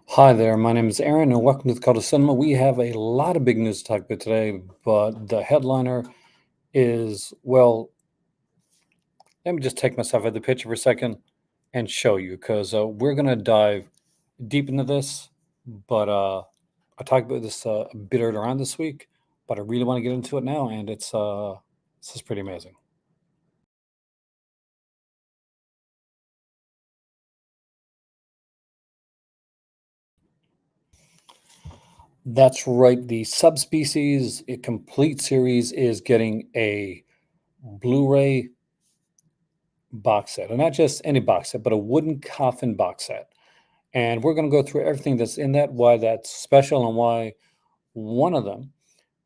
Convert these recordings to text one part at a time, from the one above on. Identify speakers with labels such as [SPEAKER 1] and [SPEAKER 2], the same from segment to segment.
[SPEAKER 1] Hi there, my name is Aaron, and welcome to the Cult of Cinema. We have a lot of big news to talk about today, but the headliner is, well, let me just take myself out of the picture for a second and show you, because we're going to dive deep into this. But I talked about this a bit earlier on this week, but I really want to get into it now, and this is pretty amazing. That's right, the Subspecies, a complete series, is getting a Blu-ray box set, and not just any box set, but a wooden coffin box set. And we're going to go through everything that's in that, why that's special, and why one of them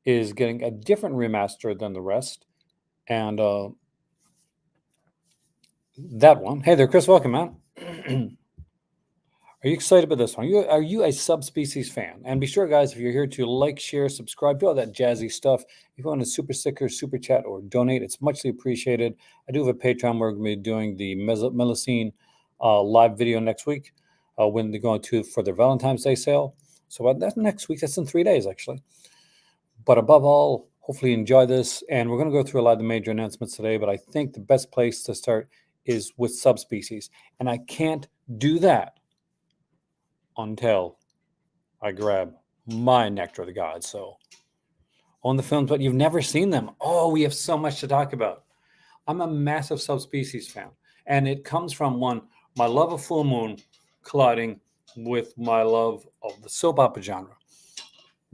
[SPEAKER 1] is getting a different remaster than the rest. And that one, hey there, Chris, welcome, man. Are you excited about this one? Are you a Subspecies fan? And be sure, guys, if you're here to like, share, subscribe, do all that jazzy stuff. If you want a super sticker, super chat, or donate, it's muchly appreciated. I do have a Patreon. We're going to be doing the Melusine live video next week when they're going to for their Valentine's Day sale. So that's next week. That's in 3 days, actually. But above all, hopefully you enjoy this. And we're going to go through a lot of the major announcements today. But I think the best place to start is with Subspecies. And I can't do that until I grab my Nectar of the Gods. So on the films, but you've never seen them. Oh, we have so much to talk about. I'm a massive Subspecies fan, and it comes from my love of Full Moon colliding with my love of the soap opera genre,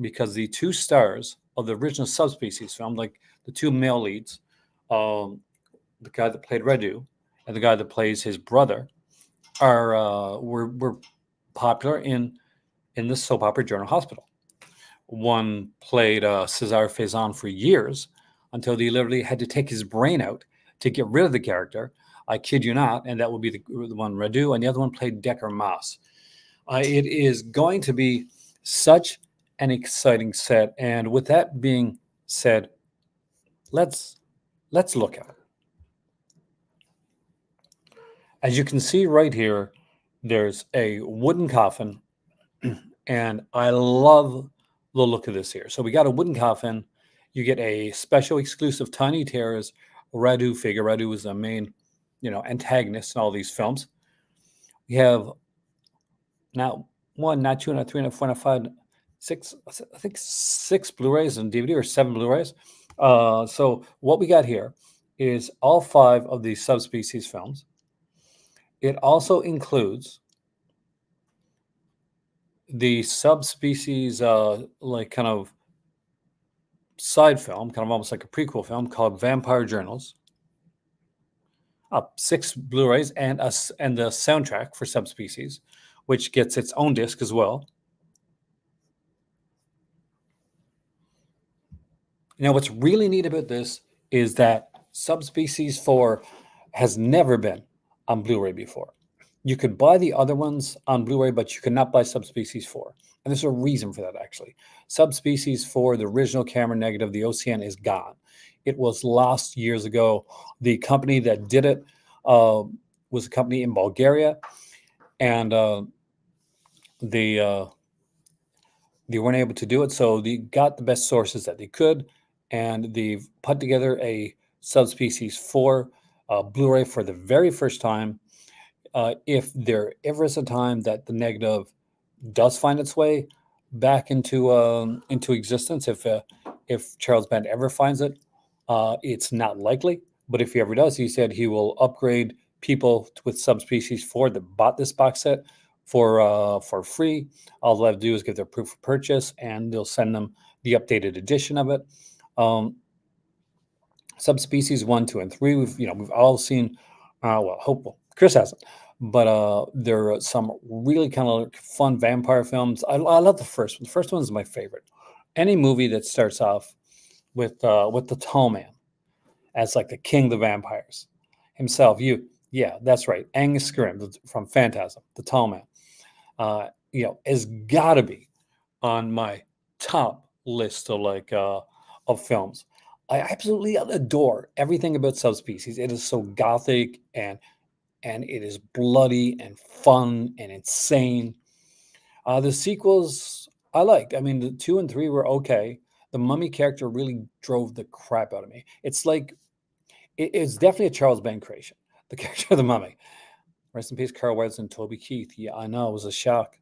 [SPEAKER 1] because the two stars of the original Subspecies film, like the two male leads, um, the guy that played Redu and the guy that plays his brother, are were popular in the soap opera General Hospital. One played Cesar Faison for years until they literally had to take his brain out to get rid of the character. I kid you not, and that would be the one Radu, and the other one played Decker Moss. It is going to be such an exciting set, and with that being said, let's let's look at it. As you can see right here, there's a wooden coffin, and I love the look of this here. So we got a wooden coffin. You get a special exclusive Tiny Terrors Radu figure. Radu is the main, antagonist in all these films. We have now one, not two, not three, not four, not five, six. I think six Blu-rays and DVD, or seven Blu-rays. So what we got here is all five of the Subspecies films. It also includes the Subspecies, like kind of side film, kind of almost like a prequel film called Vampire Journals. Six Blu-rays and the soundtrack for Subspecies, which gets its own disc as well. Now, what's really neat about this is that Subspecies 4 has never been on Blu-ray before. You could buy the other ones on Blu-ray, but you could not buy Subspecies 4. And there's a reason for that, actually. Subspecies 4, the original camera negative, the OCN, is gone. It was lost years ago. The company that did it was a company in Bulgaria, and they they weren't able to do it. So they got the best sources that they could, and they've put together a Subspecies 4 Blu-ray for the very first time. If there ever is a time that the negative does find its way back into existence, if Charles Band ever finds it, it's not likely. But if he ever does, he said he will upgrade people with Subspecies 4 that bought this box set for free. All they'll have to do is give their proof of purchase, and they'll send them the updated edition of it. Um, Subspecies 1, 2, and 3. We've all seen. Hopeful Chris hasn't, but there are some really kind of fun vampire films. I love the first one. The first one is my favorite. Any movie that starts off with the Tall Man as like the king of the vampires himself. Yeah, that's right. Angus Scrimm from Phantasm, the Tall Man. Has got to be on my top list of films. I absolutely adore everything about Subspecies. It is so gothic, and it is bloody and fun and insane. The sequels I liked. I mean, the two and three were okay. The mummy character really drove the crap out of me. It's like it's definitely a Charles Band creation. The character of the mummy. Rest in peace, Carl Weathers and Toby Keith. Yeah, I know it was a shock.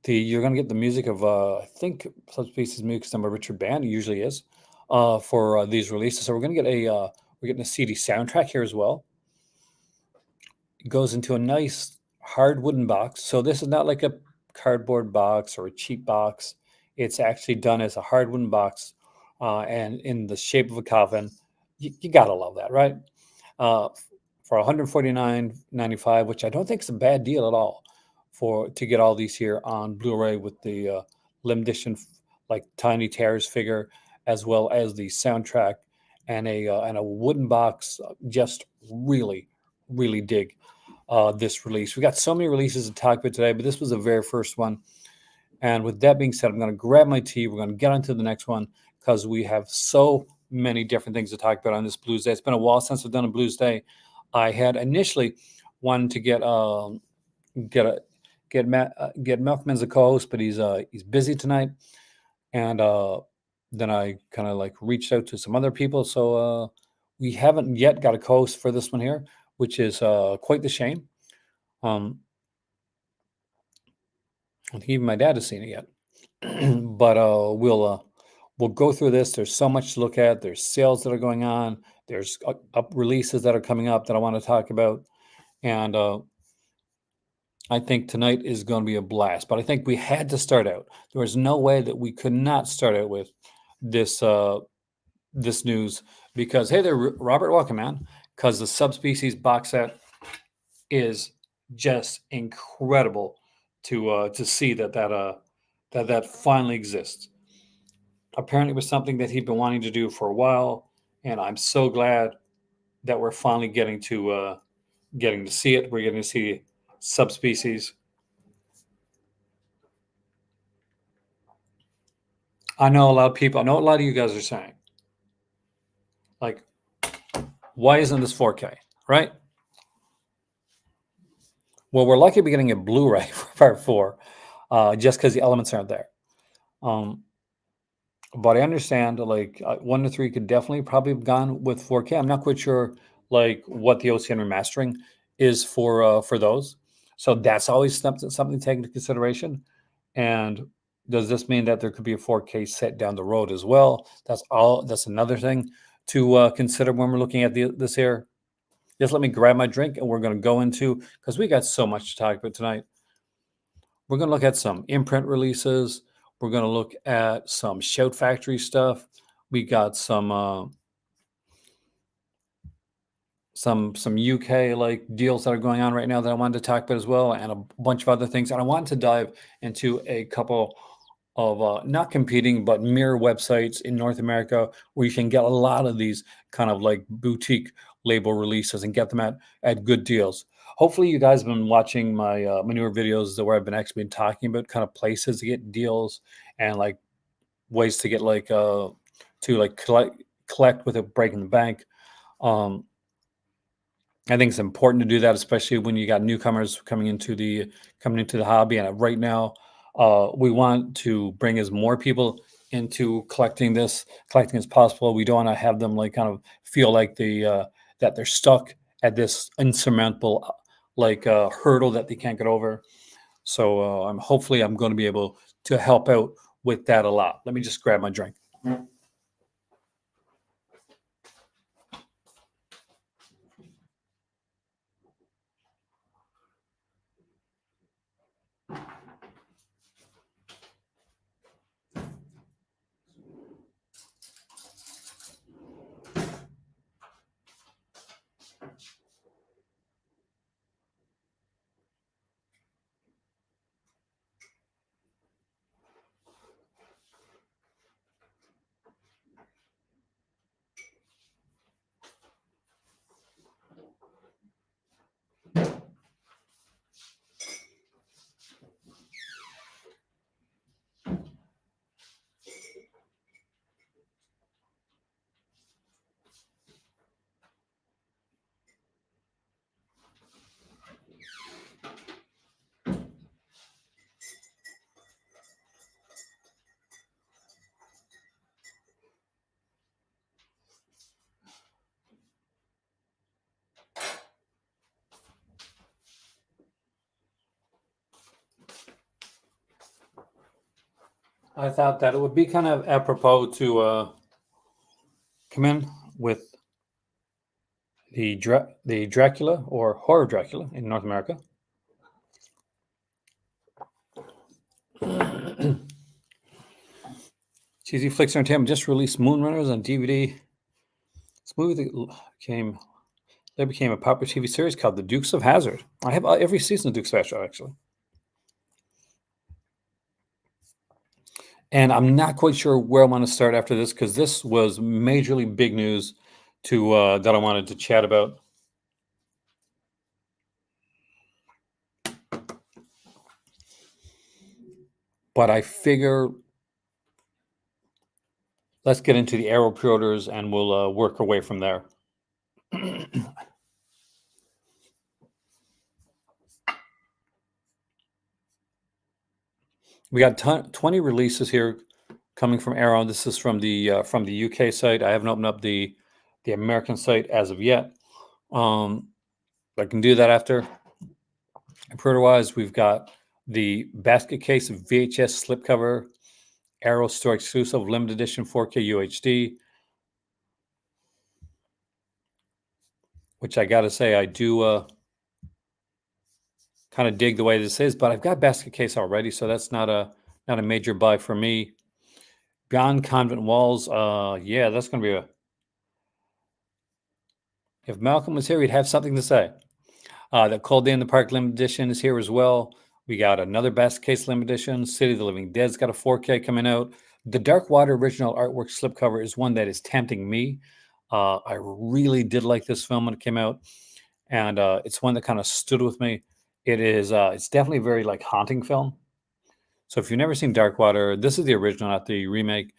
[SPEAKER 1] You're gonna get the music of I think Subspecies music is done by Richard Band. It usually is for these releases. So we're gonna get we're getting a CD soundtrack here as well. It goes into a nice hard wooden box. So this is not like a cardboard box or a cheap box. It's actually done as a hard wooden box and in the shape of a coffin. You gotta love that, right? Uh, for 149.95, which I don't think is a bad deal at all for to get all these here on Blu-ray with the limited edition, like Tiny Terrors figure, as well as the soundtrack and a wooden box. Just really, really dig this release. We got so many releases to talk about today, but this was the very first one. And with that being said, I'm going to grab my tea. We're going to get on to the next one because we have so many different things to talk about on this Blues Day. It's been a while since I've done a Blues Day. I had initially wanted to get a get Milkman as a co-host, but he's busy tonight, and then I kind of like reached out to some other people. So we haven't yet got a co-host for this one here, which is quite the shame. Um, I think even my dad has seen it yet. But we'll go through this. There's so much to look at. There's sales that are going on. There's up releases that are coming up that I want to talk about, and I think tonight is going to be a blast. But I think we had to start out. There was no way that we could not start out with this this news because hey there, Robert, welcome, man. Because the Subspecies box set is just incredible to see that finally exists. Apparently, it was something that he'd been wanting to do for a while, and I'm so glad that we're finally getting to see it. We're getting to see Subspecies. I know a lot of people. I know a lot of you guys are saying, like, why isn't this 4K? Right? Well, we're lucky to be getting a Blu-ray for Part Four, just because the elements aren't there. Um, but I understand like one to three could definitely probably have gone with 4K. I'm not quite sure like what the OCN remastering is for those. So that's always something to take into consideration. And does this mean that there could be a 4K set down the road as well? That's all. That's another thing to consider when we're looking at this here. Just let me grab my drink and we're going to go into because we got so much to talk about tonight. We're going to look at some imprint releases. We're going to look at some Shout Factory stuff. We got some UK like deals that are going on right now that I wanted to talk about as well, and a bunch of other things. And I wanted to dive into a couple of not competing but mirror websites in North America where you can get a lot of these kind of like boutique label releases and get them at good deals. Hopefully, you guys have been watching my my newer videos where I've been actually been talking about kind of places to get deals and like ways to get like to like collect without breaking the bank. Um, I think it's important to do that, especially when you got newcomers coming into the hobby. And right now, we want to bring as more people into collecting as possible. We don't want to have them like kind of feel like that they're stuck at this insurmountable hurdle that they can't get over. So I'm hopefully I'm going to be able to help out with that a lot. Let me just grab my drink. I thought that it would be kind of apropos to come in with the Dracula or horror Dracula in North America. Cheesy Flicks Entertainment just released Moonrunners on DVD. This movie that became a popular TV series called The Dukes of Hazzard. I have every season of Dukes of Hazzard actually, and I'm not quite sure where I want to start after this because this was majorly big news to that I wanted to chat about. But I figure let's get into the Arrow pre-orders and we'll work our way from there. We got 20 releases here coming from Arrow. This is from the UK site. I haven't opened up the American site as of yet. I can do that after. Pre-order wise, we've got the basket case of VHS slipcover Arrow store exclusive limited edition 4K UHD, which I got to say I do kind of dig the way this is, but I've got basket case already, so that's not a major buy for me. Beyond Convent Walls, yeah, that's going to be a. If Malcolm was here, he'd have something to say. The Cold Day in the Park limited edition is here as well. We got another basket case limited edition. City of the Living Dead's got a 4K coming out. The Dark Water original artwork slipcover is one that is tempting me. I really did like this film when it came out, and it's one that kind of stood with me. It's definitely a very like haunting film. So if you've never seen Dark Water, this is the original, not the remake.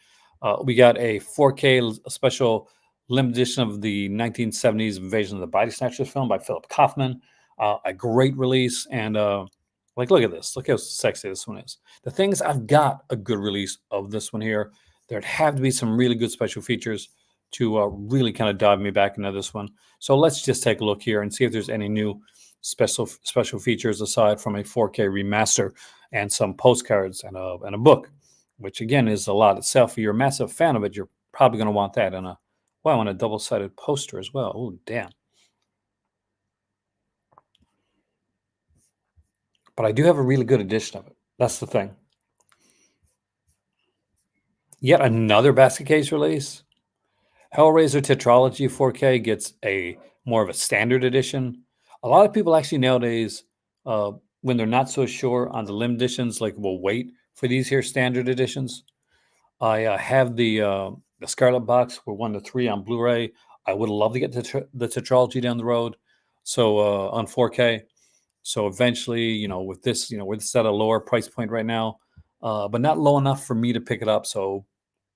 [SPEAKER 1] We got a 4K special limited edition of the 1970s Invasion of the Body Snatchers film by Philip Kaufman. A great release, and like look at this. Look how sexy this one is. The thing is, I've got a good release of this one here. There'd have to be some really good special features to really kind of dive me back into this one. So let's just take a look here and see if there's any new special features aside from a 4K remaster and some postcards and a book, which again is a lot itself. If you're a massive fan of it, you're probably going to want that. And and a double-sided poster as well. Oh, damn. But I do have a really good edition of it. That's the thing. Yet another basket case release. Hellraiser Tetralogy 4K gets a more of a standard edition. A lot of people actually nowadays, when they're not so sure on the limited editions, like will wait for these here standard editions. I have the Scarlet Box for 1 to 3 on Blu-ray. I would love to get the Tetralogy down the road, so on 4K. So eventually, with this, we're at a lower price point right now, but not low enough for me to pick it up. So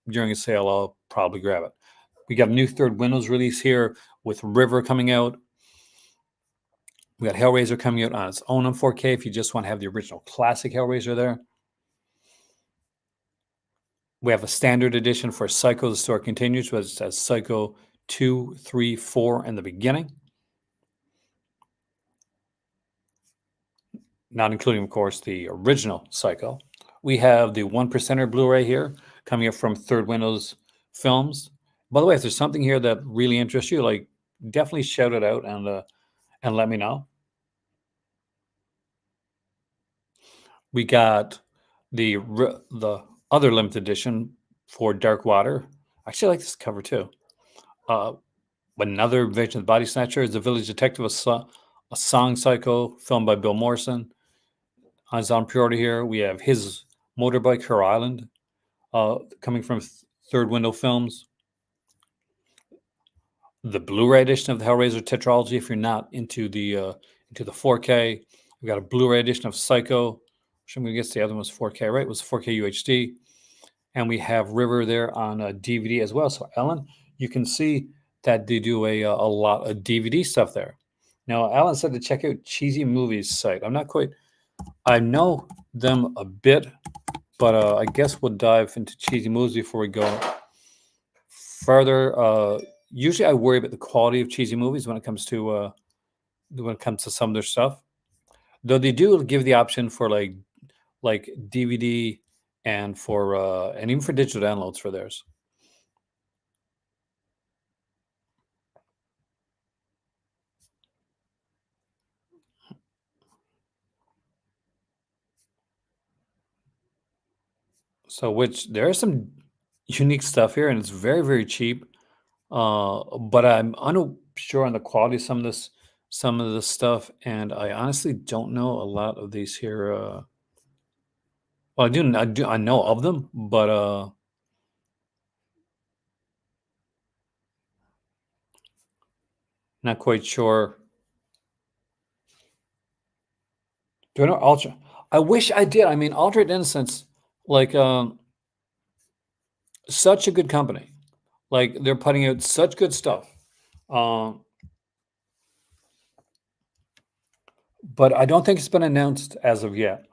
[SPEAKER 1] during a sale, I'll probably grab it. We got a new third Windows release here with River coming out. We got Hellraiser coming out on its own on 4K if you just want to have the original classic Hellraiser there. We have a standard edition for Psycho, the story continues, which says Psycho 2, 3, 4 in the beginning. Not including, of course, the original Psycho. We have the 1%er Blu-ray here coming up from Third Windows Films. By the way, if there's something here that really interests you, like definitely shout it out and let me know. We got the other limited edition for Dark Water. I actually like this cover too. Another Invasion of the Body Snatcher is The Village Detective, a song cycle filmed by Bill Morrison. It's on pre-order here. We have His Motorbike, Her Island, coming from Third Window Films. The Blu-ray edition of the Hellraiser Tetralogy, if you're not into the 4K. We got a Blu-ray edition of Psycho, which I'm going to guess the other one was 4K, right? It was 4K UHD. And we have River there on a DVD as well. So, Ellen, you can see that they do a lot of DVD stuff there. Now, Alan said to check out Cheesy Movies site. I know them a bit, but I guess we'll dive into Cheesy Movies before we go further. Usually I worry about the quality of Cheesy Movies when it comes to some of their stuff. Though they do give the option for like DVD and even for digital downloads for theirs. So, which there is some unique stuff here, and it's very, very cheap. But I'm unsure on the quality of some of this stuff, and I honestly don't know a lot of these here. Well, I know of them, but not quite sure. Do I know Ultra? I wish I did. I mean, Altered Innocence, like, such a good company. Like, they're putting out such good stuff. Um, but I don't think it's been announced as of yet.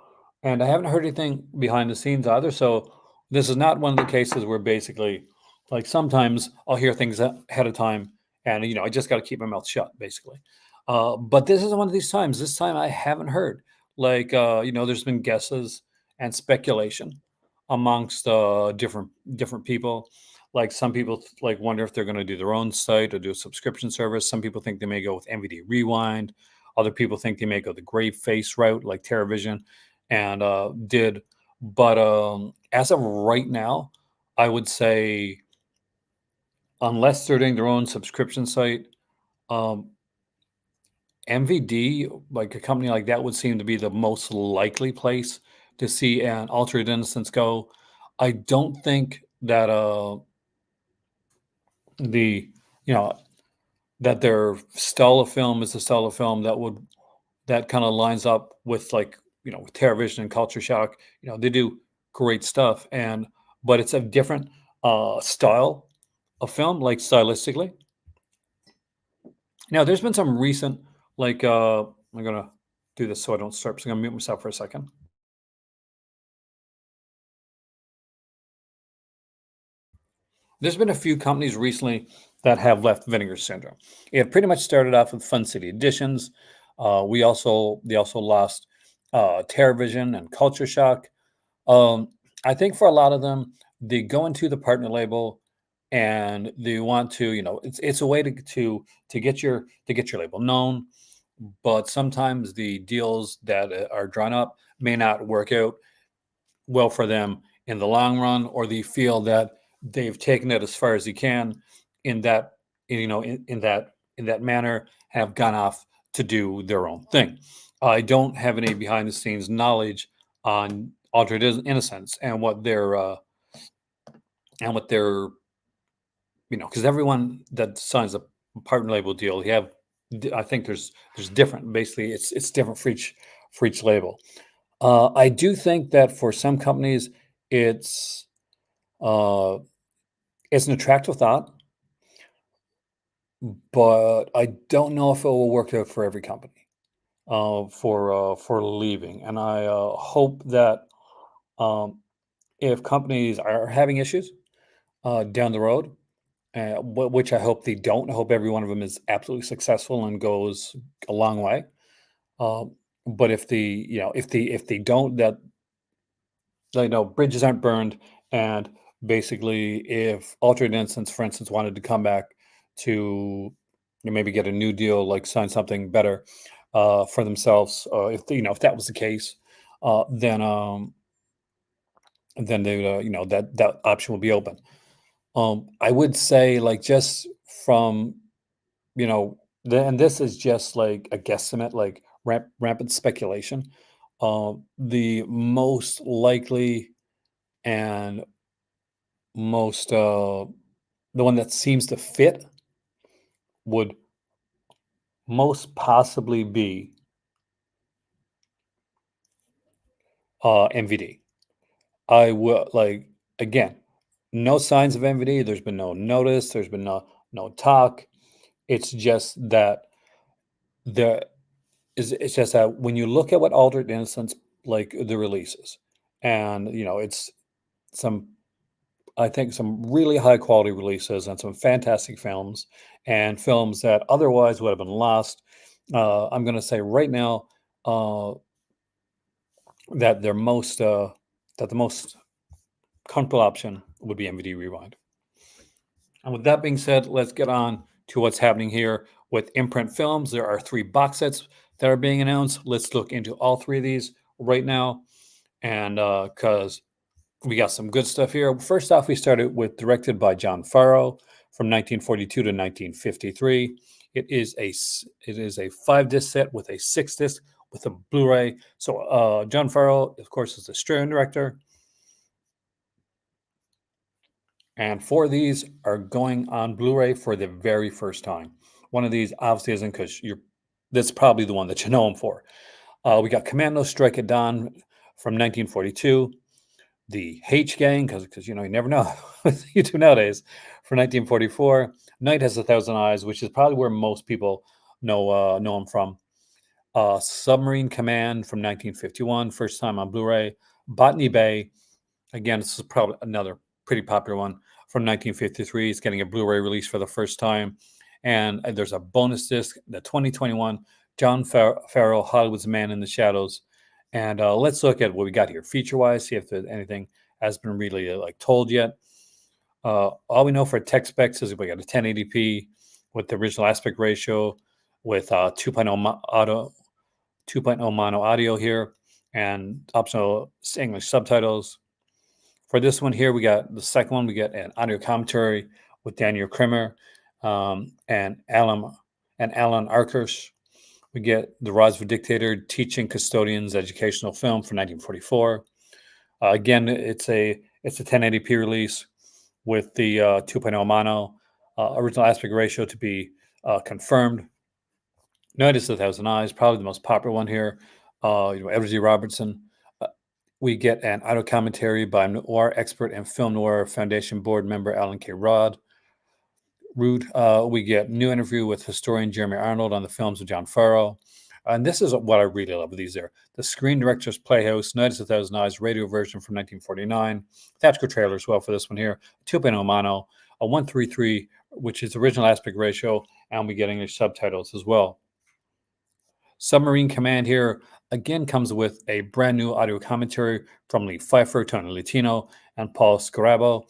[SPEAKER 1] And I haven't heard anything behind the scenes either. So this is not one of the cases where basically, like sometimes I'll hear things ahead of time, and I just got to keep my mouth shut, basically. But this is one of these times. This time I haven't heard. Like, there's been guesses and speculation amongst different people. Like some people like wonder if they're going to do their own site or do a subscription service. Some people think they may go with MVD Rewind. Other people think they may go the grave face route, like TerraVision, and did. But as of right now, I would say unless they're doing their own subscription site, um, MVD, like a company like that, would seem to be the most likely place to see an Altered Innocence go. I don't think that the you know that their style of film is a style of film that kind of lines up with like with TerraVision and Culture Shock. They do great stuff, and but it's a different style of film, like stylistically. Now, there's been some recent like I'm gonna do this so I don't start. So I'm gonna mute myself for a second. There's been a few companies recently that have left Vinegar Syndrome. It pretty much started off with Fun City Editions. They also lost TerraVision and Culture Shock. Um, I think for a lot of them, they go into the partner label and they want to, it's a way to get your label known. But sometimes the deals that are drawn up may not work out well for them in the long run, or they feel that they've taken it as far as they can in that in that manner, have gone off to do their own thing. I don't have any behind the scenes knowledge on Altered Innocence and what they're because everyone that signs a partner label deal, I think there's different. Basically, it's different for each label. I do think that for some companies, it's uh, it's an attractive thought, but I don't know if it will work out for every company for leaving. And I hope that um, if companies are having issues down the road, which I hope they don't. I hope every one of them is absolutely successful and goes a long way. Um, but if they don't, that bridges aren't burned. And basically, if Altered Innocence, for instance, wanted to come back to maybe get a new deal, like sign something better for themselves, if that was the case, uh, then um, then they that option would be open. I would say like just from and this is just like a guesstimate, like rampant speculation. The most likely and most the one that seems to fit would most possibly be MVD. I will like again, no signs of MVD. There's been no notice. There's been no talk. It's just that the it's just that when you look at what Altered Innocence, like the releases, and it's some I think some really high quality releases and some fantastic films and films that otherwise would have been lost. I'm going to say right now uh, that they're most that the most comfortable option would be MVD Rewind. And with that being said, let's get on to what's happening here with imprint films. There are 3 box sets that are being announced. Let's look into all 3 of these right now, and because we got some good stuff here. First off, we started with directed by John Farrow from 1942 to 1953. It is a 5-disc set with a 6-disc with a Blu-ray. So John Farrow, of course, is the Australian director. And 4 of these are going on Blu-ray for the very first time. One of these obviously isn't, because that's probably the one that you know him for. We got Commando Strike at Dawn from 1942. The H Gang, because you never know with YouTube nowadays, for 1944. Night Has a Thousand Eyes, which is probably where most people know him from. Submarine Command from 1951, first time on Blu-ray. Botany Bay, again, this is probably another pretty popular one, from 1953. It's getting a Blu-ray release for the first time. And there's a bonus disc, the 2021 John Farrow, Hollywood's Man in the Shadows. And let's look at what we got here feature-wise, see if there's anything has been really told yet. All we know for tech specs is we got a 1080p with the original aspect ratio, with 2.0 mono audio here, and optional English subtitles. For this one here, we got the second one. We get an audio commentary with Daniel Krimmer and Alan Arkers. We get The Rise of a Dictator, Teaching Custodians Educational Film from 1944. Again, it's a 1080p release with the 2.0 mono, original aspect ratio to be confirmed. Night Has a Thousand Eyes, probably the most popular one here. Edward G. Robertson. We get an audio commentary by noir expert and Film Noir Foundation board member Alan K. Rood. We get new interview with historian Jeremy Arnold on the films of John Farrow. And this is what I really love with these there. The Screen Director's Playhouse, Night Has a Thousand Eyes, radio version from 1949. Theatrical trailer as well for this one here. 2.0 mono, a 1:3:3, which is original aspect ratio, and we get English subtitles as well. Submarine Command here again comes with a brand new audio commentary from Lee Pfeiffer, Tony Latino, and Paul Scarabo.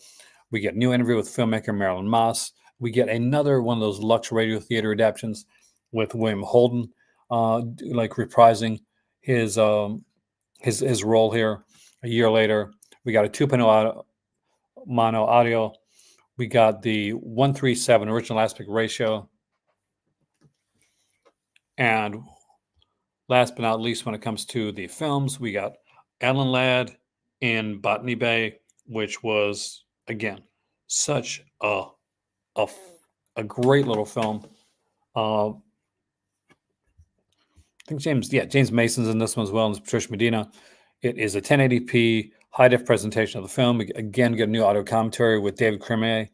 [SPEAKER 1] We get new interview with filmmaker Marilyn Moss. We get another one of those Lux Radio Theater adaptations with William Holden, reprising his role here a year later. We got a 2.0 mono audio. We got the 1:37 original aspect ratio. And last but not least, when it comes to the films, we got Alan Ladd in Botany Bay, which was, again, such a great little film. I think James Mason's in this one as well, and Patricia Medina. It is a 1080p high-def presentation of the film. We again get a new audio commentary with David Cremier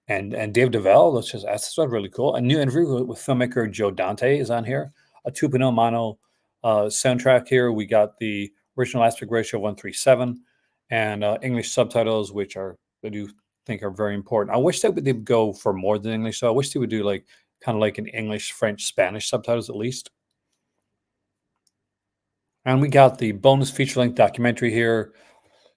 [SPEAKER 1] and Dave DeVell. That's really cool. A new interview with filmmaker Joe Dante is on here. A 2.0 mono soundtrack here. We got the original aspect ratio of 1:37 and English subtitles, which I do think are very important. I wish that they would go for more than English. So I wish they would do kind of like an English, French, Spanish subtitles at least. And we got the bonus feature-length documentary here,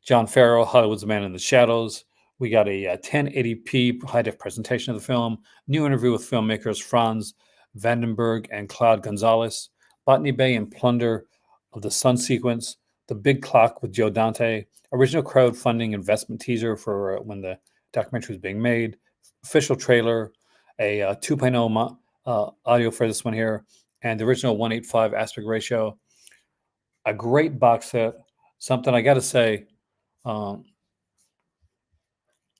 [SPEAKER 1] John Farrow, Hollywood's Man in the Shadows. We got a 1080p high-def presentation of the film, new interview with filmmakers Franz Vandenberg and Claude Gonzalez, Botany Bay and Plunder of the Sun Sequence, The Big Clock with Joe Dante, original crowdfunding investment teaser for when the documentary was being made, official trailer, a 2.0 audio for this one here, and the original 1:8:5 aspect ratio. A great box set. Something I got to say,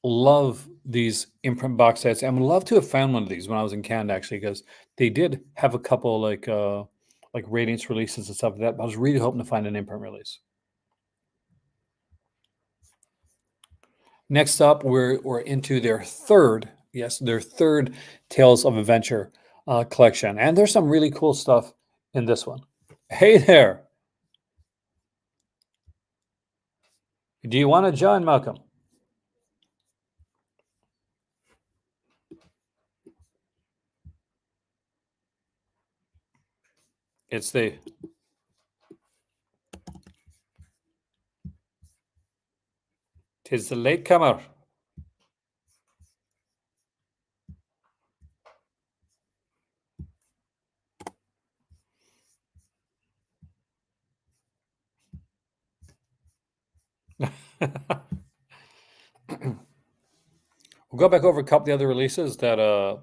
[SPEAKER 1] love these imprint box sets, and would love to have found one of these when I was in Canada, actually, because they did have a couple like Radiance releases and stuff like that. But I was really hoping to find an imprint release. Next up, we're into their third Tales of Adventure collection, and there's some really cool stuff in this one. Hey there, do you want to join, Malcolm? It's the 'Tis the latecomer. We'll go back over a couple of the other releases that I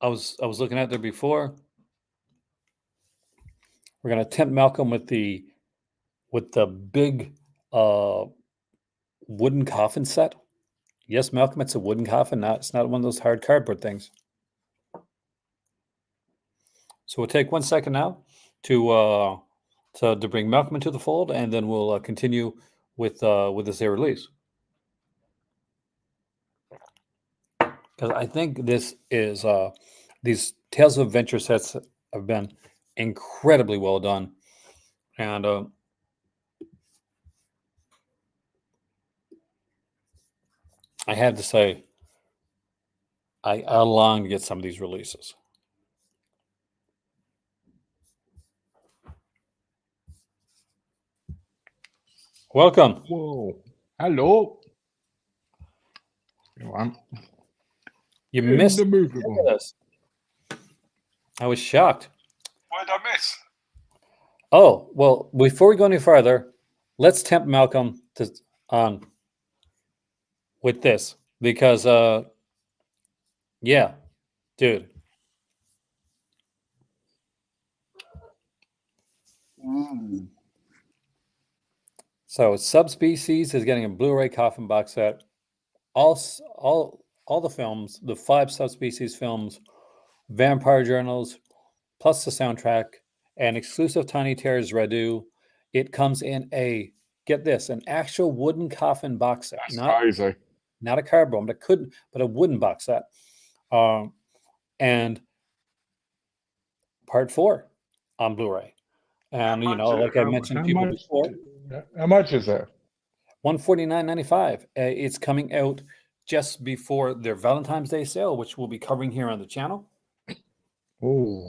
[SPEAKER 1] was looking at there before. We're gonna tempt Malcolm with the big wooden coffin set. Yes, Malcolm, it's a wooden coffin. It's not one of those hard cardboard things. So we'll take 1 second now to bring Malcolm into the fold, and then we'll continue with this here release. Because I think this is these Tales of Adventure sets have been incredibly well done, and I had to say, I long to get some of these releases. Welcome.
[SPEAKER 2] Whoa. Hello.
[SPEAKER 1] You missed
[SPEAKER 2] Indomitable.
[SPEAKER 1] this. I was shocked.
[SPEAKER 2] What did I miss?
[SPEAKER 1] Oh, well, before we go any further, let's tempt Malcolm to on with this because yeah, dude. So Subspecies is getting a Blu-ray coffin box set. All the films, the 5 Subspecies films, Vampire Journals, plus the soundtrack, and exclusive Tiny Terrors Redo. It comes in get this, an actual wooden coffin box set.
[SPEAKER 2] That's crazy.
[SPEAKER 1] Not a cardboard, but a wooden box set. And part 4 on Blu-ray. And like I mentioned people before,
[SPEAKER 2] how much is that?
[SPEAKER 1] $149.95. It's coming out just before their Valentine's Day sale, which we'll be covering here on the channel.
[SPEAKER 2] Oh.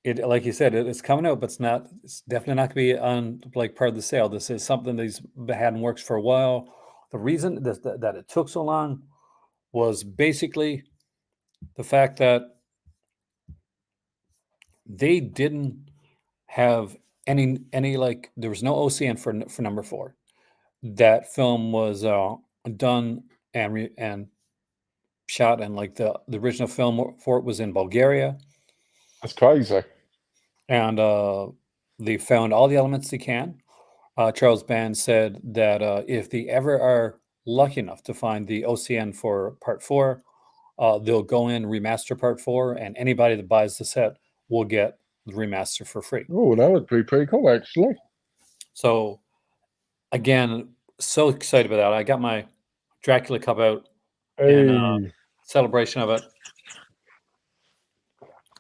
[SPEAKER 1] It, like you said, it's coming out, but it's definitely not going to be on like part of the sale. This is something that's had in works for a while. The reason that it took so long was basically the fact that they didn't have any like there was no OCN for number 4. That film was done and shot, and like the original film for it was in Bulgaria.
[SPEAKER 2] That's crazy.
[SPEAKER 1] And they found all the elements they can. Charles Band said that if they ever are lucky enough to find the OCN for part 4, they'll go in remaster part 4, and anybody that buys the set will get the remaster for free.
[SPEAKER 2] Oh, that would be pretty cool, actually.
[SPEAKER 1] So, again, so excited about that. I got my Dracula cup out in celebration of it.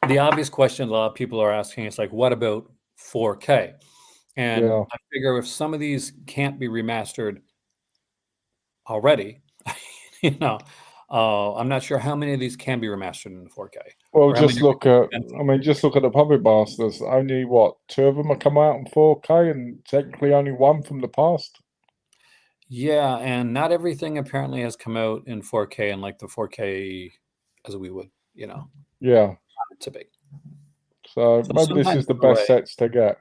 [SPEAKER 1] The obvious question a lot of people are asking is like, what about 4K? And I figure if some of these can't be remastered already, I'm not sure how many of these can be remastered in 4K.
[SPEAKER 2] Well, just look at the Puppet Masters. Only 2 of them are come out in 4K, and technically only 1 from the past.
[SPEAKER 1] Yeah, and not everything apparently has come out in 4K and like the 4K as we would,
[SPEAKER 2] Yeah.
[SPEAKER 1] To be.
[SPEAKER 2] So maybe this is the best sets to get.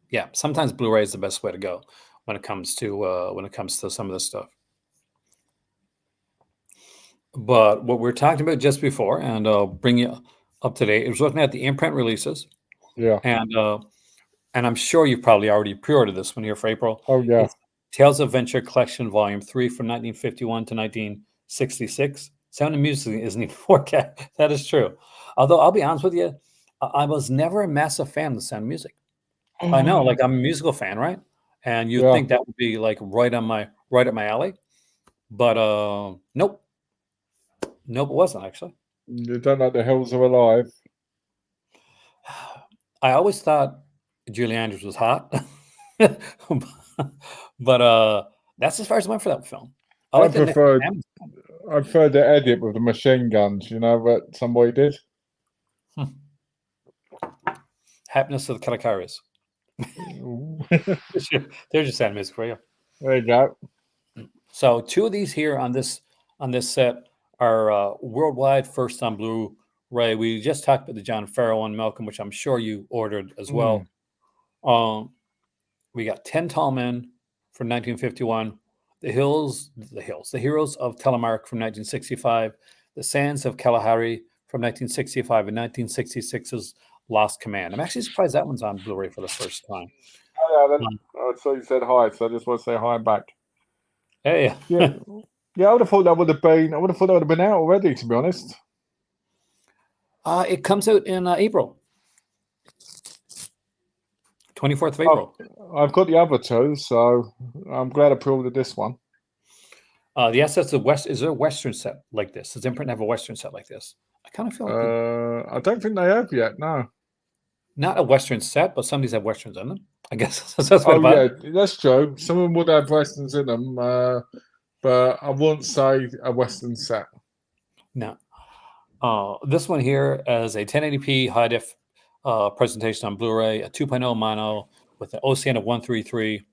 [SPEAKER 1] Yeah, sometimes Blu-ray is the best way to go when it comes to some of this stuff. But what we're talking about just before, and I'll bring you up to date, is looking at the imprint releases.
[SPEAKER 2] Yeah.
[SPEAKER 1] And I'm sure you've probably already pre-ordered this one here for April.
[SPEAKER 2] Oh yeah.
[SPEAKER 1] It's Tales of Adventure Collection Volume 3 from 1951 to 1966. Sound of Music isn't even 4K. That is true. Although I'll be honest with you, I was never a massive fan of the Sound of Music. I know, like I'm a musical fan, right? And you'd think that would be like right up my alley. But nope. Nope, it wasn't actually.
[SPEAKER 2] You don't know the Hills Are Alive.
[SPEAKER 1] I always thought Julie Andrews was hot. But that's as far as I went for that film.
[SPEAKER 2] I preferred the edit with the machine guns, that somebody did.
[SPEAKER 1] Happiness of the Kalakaris. There's your sad music for you.
[SPEAKER 2] There you go.
[SPEAKER 1] So two of these here on this set are worldwide first on Blu-ray. We just talked about the John Farrow one, Malcolm, which I'm sure you ordered as well. We got 10 Tall Men from 1951, The Heroes of Telemark from 1965, The Sands of Kalahari from 1965, and 1966's Lost Command. I'm actually surprised that one's on Blu-ray for the first time.
[SPEAKER 2] Oh, yeah, so you said hi, so I just want to say hi back.
[SPEAKER 1] Hey.
[SPEAKER 2] Yeah. Yeah, I would have thought that would have been out already, to be honest.
[SPEAKER 1] It comes out in April. 24th of April.
[SPEAKER 2] I've got the other two, so I'm glad I pre-ordered this one.
[SPEAKER 1] Yes, that's is there a Western set like this? Does Imprint have a Western set like this? I kind of feel like
[SPEAKER 2] I don't think they have yet, no.
[SPEAKER 1] Not a Western set, but some of these have Westerns in them. I guess that's what
[SPEAKER 2] that's true. Some of them would have Westerns in them, but I wouldn't say a Western set.
[SPEAKER 1] No. This one here is a 1080p high def presentation on Blu-ray, a 2.0 mono with an OCN of 133.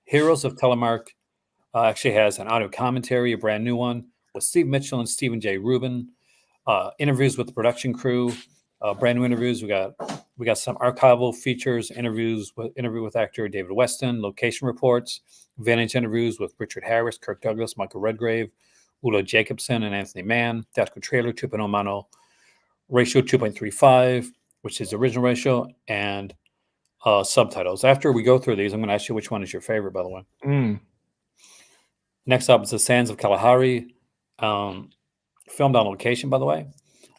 [SPEAKER 1] Heroes of Telemark actually has an audio commentary, a brand new one with Steve Mitchell and Stephen J. Rubin. Interviews with the production crew, brand new interviews. We got some archival features, interview with actor David Weston, location reports, vintage interviews with Richard Harris, Kirk Douglas, Michael Redgrave, Udo Jacobson, and Anthony Mann. Theatrical trailer 2.0 mono, ratio 2.35, which is the original ratio, and subtitles. After we go through these, I'm going to ask you which one is your favorite, by the way. Next up is The Sands of Kalahari, filmed on location, by the way.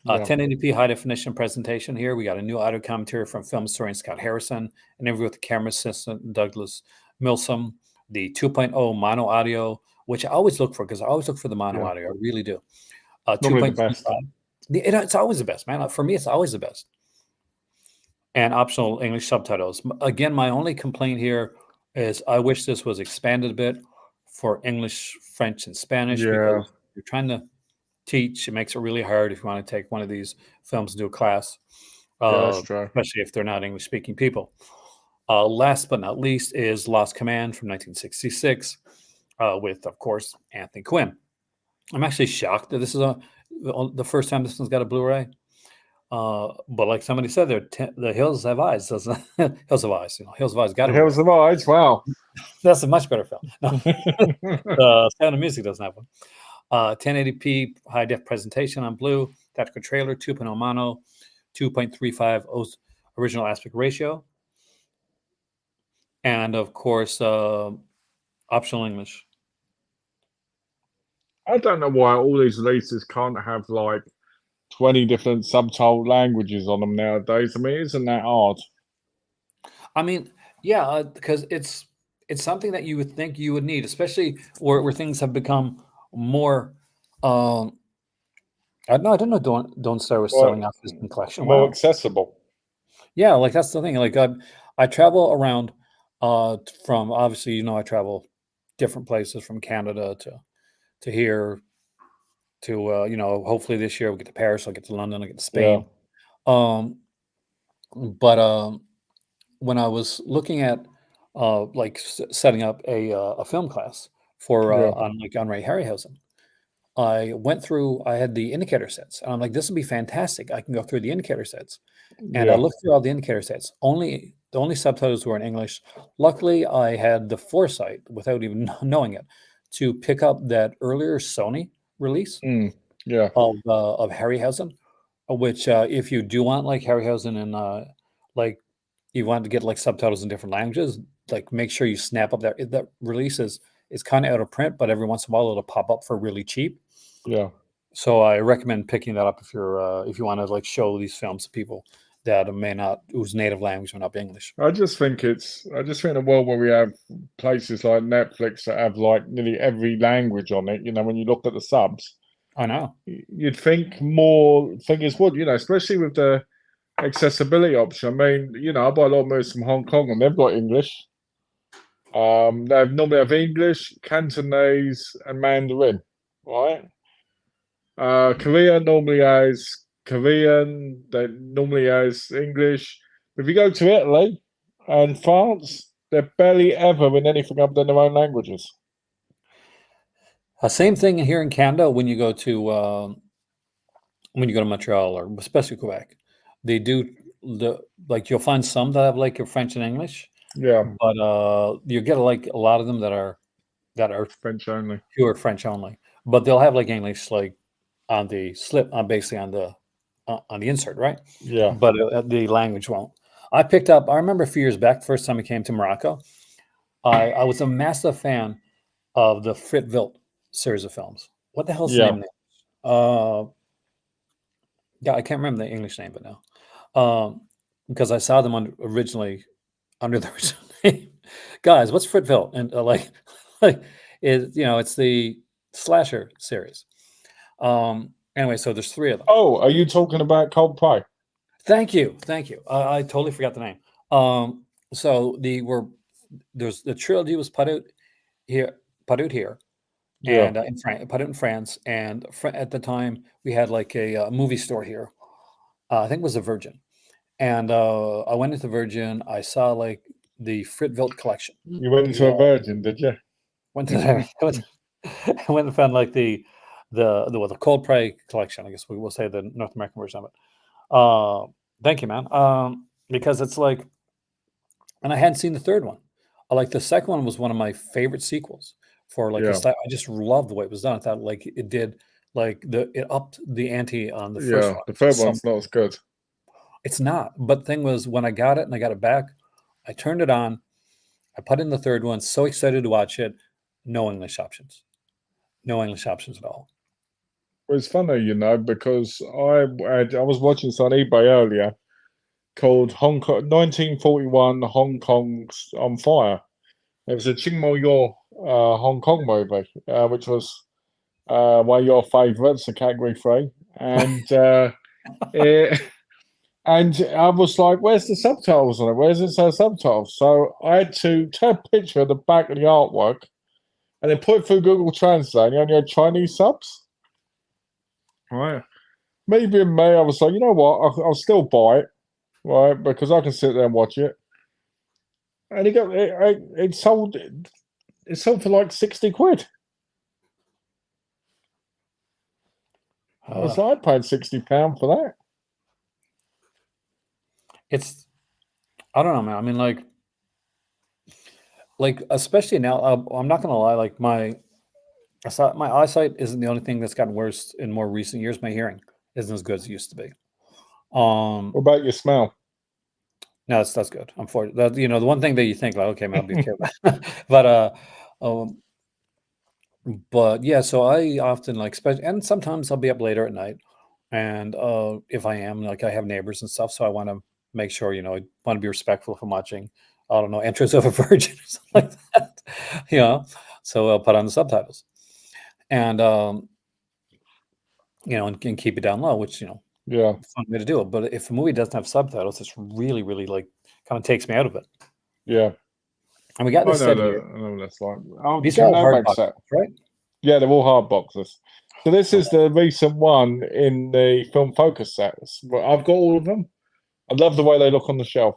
[SPEAKER 1] 1080p high definition presentation here. We got a new audio commentary from film historian Scott Harrison, an interview with the camera assistant Douglas Milsom, the 2.0 mono audio, which I always look for because I always look for the mono audio. I really do. 2.35. It's always the best, man. For me, it's always the best. And optional English subtitles. Again, my only complaint here is I wish this was expanded a bit for English, French, and Spanish because you're trying to teach. It makes it really hard if you want to take one of these films and do a class,
[SPEAKER 2] that's true.
[SPEAKER 1] especially if they're not English-speaking people. Last but not least is Lost Command from 1966 with, of course, Anthony Quinn. I'm actually shocked that this is the first time this one's got a Blu-ray. But like somebody said, the Hills Have Eyes. Hills of Eyes. Hills of Eyes got it.
[SPEAKER 2] Hills of Eyes. Wow,
[SPEAKER 1] that's a much better film. No. Sound of Music doesn't have one. 1080p high def presentation on Blue. Theatrical trailer 2.0 mono, 2.35 original aspect ratio, and of course optional English.
[SPEAKER 2] I don't know why all these releases can't have like 20 different subtitle languages on them nowadays. I mean, isn't that hard?
[SPEAKER 1] I mean, yeah, because it's something that you would think you would need, especially where things have become more. I don't know. Don't Star was selling off his collection.
[SPEAKER 2] More accessible.
[SPEAKER 1] Yeah, like that's the thing. Like I travel around from obviously, I travel different places from Canada to here to hopefully this year we'll get to Paris, I'll get to London, I'll get to Spain. But when I was looking at like setting up a film class for on Ray Harryhausen, I had the indicator sets, and I'm like, this would be fantastic. I can go through the indicator sets. And I looked through all the indicator sets. The only subtitles were in English. Luckily, I had the foresight, without even knowing it, to pick up that earlier Sony release of Harryhausen, which if you do want like Harryhausen and like you want to get like subtitles in different languages, like make sure you snap up that release is kind of out of print, but every once in a while it'll pop up for really cheap.
[SPEAKER 2] Yeah.
[SPEAKER 1] So I recommend picking that up if you want to like show these films to people that whose native language may not be English.
[SPEAKER 2] I just think in a world where we have places like Netflix that have like nearly every language on it, when you look at the subs,
[SPEAKER 1] I know
[SPEAKER 2] you'd think more fingers would, especially with the accessibility option. I mean, I buy a lot of movies from Hong Kong and they've got English. They normally have English, Cantonese, and Mandarin, right? Korea normally has Korean, that normally has English. If you go to Italy, and France, they're barely ever in anything other than their own languages.
[SPEAKER 1] Same thing here in Canada when you go to Montreal or especially Quebec. They do the like you'll find some that have like your French and English,
[SPEAKER 2] Yeah,
[SPEAKER 1] but you get like a lot of them that are
[SPEAKER 2] French only.
[SPEAKER 1] pure French only. But they'll have like English like on the slip, on basically on the insert, right?
[SPEAKER 2] Yeah,
[SPEAKER 1] But the language won't. I picked up. I remember a few years back, first time I came to Morocco. I was a massive fan of the Frit Wilt series of films. What the hell's the
[SPEAKER 2] yeah.
[SPEAKER 1] name of it? Yeah, I can't remember the English name, but now because I saw them originally under the original name. Guys, what's Frit Wilt? And like it's the slasher series. Anyway, so there's three of them.
[SPEAKER 2] Oh, are you talking about Coldplay?
[SPEAKER 1] Thank you, thank you. I totally forgot the name. So there's the trilogy was put out here,
[SPEAKER 2] Yeah,
[SPEAKER 1] and put out in France, and at the time we had like a movie store here. I think it was a Virgin, and I went into Virgin. I saw like the Frit Wilt collection.
[SPEAKER 2] you went into
[SPEAKER 1] Yeah,
[SPEAKER 2] a Virgin, did you?
[SPEAKER 1] went to there. I went and found like the Coldplay collection. I guess we will say the North American version of it. Thank you, man. Because it's like, and I hadn't seen the third one. Like the second one was one of my favorite sequels for like a
[SPEAKER 2] Yeah,
[SPEAKER 1] style. I just loved the way it was done. I thought like it did like it upped the ante on the first
[SPEAKER 2] yeah.
[SPEAKER 1] one.
[SPEAKER 2] The third
[SPEAKER 1] So
[SPEAKER 2] one's not as good.
[SPEAKER 1] it's not. But the thing was when I got it and I got it back, I turned it on. I put in the third one. So excited to watch it. No English options. No English options at all.
[SPEAKER 2] Well, it's funny, because I was watching this on eBay earlier called Hong Kong 1941 Hong Kong's on Fire. It was a Ching Mo Yor Hong Kong movie, which was one of your favourites, the category 3, and it, and I was like, "Where's the subtitles on it? Where's it say subtitles?" So I had to take a picture of the back of the artwork and then put it through Google Translate. And you only had Chinese subs, right? Maybe in May, I was like, you know what? I'll still buy it, right? Because I can sit there and watch it. And it sold. It sold for like 60 quid. I was like, I paid £60 for that.
[SPEAKER 1] It's I don't know, man. I mean, like especially now. I'm not gonna lie. Like my eyesight isn't the only thing that's gotten worse in more recent years. My hearing isn't as good as it used to be.
[SPEAKER 2] What about your smell?
[SPEAKER 1] No, that's good. Unfortunately, the one thing that you think like, okay, man, I'll be careful. but um, but yeah. So I often like, and sometimes I'll be up later at night, and if I am like, I have neighbors and stuff, so I want to make sure I want to be respectful if I'm watching. I don't know, Entrance of a Virgin or something like that. you know, so I'll put on the subtitles, and and keep it down low, which
[SPEAKER 2] Yeah,
[SPEAKER 1] fun way to do it. But if a movie doesn't have subtitles, it's really, really like kind of takes me out of it.
[SPEAKER 2] yeah.
[SPEAKER 1] And we got
[SPEAKER 2] I
[SPEAKER 1] this
[SPEAKER 2] know
[SPEAKER 1] set
[SPEAKER 2] that.
[SPEAKER 1] here.
[SPEAKER 2] I know what that's like. Oh,
[SPEAKER 1] These are all hard
[SPEAKER 2] Chernobyl
[SPEAKER 1] boxes,
[SPEAKER 2] set.
[SPEAKER 1] right?
[SPEAKER 2] Yeah, they're all hard boxes. So this
[SPEAKER 1] Okay.
[SPEAKER 2] is the recent one in the Film Focus sets. But I've got all of them. I love the way they look on the shelf.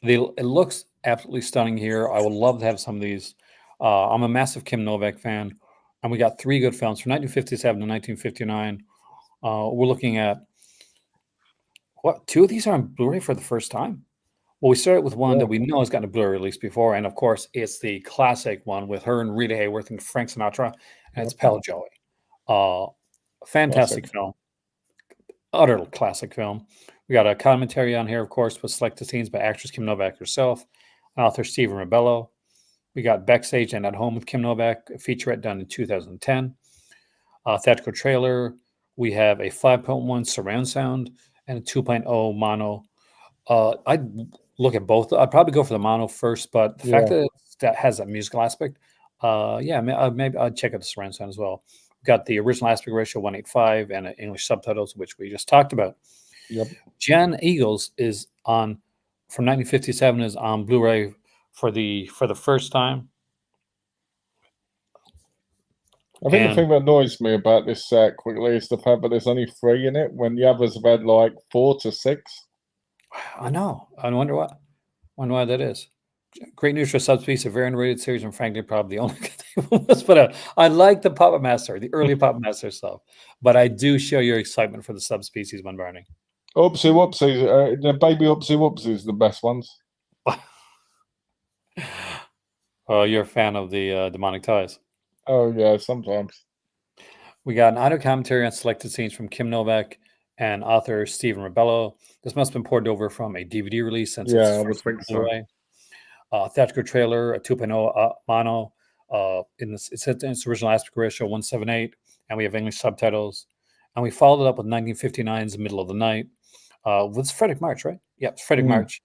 [SPEAKER 1] It looks absolutely stunning here. I would love to have some of these. I'm a massive Kim Novak fan, and we got three good films from 1957 to 1959. We're looking at what two of these are on Blu-ray for the first time. Well, we started with one
[SPEAKER 2] Yeah,
[SPEAKER 1] that we know has gotten a Blu-ray release before, and of course, it's the classic one with her and Rita Hayworth and Frank Sinatra, and it's
[SPEAKER 2] yep.
[SPEAKER 1] Pal Joey. Uh,
[SPEAKER 2] Classic.
[SPEAKER 1] Fantastic film, utter classic film. We got a commentary on here, of course, with selected scenes by actress Kim Novak herself, author Stephen Rebello. We got Backstage and At Home with Kim Novak, a featurette done in 2010. Theatrical trailer. We have a 5.1 surround sound and a 2.0 mono. I'd look at both. I'd probably go for the mono first, but the fact
[SPEAKER 2] Yeah,
[SPEAKER 1] that that has that musical aspect, yeah, maybe I'd check out the surround sound as well. We've got the original aspect ratio 185 and English subtitles, which we just talked about.
[SPEAKER 2] yep.
[SPEAKER 1] Jan Eagles is on from 1957 is on Blu-ray for the first time,
[SPEAKER 2] I think the
[SPEAKER 1] and
[SPEAKER 2] thing that annoys me about this set quickly is the fact that there's only 3 in it when the others have had like 4 to 6.
[SPEAKER 1] I know. I wonder what. Wonder why that is. Great news for Subspecies, a very underrated series, and frankly, probably the only good thing was put out. I like the Puppet Master, the early Puppet Master stuff, but I do share your excitement for the Subspecies one, Barney.
[SPEAKER 2] Oopsie whoopsies. The baby oopsie whoopsies are the best ones.
[SPEAKER 1] You're a fan of the Demonic Ties.
[SPEAKER 2] Oh, yeah, sometimes.
[SPEAKER 1] We got an audio commentary on selected scenes from Kim Novak and author Stephen Rebello. This must have been ported over from a DVD release since
[SPEAKER 2] Yeah, I
[SPEAKER 1] it's
[SPEAKER 2] would
[SPEAKER 1] first
[SPEAKER 2] think so.
[SPEAKER 1] Blu-ray. Theatrical trailer, a 2.0 mono. It's its original aspect ratio 178, and we have English subtitles. And we followed it up with 1959's Middle of the Night with Frederick March, right? Yeah, Frederick March.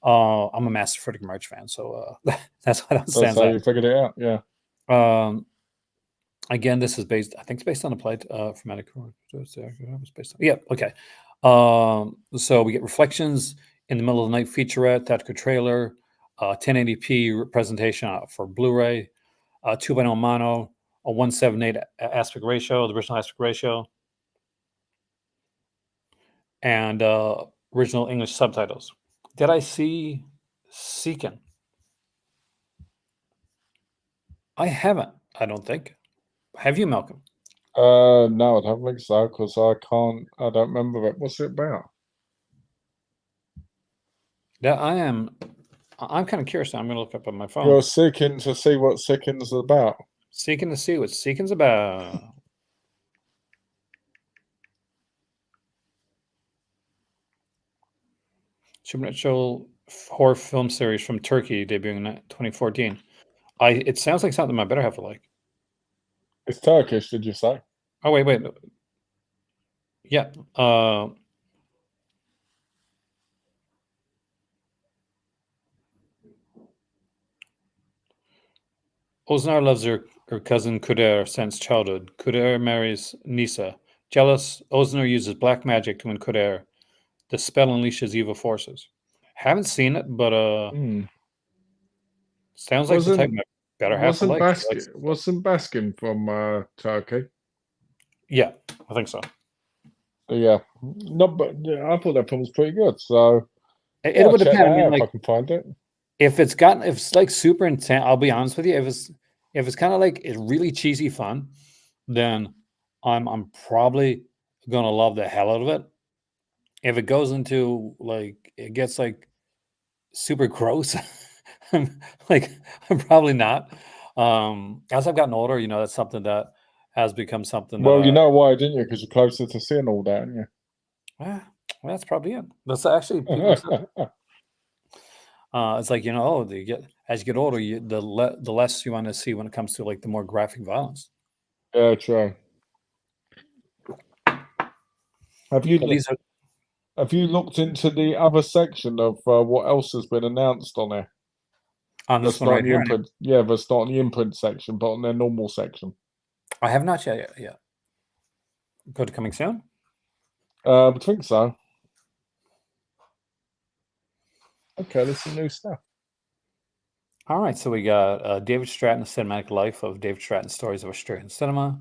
[SPEAKER 1] I'm a massive Frederick March fan, so that's what it
[SPEAKER 2] That's
[SPEAKER 1] stands
[SPEAKER 2] how
[SPEAKER 1] out.
[SPEAKER 2] you figured it out, yeah.
[SPEAKER 1] Again, this is based, I think it's based on a play from Medical. Yeah, okay. So we get reflections in the middle of the night featurette, theatrical trailer, 1080p presentation for Blu-ray, 2.0 mono, a 178 aspect ratio, the original aspect ratio, and original English subtitles. Did I see Seekin? I haven't, I don't think. Have you, Malcolm?
[SPEAKER 2] No, I don't think so, because I don't remember it. What's it about?
[SPEAKER 1] Yeah, I'm kind of curious now. I'm going to look up on my phone.
[SPEAKER 2] You're seeking to see what Seeking's about.
[SPEAKER 1] Seeking to see what Seeking's about. Supernatural horror film series from Turkey debuting in 2014. It sounds like something my better half would like.
[SPEAKER 2] It's Turkish, did you say?
[SPEAKER 1] Oh, wait. Yeah. Oznar loves her cousin Kuder since childhood. Kuder marries Nisa. Jealous, Oznar uses black magic to win Kuder. The spell unleashes evil forces. Haven't seen it, but sounds like the type my better half would like.
[SPEAKER 2] Wasn't Baskin from Turkey?
[SPEAKER 1] Yeah, I think so.
[SPEAKER 2] Yeah, but I thought that film was pretty good. So
[SPEAKER 1] it would depend. I mean,
[SPEAKER 2] if I can find it.
[SPEAKER 1] If it's like super intense, I'll be honest with you. If it's kind of like it's really cheesy fun, then I'm probably gonna love the hell out of it. If it goes into like it gets like super gross, I'm probably not. As I've gotten older, that's something that has become something that.
[SPEAKER 2] Well, you know why, didn't you? Because you're closer to seeing all that, aren't you?
[SPEAKER 1] Well, that's probably it. That's actually people have said that. It's like as you get older, the less you want to see when it comes to like the more graphic violence.
[SPEAKER 2] Yeah, true. Have you looked into the other section of what else has been announced on there?
[SPEAKER 1] On this one right here?
[SPEAKER 2] Yeah, that's not on the imprint section, but on their normal section.
[SPEAKER 1] I have not yet. Go to coming soon?
[SPEAKER 2] I think so. Okay, there's some new stuff.
[SPEAKER 1] All right, so we got David Stratton, The Cinematic Life of David Stratton, Stories of Australian Cinema.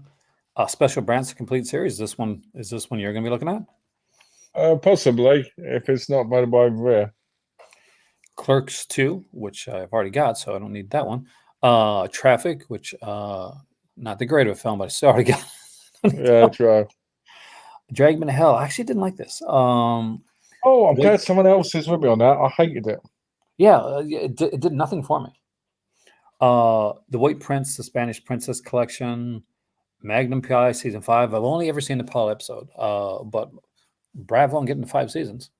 [SPEAKER 1] Special Brands complete series. Is this one you're going to be looking at?
[SPEAKER 2] Possibly, if it's not available over there.
[SPEAKER 1] Clerks 2, which I've already got, so I don't need that one. Traffic, which not the great of a film, but I still already got.
[SPEAKER 2] Yeah, true.
[SPEAKER 1] Dragman Hell. I actually didn't like this.
[SPEAKER 2] I'm glad someone else is with me on that. I hated it.
[SPEAKER 1] Yeah, it did nothing for me. The White Prince, the Spanish Princess Collection, Magnum PI season 5. I've only ever seen the pilot episode, but bravo on getting the 5 seasons.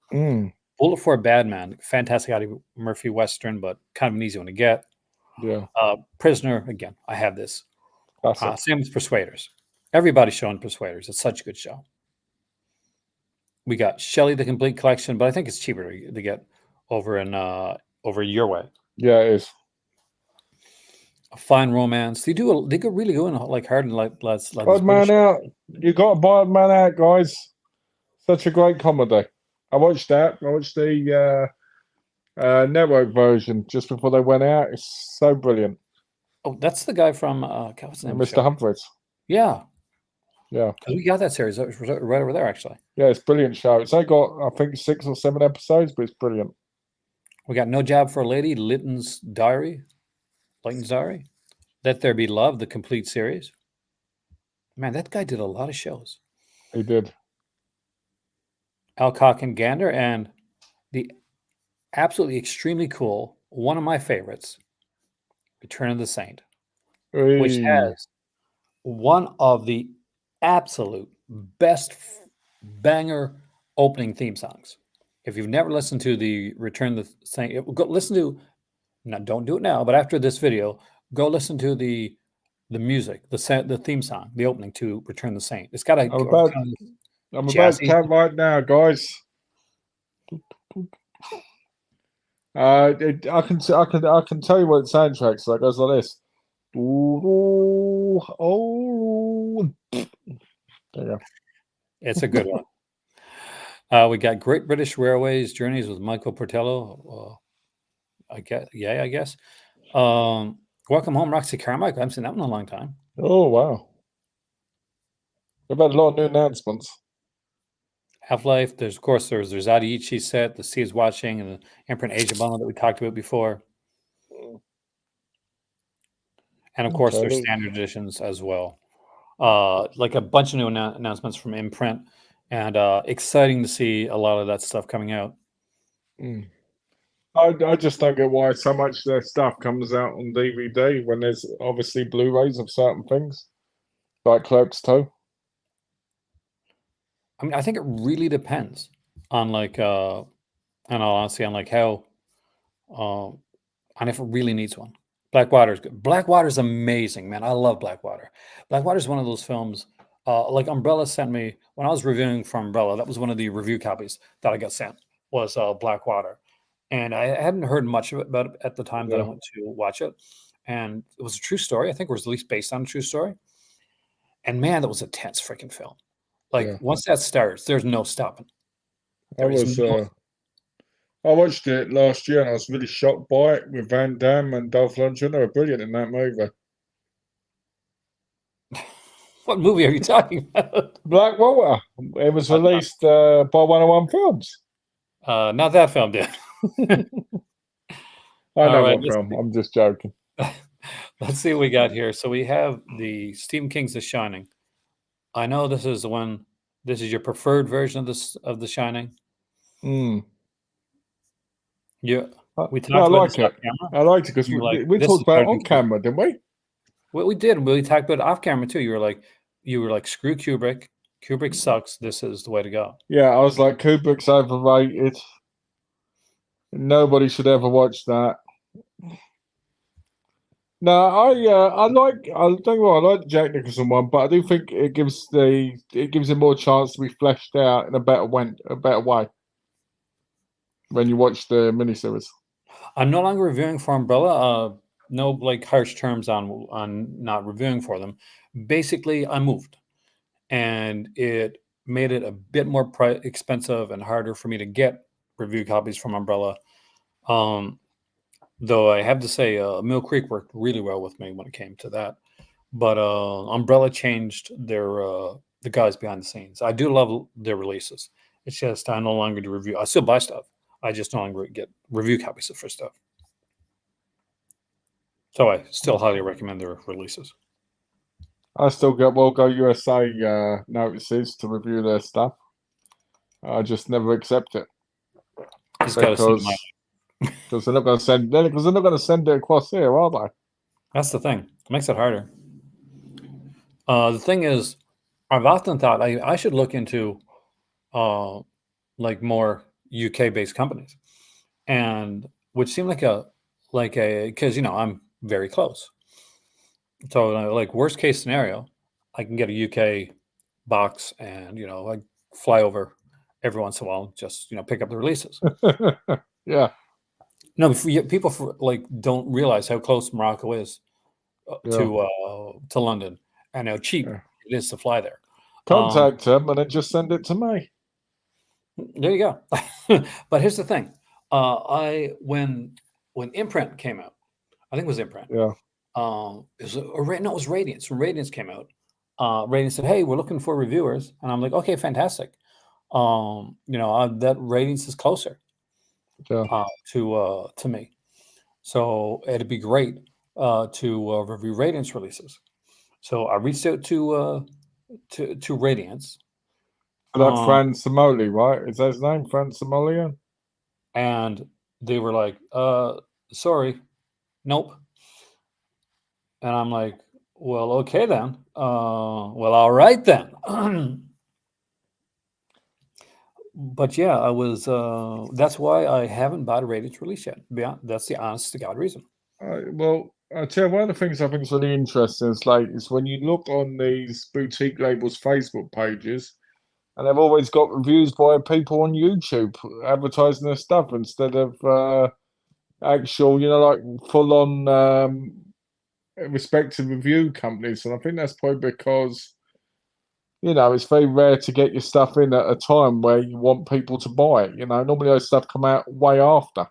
[SPEAKER 1] Bullet for a Bad Man, fantastic Eddie Murphy Western, but kind of an easy one to get.
[SPEAKER 2] Yeah.
[SPEAKER 1] Prisoner, again, I have this.
[SPEAKER 2] Classic.
[SPEAKER 1] Same with Persuaders. Everybody's showing Persuaders. It's such a good show. We got Shelley, the Complete Collection, but I think it's cheaper to get over your way.
[SPEAKER 2] Yeah, it is.
[SPEAKER 1] A Fine Romance. They go really go in like hard and like
[SPEAKER 2] Odd Man Out. You got to buy Odd Man Out, guys. Such a great comedy. I watched that. I watched the network version just before they went out. It's so brilliant.
[SPEAKER 1] Oh, that's the guy from what's the name?
[SPEAKER 2] Mr. Humphries.
[SPEAKER 1] Yeah.
[SPEAKER 2] Yeah.
[SPEAKER 1] Because we got that series right over there, actually.
[SPEAKER 2] Yeah, it's a brilliant show. It's only got, I think, 6 or 7 episodes, but it's brilliant.
[SPEAKER 1] We got No Job for a Lady, Layton's Diary, Let There Be Love, the complete series. Man, that guy did a lot of shows.
[SPEAKER 2] He did.
[SPEAKER 1] Alcock and Gander, and the absolutely extremely cool, one of my favorites, Return of the Saint, which
[SPEAKER 2] Hey,
[SPEAKER 1] has one of the absolute best banger opening theme songs. If you've never listened to the Return of the Saint, go listen to. Now, don't do it now, but after this video, go listen to the music, the theme song, the opening to Return the Saint. It's got a
[SPEAKER 2] I'm about
[SPEAKER 1] kind of
[SPEAKER 2] I'm about to
[SPEAKER 1] jazzy.
[SPEAKER 2] count right now, guys. I can tell you what soundtracks like. It goes like this. Oh, there you go.
[SPEAKER 1] It's a good one. We got Great British Railways Journeys with Michael Portello. I guess. Welcome Home, Roxy Carmichael. I haven't seen that one in a long time.
[SPEAKER 2] Oh wow, we've had a lot of new announcements.
[SPEAKER 1] Half-Life. There's of course there's Adiichi set, The Sea is Watching, and the Imprint Asia bundle that we talked about before. And of course, there's
[SPEAKER 2] Okay,
[SPEAKER 1] standard editions as well. Like a bunch of new announcements from Imprint, and exciting to see a lot of that stuff coming out.
[SPEAKER 2] mm. I just don't get why so much of their stuff comes out on DVD when there's obviously Blu-rays of certain things, like Clerks 2.
[SPEAKER 1] I mean, I think it really depends on like, in all honesty, on like how, on if it really needs one. Blackwater's good. Blackwater's amazing, man. I love Blackwater. Blackwater's one of those films. Like Umbrella sent me when I was reviewing for Umbrella. That was one of the review copies that I got sent. Was Blackwater, and I hadn't heard much of it about it at the time that I
[SPEAKER 2] Yeah,
[SPEAKER 1] went to watch it. And it was a true story. I think it was at least based on a true story. And man, that was a tense freaking film. Like
[SPEAKER 2] yeah.
[SPEAKER 1] once that starts, there's no stopping.
[SPEAKER 2] I
[SPEAKER 1] There is
[SPEAKER 2] was
[SPEAKER 1] no.
[SPEAKER 2] uh, I watched it last year and I was really shocked by it with Van Damme and Dolph Lundgren. They were brilliant in that movie.
[SPEAKER 1] What movie are you talking about?
[SPEAKER 2] Blackwater. It was
[SPEAKER 1] Uh, not,
[SPEAKER 2] released by 101 Films.
[SPEAKER 1] not that film, dude.
[SPEAKER 2] I
[SPEAKER 1] All
[SPEAKER 2] know
[SPEAKER 1] right,
[SPEAKER 2] what film. I'm just joking.
[SPEAKER 1] let's see what we got here. So we have the Stephen King's The Shining. I know this is the one. This is your preferred version of this of The Shining.
[SPEAKER 2] Mm.
[SPEAKER 1] Yeah, we
[SPEAKER 2] Yeah, I
[SPEAKER 1] talked about this
[SPEAKER 2] like
[SPEAKER 1] off
[SPEAKER 2] it.
[SPEAKER 1] camera.
[SPEAKER 2] I liked it because
[SPEAKER 1] You were like,
[SPEAKER 2] we
[SPEAKER 1] "This
[SPEAKER 2] talked
[SPEAKER 1] is
[SPEAKER 2] about
[SPEAKER 1] better
[SPEAKER 2] it
[SPEAKER 1] than
[SPEAKER 2] on
[SPEAKER 1] Kubrick."
[SPEAKER 2] camera, didn't we?
[SPEAKER 1] Well, we did. We talked about it off camera too. You were like, "Screw Kubrick. Kubrick sucks. This is the way to go."
[SPEAKER 2] Yeah, I was like, Kubrick's overrated. Nobody should ever watch that. No, I don't know, I like the Jack Nicholson one, but I do think it gives him more chance to be fleshed out in a better way when you watch the miniseries.
[SPEAKER 1] I'm no longer reviewing for Umbrella. No, like harsh terms on not reviewing for them. Basically, I moved, and it made it a bit more expensive and harder for me to get review copies from Umbrella. Um, though I have to say, Mill Creek worked really well with me when it came to that. But Umbrella changed the guys behind the scenes. I do love their releases. It's just I no longer do review. I still buy stuff. I just no longer get review copies of for stuff. So I still highly recommend their releases.
[SPEAKER 2] I still get Well Go USA notices to review their stuff. I just never accept it
[SPEAKER 1] Just got to send my.
[SPEAKER 2] because they're not going to send it across here, are they?
[SPEAKER 1] That's the thing. It makes it harder. The thing is, I've often thought I should look into uh, like more UK based companies, and which seem like a because I'm very close. So like worst case scenario, I can get a UK box and I fly over every once in a while, just pick up the releases.
[SPEAKER 2] Yeah,
[SPEAKER 1] No, people like don't realize how close Morocco is
[SPEAKER 2] yeah,
[SPEAKER 1] to London and how cheap
[SPEAKER 2] yeah.
[SPEAKER 1] it is to fly there. Um,
[SPEAKER 2] Contact them and then just send it to me.
[SPEAKER 1] there you go. But here's the thing: I when Imprint came out, I think it was Imprint.
[SPEAKER 2] Yeah.
[SPEAKER 1] It was no, it was Radiance. When Radiance came out, Radiance said, "Hey, we're looking for reviewers," and I'm like, "Okay, fantastic." That Radiance is closer.
[SPEAKER 2] Yeah.
[SPEAKER 1] to me. So it'd be great to review Radiance releases. So I reached out to Radiance,
[SPEAKER 2] So that
[SPEAKER 1] uh,
[SPEAKER 2] Fran Simoli, right? Is that his name? Fran Simolian?
[SPEAKER 1] and they were like, "Sorry, nope." And I'm like, "Well, okay then. Well, all right then." But yeah, I was. That's why I haven't bought a Radiance release yet. Yeah, that's the honest to God reason.
[SPEAKER 2] Well, I tell you, one of the things I think is really interesting is when you look on these boutique labels' Facebook pages, and they've always got reviews by people on YouTube advertising their stuff instead of actual, like full on respective review companies. And I think that's probably because, it's very rare to get your stuff in at a time where you want people to buy it. Normally those stuff come out way after.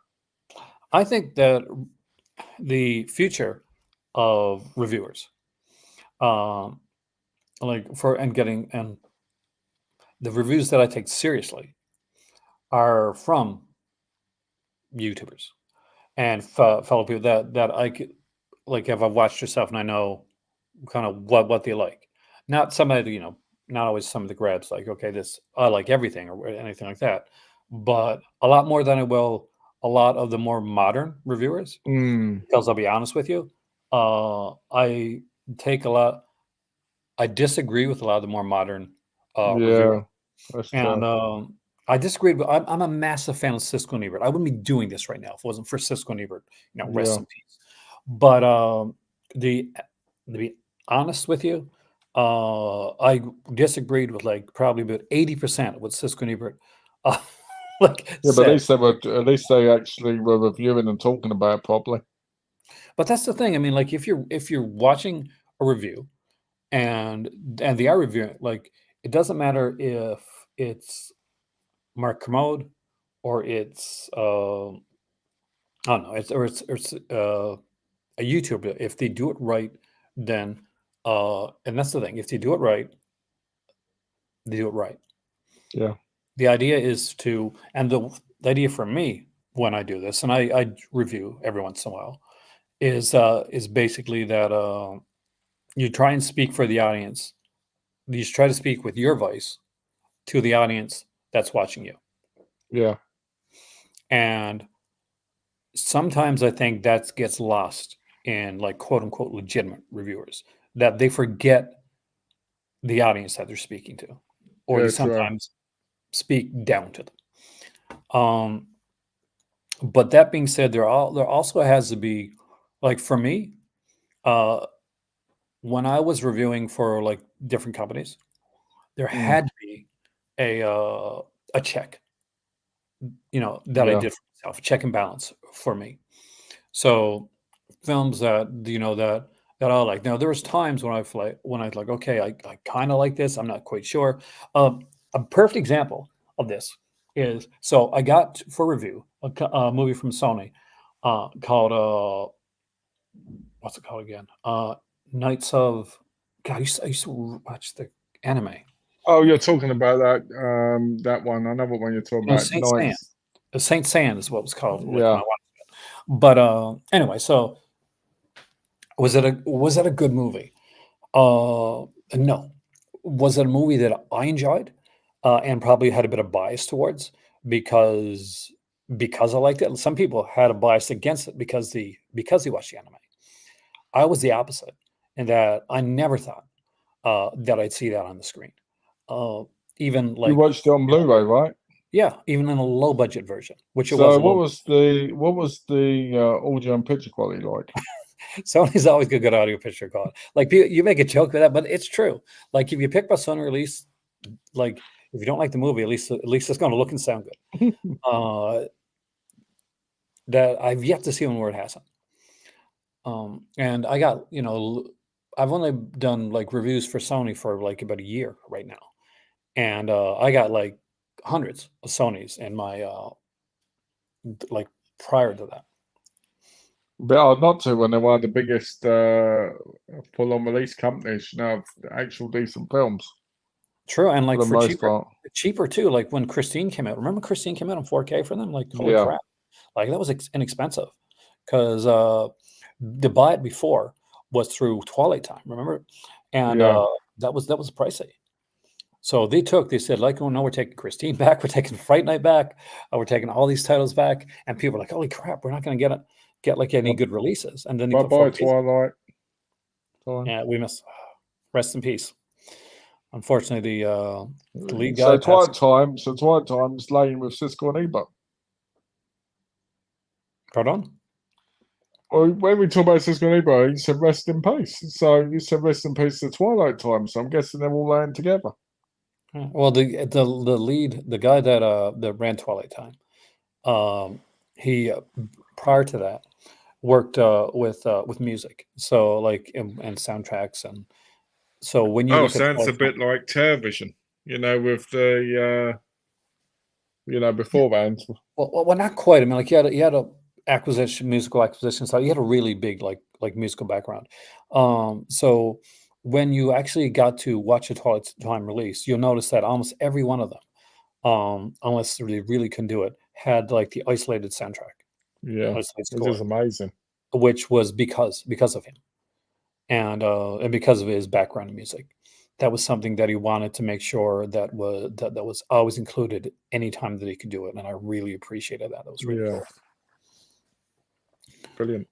[SPEAKER 1] I think that the future of reviewers, um, like for and getting and the reviews that I take seriously are from YouTubers and fellow people that I could like if I've watched yourself and I know kind of what they like. Not somebody, not always some of the grabs like, okay, this I like everything or anything like that, but a lot more than I will a lot of the more modern reviewers.
[SPEAKER 2] Mm,
[SPEAKER 1] Because I'll be honest with you, I take a lot. I disagree with a lot of the more modern reviewers,
[SPEAKER 2] yeah, that's
[SPEAKER 1] and
[SPEAKER 2] true.
[SPEAKER 1] I disagree. But I'm a massive fan of Cisco and Ebert. I wouldn't be doing this right now if it wasn't for Cisco and Ebert. Rest
[SPEAKER 2] Yeah,
[SPEAKER 1] in peace. But the to be honest with you, I disagreed with like probably about 80% of what Cisco and Ebert uh, like
[SPEAKER 2] yeah, but
[SPEAKER 1] said.
[SPEAKER 2] at least they actually were reviewing and talking about it properly.
[SPEAKER 1] But that's the thing. I mean, like if you're watching a review and they are reviewing like it doesn't matter if it's Mark Kermode or it's I don't know it's a YouTuber. If they do it right, then and that's the thing. If they do it right, they do it right.
[SPEAKER 2] Yeah,
[SPEAKER 1] The idea is to and the idea for me when I do this, and I review every once in a while, is basically that you try and speak for the audience. You just try to speak with your voice to the audience that's watching you.
[SPEAKER 2] yeah,
[SPEAKER 1] And sometimes I think that gets lost in like quote unquote legitimate reviewers that they forget the audience that they're speaking to, or they
[SPEAKER 2] yeah, true.
[SPEAKER 1] sometimes speak down to them. But that being said, there also has to be like for me, uh, when I was reviewing for like different companies, there
[SPEAKER 2] Mm,
[SPEAKER 1] had to be a check, that I
[SPEAKER 2] yeah,
[SPEAKER 1] did for myself, check and balance for me. So films that I like. Now there was times when I like, okay, I kind of like this. I'm not quite sure. A perfect example of this is so I got for review a movie from Sony called what's it called again? Knights of God. I used to watch the anime.
[SPEAKER 2] Oh, you're talking about that one. I know what one you're talking
[SPEAKER 1] No,
[SPEAKER 2] about.
[SPEAKER 1] Saint Sand.
[SPEAKER 2] Knights.
[SPEAKER 1] Saint Sand is what it was called. Like when I
[SPEAKER 2] Yeah.
[SPEAKER 1] watched it. But anyway, so was it a good movie? No. Was it a movie that I enjoyed, and probably had a bit of bias towards because I liked it? Some people had a bias against it because they watched the anime. I was the opposite in that I never thought, that I'd see that on the screen. Uh, even
[SPEAKER 2] You
[SPEAKER 1] like,
[SPEAKER 2] watched it on Blu-ray, right?
[SPEAKER 1] yeah, even in a low budget version, which it was
[SPEAKER 2] So
[SPEAKER 1] a
[SPEAKER 2] what
[SPEAKER 1] little
[SPEAKER 2] was the audio and picture quality like?
[SPEAKER 1] Sony's always got good audio picture quality. Like you make a joke with that, but it's true. Like if you pick a Sony release, like if you don't like the movie, at least it's going to look and sound good. Uh, that I've yet to see one where it hasn't. And I got I've only done like reviews for Sony for like about a year right now, and I got like hundreds of Sonys in my like prior to that.
[SPEAKER 2] But hard not to when they're one of the biggest full-on release companies, of actual decent films
[SPEAKER 1] True, and
[SPEAKER 2] for
[SPEAKER 1] like
[SPEAKER 2] the
[SPEAKER 1] for
[SPEAKER 2] most
[SPEAKER 1] cheaper,
[SPEAKER 2] part.
[SPEAKER 1] cheaper too. Like when Christine came out, remember Christine came out in 4K for them? Like holy
[SPEAKER 2] Yeah.
[SPEAKER 1] crap! Like that was inexpensive because to buy it before was through Twilight Time, remember? And
[SPEAKER 2] Yeah.
[SPEAKER 1] that was pricey. So they said, like, oh no, we're taking Christine back, we're taking Fright Night back, we're taking all these titles back, and people were like, holy crap, we're not going to get like any
[SPEAKER 2] Bye
[SPEAKER 1] good releases. And then they
[SPEAKER 2] bye,
[SPEAKER 1] put 4Ks.
[SPEAKER 2] Twilight Time.
[SPEAKER 1] Yeah, we miss. Rest in peace. Unfortunately, the lead guy
[SPEAKER 2] So
[SPEAKER 1] passed.
[SPEAKER 2] Twilight Time's laying with Cisco and Ebert.
[SPEAKER 1] Pardon?
[SPEAKER 2] Well, when we talk about Cisco and Ebert, he said rest in peace. So you said rest in peace to Twilight Time. So I'm guessing they're all laying together.
[SPEAKER 1] Well, the lead, the guy that ran Twilight Time, he prior to that worked with music, so like and soundtracks, and so when you
[SPEAKER 2] Oh,
[SPEAKER 1] look at
[SPEAKER 2] sounds a
[SPEAKER 1] Twilight Time,
[SPEAKER 2] bit like television, with the beforehand.
[SPEAKER 1] well, not quite. I mean, like you had a musical acquisition, so you had a really big like musical background. So when you actually got to watch a Twilight Time release, you'll notice that almost every one of them, unless they really couldn't do it, had like the isolated soundtrack,
[SPEAKER 2] Yeah,
[SPEAKER 1] isolated
[SPEAKER 2] which is
[SPEAKER 1] score,
[SPEAKER 2] amazing.
[SPEAKER 1] which was because of him and because of his background in music. That was something that he wanted to make sure that was always included anytime that he could do it, and I really appreciated that. That was really
[SPEAKER 2] Yeah,
[SPEAKER 1] cool.
[SPEAKER 2] brilliant.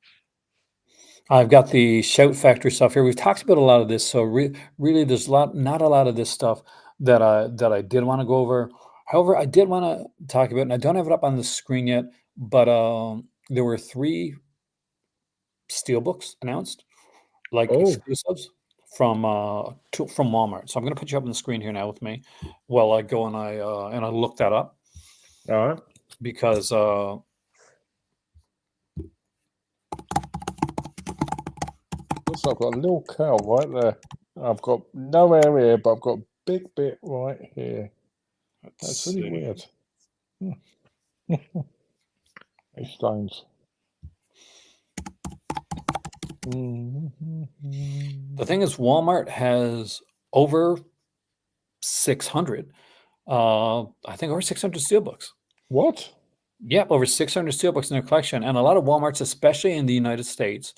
[SPEAKER 1] I've got the Shout Factory stuff here. We've talked about a lot of this, so really, there's not a lot of this stuff that I did want to go over. However, I did want to talk about, and I don't have it up on the screen yet, but there were 3 steelbooks announced, like
[SPEAKER 2] Oh,
[SPEAKER 1] exclusives from Walmart. So I'm going to put you up on the screen here now with me while I go and I look that up
[SPEAKER 2] all right.
[SPEAKER 1] because
[SPEAKER 2] Looks like I've got a little cow right there. I've got no hair here, but I've got a big bit right here.
[SPEAKER 1] let's
[SPEAKER 2] That's really
[SPEAKER 1] see.
[SPEAKER 2] weird. It's strange.
[SPEAKER 1] The thing is, Walmart has over 600. I think over 600 steelbooks.
[SPEAKER 2] What?
[SPEAKER 1] Yep, over 600 steelbooks in their collection, and a lot of WalMarts, especially in the United States,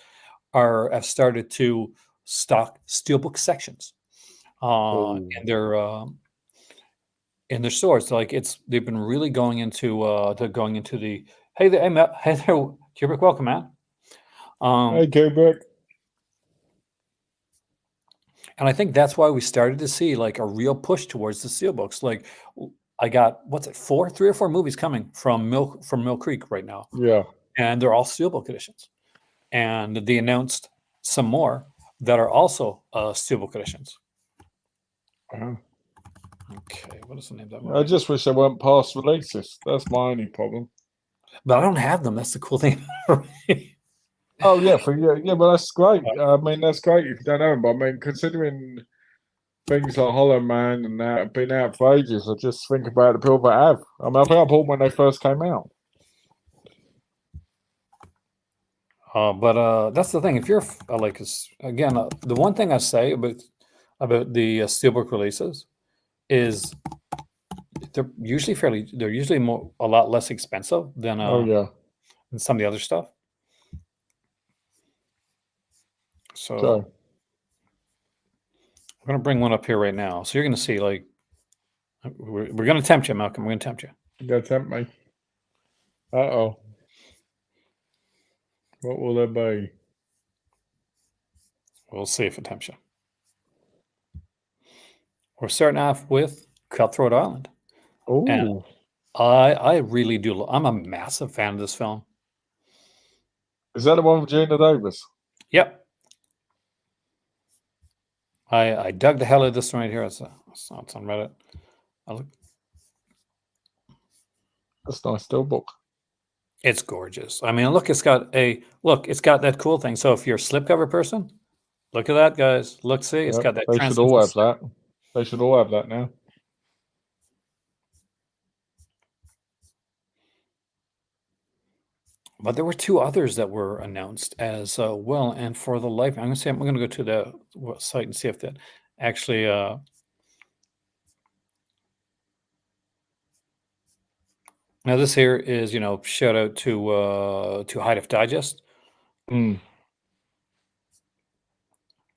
[SPEAKER 1] have started to stock steelbook sections
[SPEAKER 2] Oh,
[SPEAKER 1] in their stores. So, like they've been really going into the hey there, hey, Matt, hey there, Kubrick, welcome, man.
[SPEAKER 2] hey,
[SPEAKER 1] Um,
[SPEAKER 2] Kubrick.
[SPEAKER 1] and I think that's why we started to see like a real push towards the steelbooks. Like I got what's it, 3 or 4 movies coming from Mill Creek right now,
[SPEAKER 2] Yeah.
[SPEAKER 1] and they're all steelbook editions. And they announced some more that are also steelbook editions.
[SPEAKER 2] Uh-huh.
[SPEAKER 1] Okay, what is the name of that
[SPEAKER 2] I
[SPEAKER 1] movie?
[SPEAKER 2] just wish they weren't past releases. That's my only problem.
[SPEAKER 1] But I don't have them. That's the cool thing.
[SPEAKER 2] Oh yeah, but that's great. I mean, that's great if you don't have them. But I mean, considering things like Hollow Man and that have been out for ages, I just think about the people that have. I mean, I think I bought them when they first came out.
[SPEAKER 1] But that's the thing. If you're like, again, the one thing I say about the steelbook releases is they're usually a lot less expensive
[SPEAKER 2] Oh yeah.
[SPEAKER 1] than some of the other stuff. So
[SPEAKER 2] Okay.
[SPEAKER 1] I'm going to bring one up here right now. So you're going to see, like, we're going to tempt you, Malcolm. We're going to tempt you.
[SPEAKER 2] You gotta tempt me. Uh-oh. What will there be?
[SPEAKER 1] We'll see if it tempts you. We're starting off with Cutthroat Island. And
[SPEAKER 2] Oh,
[SPEAKER 1] I really do. I'm a massive fan of this film.
[SPEAKER 2] is that the one with Gina Davis?
[SPEAKER 1] Yep. I dug the hell out of this one right here. It's on Reddit.
[SPEAKER 2] That's a nice steelbook.
[SPEAKER 1] It's gorgeous. I mean, look, it's got that cool thing. So if you're a slipcover person, look at that, guys. Look, see, it's
[SPEAKER 2] Yep,
[SPEAKER 1] got that
[SPEAKER 2] they should all
[SPEAKER 1] translucent
[SPEAKER 2] have
[SPEAKER 1] slip.
[SPEAKER 2] that. They should all have that now.
[SPEAKER 1] But there were 2 others that were announced as well. And for the life, I'm going to go to the site and see if that actually. Now this here is, shout out to High Def Digest.
[SPEAKER 2] Mm.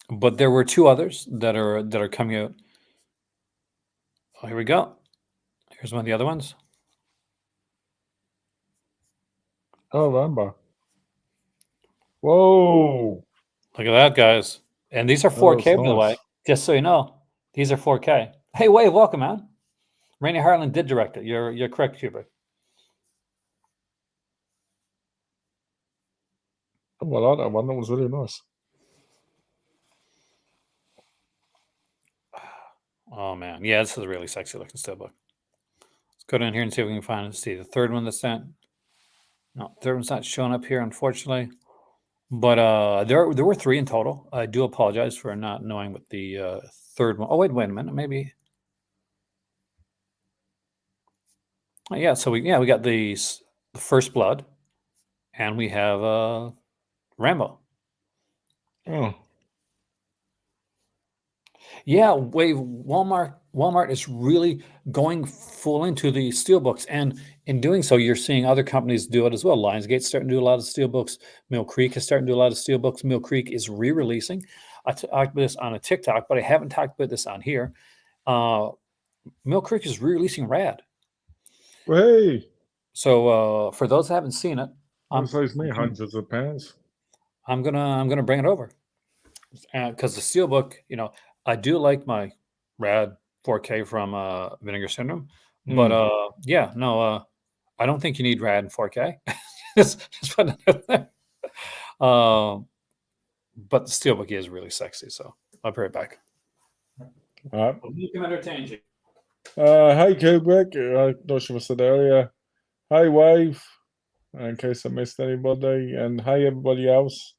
[SPEAKER 1] But there were two others that are coming out. Oh, here we go. Here's one of the other ones.
[SPEAKER 2] Oh, Rambo. Whoa.
[SPEAKER 1] Look at that, guys. And these are
[SPEAKER 2] Oh,
[SPEAKER 1] 4K,
[SPEAKER 2] that's
[SPEAKER 1] by the way.
[SPEAKER 2] nice.
[SPEAKER 1] Just so you know, these are 4K. Hey, Wave, welcome, man. Rainey Harlan did direct it. You're correct, Kubrick.
[SPEAKER 2] Oh, I like that one. That was really nice.
[SPEAKER 1] Oh man, yeah, this is a really sexy looking steelbook. Let's go down here and see if we can find see the third one that's sent. No, third one's not showing up here, unfortunately. But there were three in total. I do apologize for not knowing what the third one. Oh wait a minute, maybe. Oh, yeah, so we got the First Blood, and we have Rambo.
[SPEAKER 2] Oh.
[SPEAKER 1] Yeah, Wave Walmart is really going full into the steelbooks, and in doing so, you're seeing other companies do it as well. Lionsgate's starting to do a lot of steelbooks. Mill Creek is starting to do a lot of steelbooks. Mill Creek is re-releasing. I talked about this on a TikTok, but I haven't talked about this on here. Mill Creek is re-releasing Rad.
[SPEAKER 2] Hey.
[SPEAKER 1] So for those that haven't seen it,
[SPEAKER 2] That saves me hundreds of pounds.
[SPEAKER 1] I'm gonna bring it over because the steelbook, I do like my Rad 4K from Vinegar Syndrome, but yeah, no, I don't think you need Rad in 4K. just put it out there. But the steelbook is really sexy, so I'll be right back.
[SPEAKER 2] All right.
[SPEAKER 1] You can entertain you.
[SPEAKER 2] Hey, Kubrick. Not sure if I said earlier. Hey, Wave. In case I missed anybody. And hey, everybody else.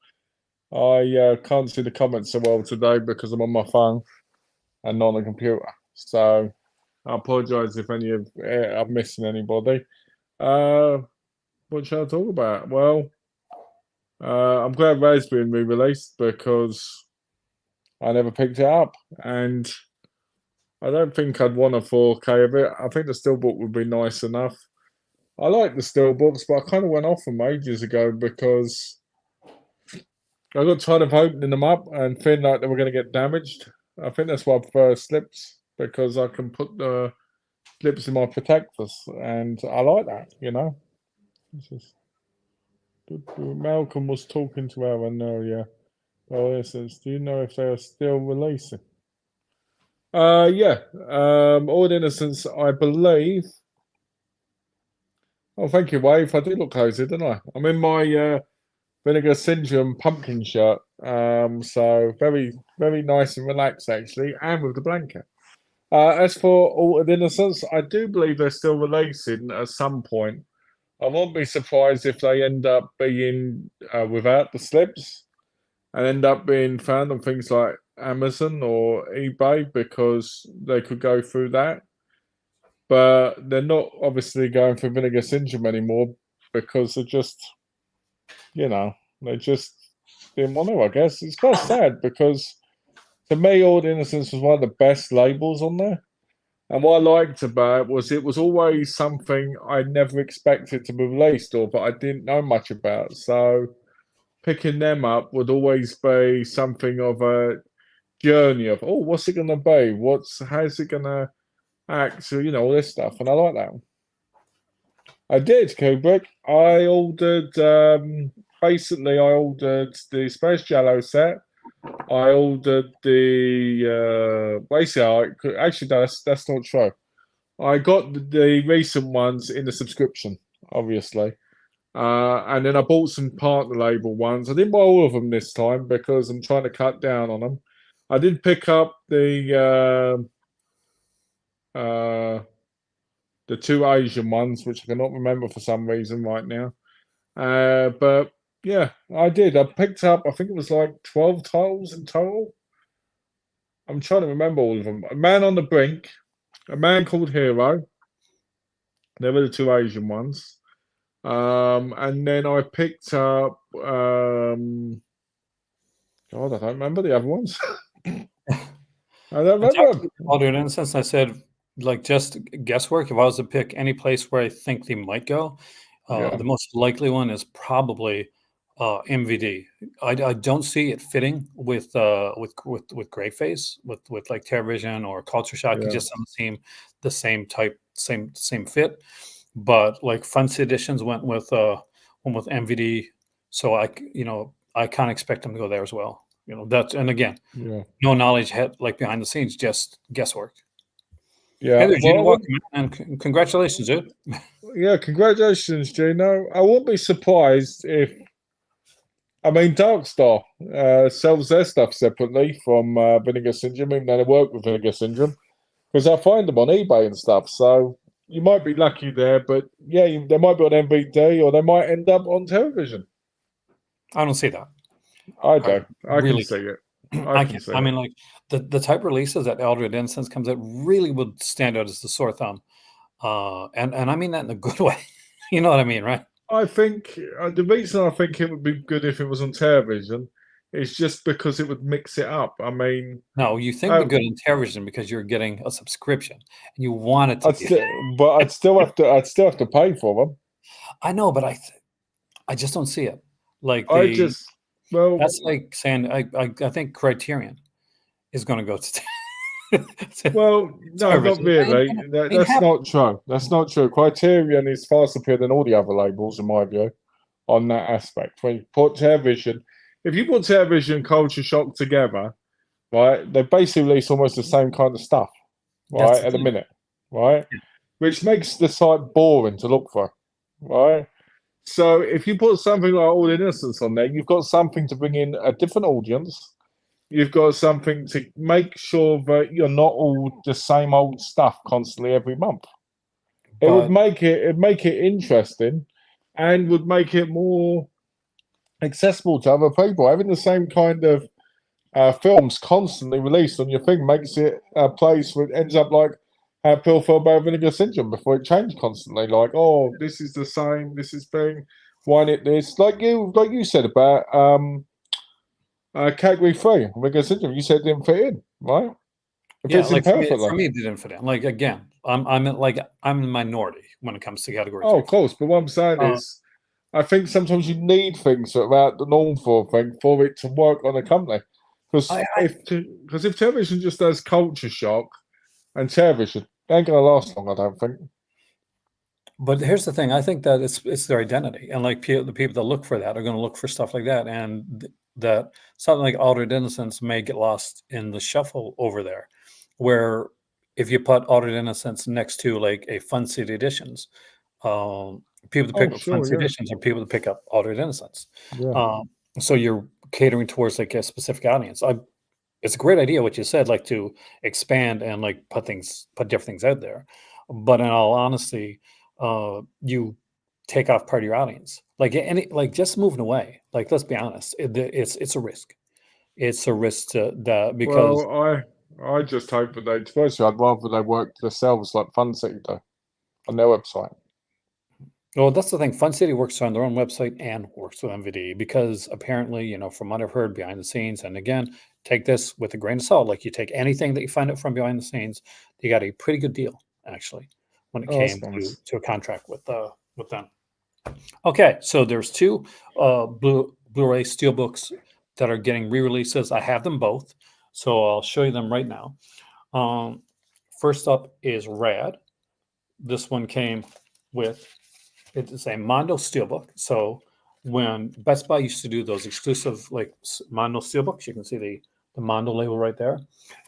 [SPEAKER 2] I can't see the comments so well today because I'm on my phone and not on the computer. So I apologise if any of I'm missing anybody. What shall I talk about? Well, I'm glad Ray's been re-released because I never picked it up, and I don't think I'd want a 4K of it. I think the steelbook would be nice enough. I like the steelbooks, but I kind of went off them ages ago because I got tired of opening them up and feeling like they were going to get damaged. I think that's why I prefer slips, because I can put the slips in my protectors, and I like that, Malcolm was talking to Aaron earlier. Oh, says, do you know if they are still releasing? Yeah. All Innocence, I believe. Oh, thank you, Wave. I did look cozy, didn't I? I'm in my Vinegar Syndrome pumpkin shirt. So very, very nice and relaxed, actually, and with the blanket. As for Altered Innocence, I do believe they're still releasing at some point. I won't be surprised if they end up being without the slips and end up being found on things like Amazon or eBay because they could go through that. But they're not obviously going for Vinegar Syndrome anymore because they're just, they just didn't want to, I guess. It's quite sad because to me, Old Innocence was one of the best labels on there. And what I liked about it was always something I never expected to be released or that I didn't know much about. So picking them up would always be something of a journey of, oh, what's it going to be? How's it going to act? So, all this stuff. And I like that. I did, Kubrick. I ordered, basically, I ordered the Space Jello set. I ordered the, actually, no, that's not true. I got the recent ones in the subscription, obviously. And then I bought some partner label ones. I didn't buy all of them this time because I'm trying to cut down on them. I did pick up the two Asian ones, which I cannot remember for some reason right now. But yeah, I did. I picked up, I think it was like 12 titles in total. I'm trying to remember all of them. A Man on the Brink, A Man Called Hero. They were the two Asian ones. And then I picked up God, I don't remember the other ones. I don't remember.
[SPEAKER 1] Altered Innocence. I said like just guesswork. If I was to pick any place where I think they might go,
[SPEAKER 2] Yeah,
[SPEAKER 1] the most likely one is probably MVD. I don't see it fitting with Gray Face, with like TerraVision or Culture Shock. It
[SPEAKER 2] yeah,
[SPEAKER 1] just doesn't seem the same type, same fit. But like Fancy Editions went with MVD, so I can't expect them to go there as well. That's, and again,
[SPEAKER 2] yeah,
[SPEAKER 1] no knowledge like behind the scenes, just guesswork. Hey
[SPEAKER 2] yeah.
[SPEAKER 1] there,
[SPEAKER 2] Well,
[SPEAKER 1] Gina. Welcome, man, and congratulations, dude.
[SPEAKER 2] yeah, congratulations, Gino. I wouldn't be surprised if, I mean, Darkstar sells their stuff separately from Vinegar Syndrome, even though they work with Vinegar Syndrome, because I find them on eBay and stuff. So you might be lucky there, but yeah, they might be on MVD or they might end up on television.
[SPEAKER 1] I don't see that.
[SPEAKER 2] I
[SPEAKER 1] I
[SPEAKER 2] do. I can
[SPEAKER 1] really
[SPEAKER 2] see it.
[SPEAKER 1] can't.
[SPEAKER 2] I
[SPEAKER 1] I
[SPEAKER 2] can
[SPEAKER 1] can't.
[SPEAKER 2] see
[SPEAKER 1] I
[SPEAKER 2] it.
[SPEAKER 1] mean, like the type of releases that Eldred Incense comes out really would stand out as the sore thumb. And I mean that in a good way. You know what I mean, right?
[SPEAKER 2] I think the reason I think it would be good if it was on television is just because it would mix it up. I mean,
[SPEAKER 1] No, you think it'd
[SPEAKER 2] uh,
[SPEAKER 1] be good on television because you're getting a subscription and you want it to be.
[SPEAKER 2] I'd still have to pay for them.
[SPEAKER 1] I know, but I just don't see it. Like
[SPEAKER 2] I just, well,
[SPEAKER 1] that's like saying I think Criterion is going to go to
[SPEAKER 2] well, no, not
[SPEAKER 1] television.
[SPEAKER 2] really.
[SPEAKER 1] Ain't
[SPEAKER 2] That's
[SPEAKER 1] happening.
[SPEAKER 2] not true. That's not true. Criterion is far superior than all the other labels, in my view, on that aspect. When you put television, if you put television and Culture Shock together, right, they basically release almost the same kind of stuff,
[SPEAKER 1] That's
[SPEAKER 2] right,
[SPEAKER 1] the
[SPEAKER 2] at a
[SPEAKER 1] thing.
[SPEAKER 2] minute, right, which makes the site boring to look for, right? So if you put something like All Innocence on there, you've got something to bring in a different audience. You've got something to make sure that you're not all the same old stuff constantly every month.
[SPEAKER 1] But
[SPEAKER 2] It'd make it interesting and would make it more accessible to other people. Having the same kind of films constantly released on your thing makes it a place where it ends up like how Bill felt about Vinegar Syndrome before it changed constantly. Like, oh, this is the same, this is thing, why not this? Like you said about category 3, Vinegar Syndrome, you said it didn't fit in, right? It
[SPEAKER 1] yeah,
[SPEAKER 2] fits in
[SPEAKER 1] like
[SPEAKER 2] perfectly.
[SPEAKER 1] for me, it didn't fit in. Like again, I'm in the minority when it comes to category
[SPEAKER 2] Oh,
[SPEAKER 1] three.
[SPEAKER 2] of course, but what I'm saying
[SPEAKER 1] Uh,
[SPEAKER 2] is I think sometimes you need things that are out the norm for a thing for it to work on a company.
[SPEAKER 1] I,
[SPEAKER 2] Because if television just does culture shock and television, they ain't gonna last long, I don't think.
[SPEAKER 1] but here's the thing. I think that it's their identity, and like the people that look for that are going to look for stuff like that, and that something like Altered Innocence may get lost in the shuffle over there, where if you put Altered Innocence next to like a Fun City Editions, people that
[SPEAKER 2] Oh,
[SPEAKER 1] pick up Fun
[SPEAKER 2] sure,
[SPEAKER 1] City
[SPEAKER 2] yeah,
[SPEAKER 1] Editions are people that pick up Altered Innocence.
[SPEAKER 2] yeah.
[SPEAKER 1] So you're catering towards like a specific audience. It's a great idea what you said, like to expand and like put different things out there. But in all honesty, you take off part of your audience. Like just moving away. Like let's be honest, it's a risk. It's a risk to that because
[SPEAKER 2] Well, I just hope that they, firstly, I'd rather they work themselves like Fun City do on their website.
[SPEAKER 1] well, that's the thing. Fun City works on their own website and works with MVD because apparently, from what I've heard behind the scenes, and again, take this with a grain of salt. Like you take anything that you find out from behind the scenes, they got a pretty good deal actually when it
[SPEAKER 2] Oh, that's
[SPEAKER 1] came
[SPEAKER 2] nice.
[SPEAKER 1] to a contract with them. Okay, so there's two Blu-ray steelbooks that are getting re-releases. I have them both, so I'll show you them right now. Um, First up is Rad. This one came with it's a Mondo steelbook. So when Best Buy used to do those exclusive like Mondo steelbooks, you can see the Mondo label right there.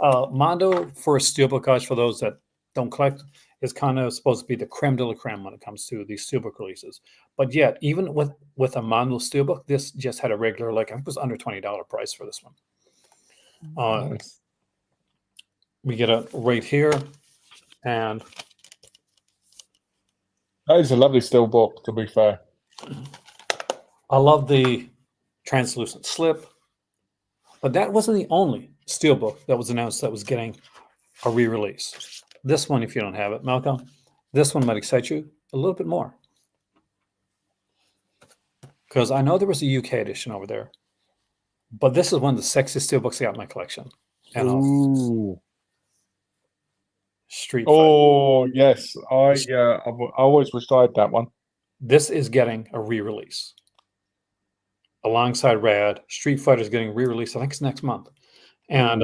[SPEAKER 1] Mondo for a steelbook, guys, for those that don't collect, is kind of supposed to be the creme de la creme when it comes to these steelbook releases. But yet, even with a Mondo steelbook, this just had a regular, like I think it was under $20 price for this one.
[SPEAKER 2] Nice.
[SPEAKER 1] We get it right here, and
[SPEAKER 2] That is a lovely still book, to be fair.
[SPEAKER 1] I love the translucent slip. But that wasn't the only steelbook that was announced that was getting a re-release. This one, if you don't have it, Malcolm, this one might excite you a little bit more because I know there was a UK edition over there, but this is one of the sexiest steelbooks I got in my collection. And
[SPEAKER 2] Ooh.
[SPEAKER 1] Street Fighter.
[SPEAKER 2] Oh yes, I always wished I had that one.
[SPEAKER 1] This is getting a re-release alongside Rad. Street Fighter is getting re-released. I think it's next month, and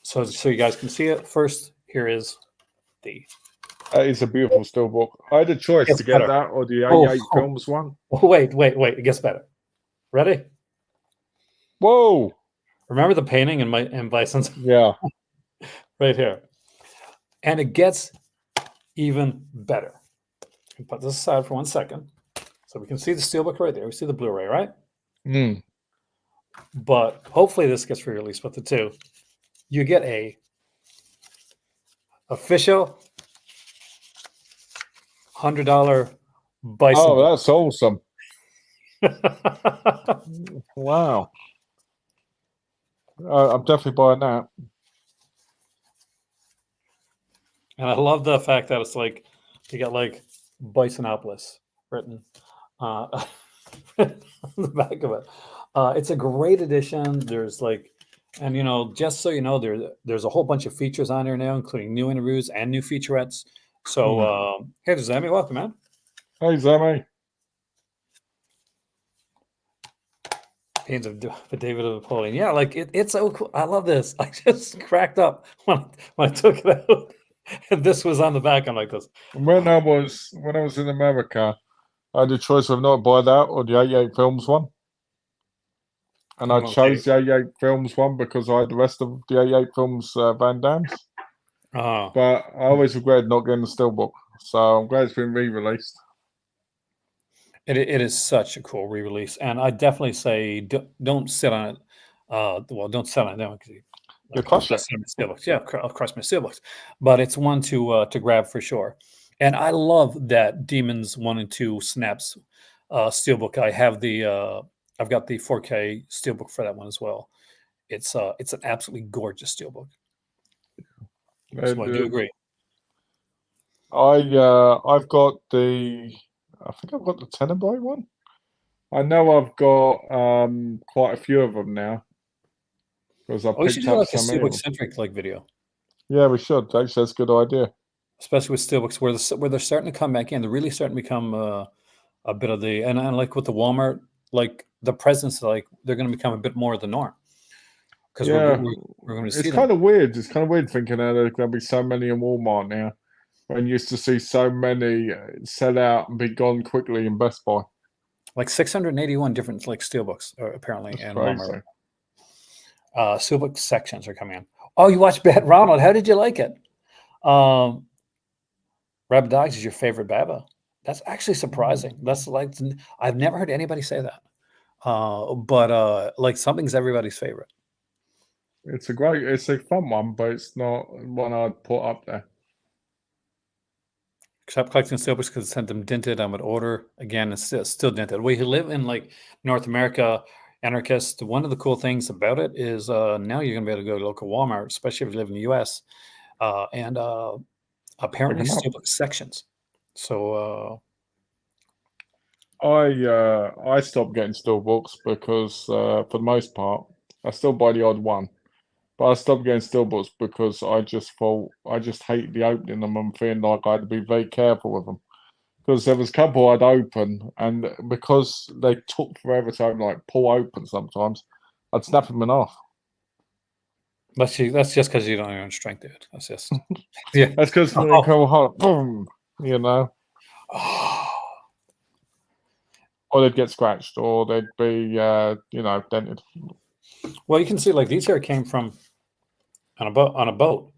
[SPEAKER 1] so you guys can see it first. Here is the.
[SPEAKER 2] That is a beautiful steelbook. I had a choice
[SPEAKER 1] It's
[SPEAKER 2] to get
[SPEAKER 1] better.
[SPEAKER 2] that or the
[SPEAKER 1] Oh,
[SPEAKER 2] 88 Films one.
[SPEAKER 1] Wait! It gets better. Ready?
[SPEAKER 2] Whoa!
[SPEAKER 1] Remember the painting in Bison's
[SPEAKER 2] Yeah.
[SPEAKER 1] right here, and it gets even better. Put this aside for 1 second, so we can see the steelbook right there. We see the Blu-ray, right?
[SPEAKER 2] Mm.
[SPEAKER 1] But hopefully this gets re-released with the two. You get a official $100 Bison.
[SPEAKER 2] Oh, that's awesome! Wow. I'm definitely buying that.
[SPEAKER 1] And I love the fact that it's like you got like Bisonopolis written on the back of it. It's a great edition. There's like, and just so you know, there's a whole bunch of features on there now, including new interviews and new featurettes. So, hey, Zami, welcome, man.
[SPEAKER 2] Hey, Zami.
[SPEAKER 1] Pains of David of Napoleon. Yeah, like it's so cool. I love this. I just cracked up when I took it out, and this was on the back. I'm like this.
[SPEAKER 2] When I was in America, I had a choice of not buy that or the 88 Films one. And I chose the 88 Films one because I had the rest of the 88 Films Van Dams. But I always regretted not getting the steelbook. So I'm glad it's been re-released.
[SPEAKER 1] It is such a cool re-release, and I definitely say don't sit on it. Well, don't sit on it because
[SPEAKER 2] you'll crush it.
[SPEAKER 1] Yeah, I'll crush my steelbooks. But it's one to grab for sure. And I love that Demons 1 and 2 Snaps steelbook. I've got the 4K steelbook for that one as well. It's an absolutely gorgeous steelbook. So I do agree.
[SPEAKER 2] I've got I think I've got the Terabyte one. I know I've got quite a few of them now because I
[SPEAKER 1] We should
[SPEAKER 2] picked
[SPEAKER 1] do
[SPEAKER 2] up
[SPEAKER 1] like a
[SPEAKER 2] so many.
[SPEAKER 1] steelbook centric video.
[SPEAKER 2] Yeah, we should. Actually, that's a good idea.
[SPEAKER 1] Especially with steelbooks, where they're starting to come back in. They're really starting to become a bit of the and like with the Walmart, like the presence, like they're going to become a bit more of the norm. Because we're going to see
[SPEAKER 2] it's kind of weird. It's kind of weird thinking that there's going to be so many in Walmart now. When you used to see so many sell out and be gone quickly in Best Buy.
[SPEAKER 1] Like 681 different like steelbooks apparently in Walmart. Steelbook sections are coming in. Oh, you watched Bad Ronald. How did you like it? Rabid Dogs is your favorite Baba. That's actually surprising. That's like I've never heard anybody say that. But like something's everybody's favorite.
[SPEAKER 2] It's a fun one, but it's not one I'd put up there.
[SPEAKER 1] Except collecting steelbooks because I sent them dented. I would order again. It's still dented. We live in like North America, anarchist. One of the cool things about it is now you're gonna be able to go to local Walmart, especially if you live in the U.S. And apparently steelbook sections. So
[SPEAKER 2] I stopped getting steelbooks because for the most part I still buy the odd one. But I stopped getting steelbooks because I just hate the opening them and feeling like I had to be very careful with them. Because there was a couple I'd open, and because they took forever to like pull open sometimes, I'd snap them in half.
[SPEAKER 1] That's just because you don't have your own strength, dude. That's just yeah.
[SPEAKER 2] That's because they go hard, boom, or they'd get scratched, or they'd be dented.
[SPEAKER 1] Well, you can see like these here came from on a boat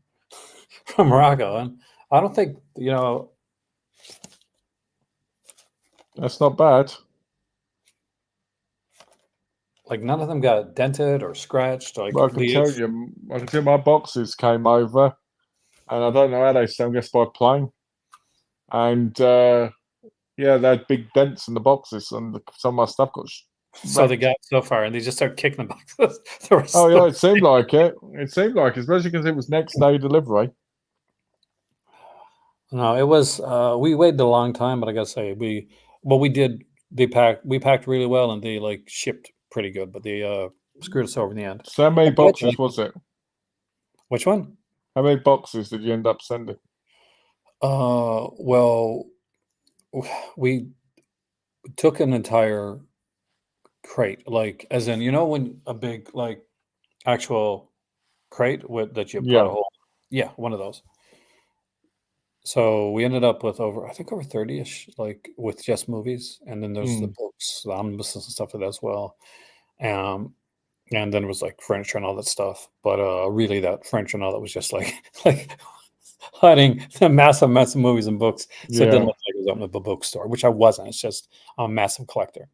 [SPEAKER 1] from Morocco, and I don't think
[SPEAKER 2] that's not bad.
[SPEAKER 1] Like none of them got dented or scratched. Like
[SPEAKER 2] I can tell you, my boxes came over, and I don't know how they still guess by plane, and they had big dents in the boxes, and some of my stuff got.
[SPEAKER 1] So they got so far, and they just started kicking the boxes.
[SPEAKER 2] It seemed like it. It seemed like, especially because it was next day delivery.
[SPEAKER 1] No, it was. We waited a long time, but I gotta say, we did. We packed really well, and they like shipped pretty good. But they screwed us over in the end.
[SPEAKER 2] So how many boxes was it?
[SPEAKER 1] Which one?
[SPEAKER 2] How many boxes did you end up sending?
[SPEAKER 1] Well, we took an entire crate, like as in, when a big like actual crate with that you put a
[SPEAKER 2] Yeah.
[SPEAKER 1] whole, yeah, one of those. So we ended up with I think over 30-ish, like with just movies, and then there's the
[SPEAKER 2] Mm.
[SPEAKER 1] books, the omnibuses and stuff like that as well. Um, and then it was like furniture and all that stuff. But really, that furniture and all that was just like like hiding the massive amounts of movies and books, so it didn't
[SPEAKER 2] Yeah.
[SPEAKER 1] look like it was opening up a bookstore, which I wasn't. It's just I'm a massive collector.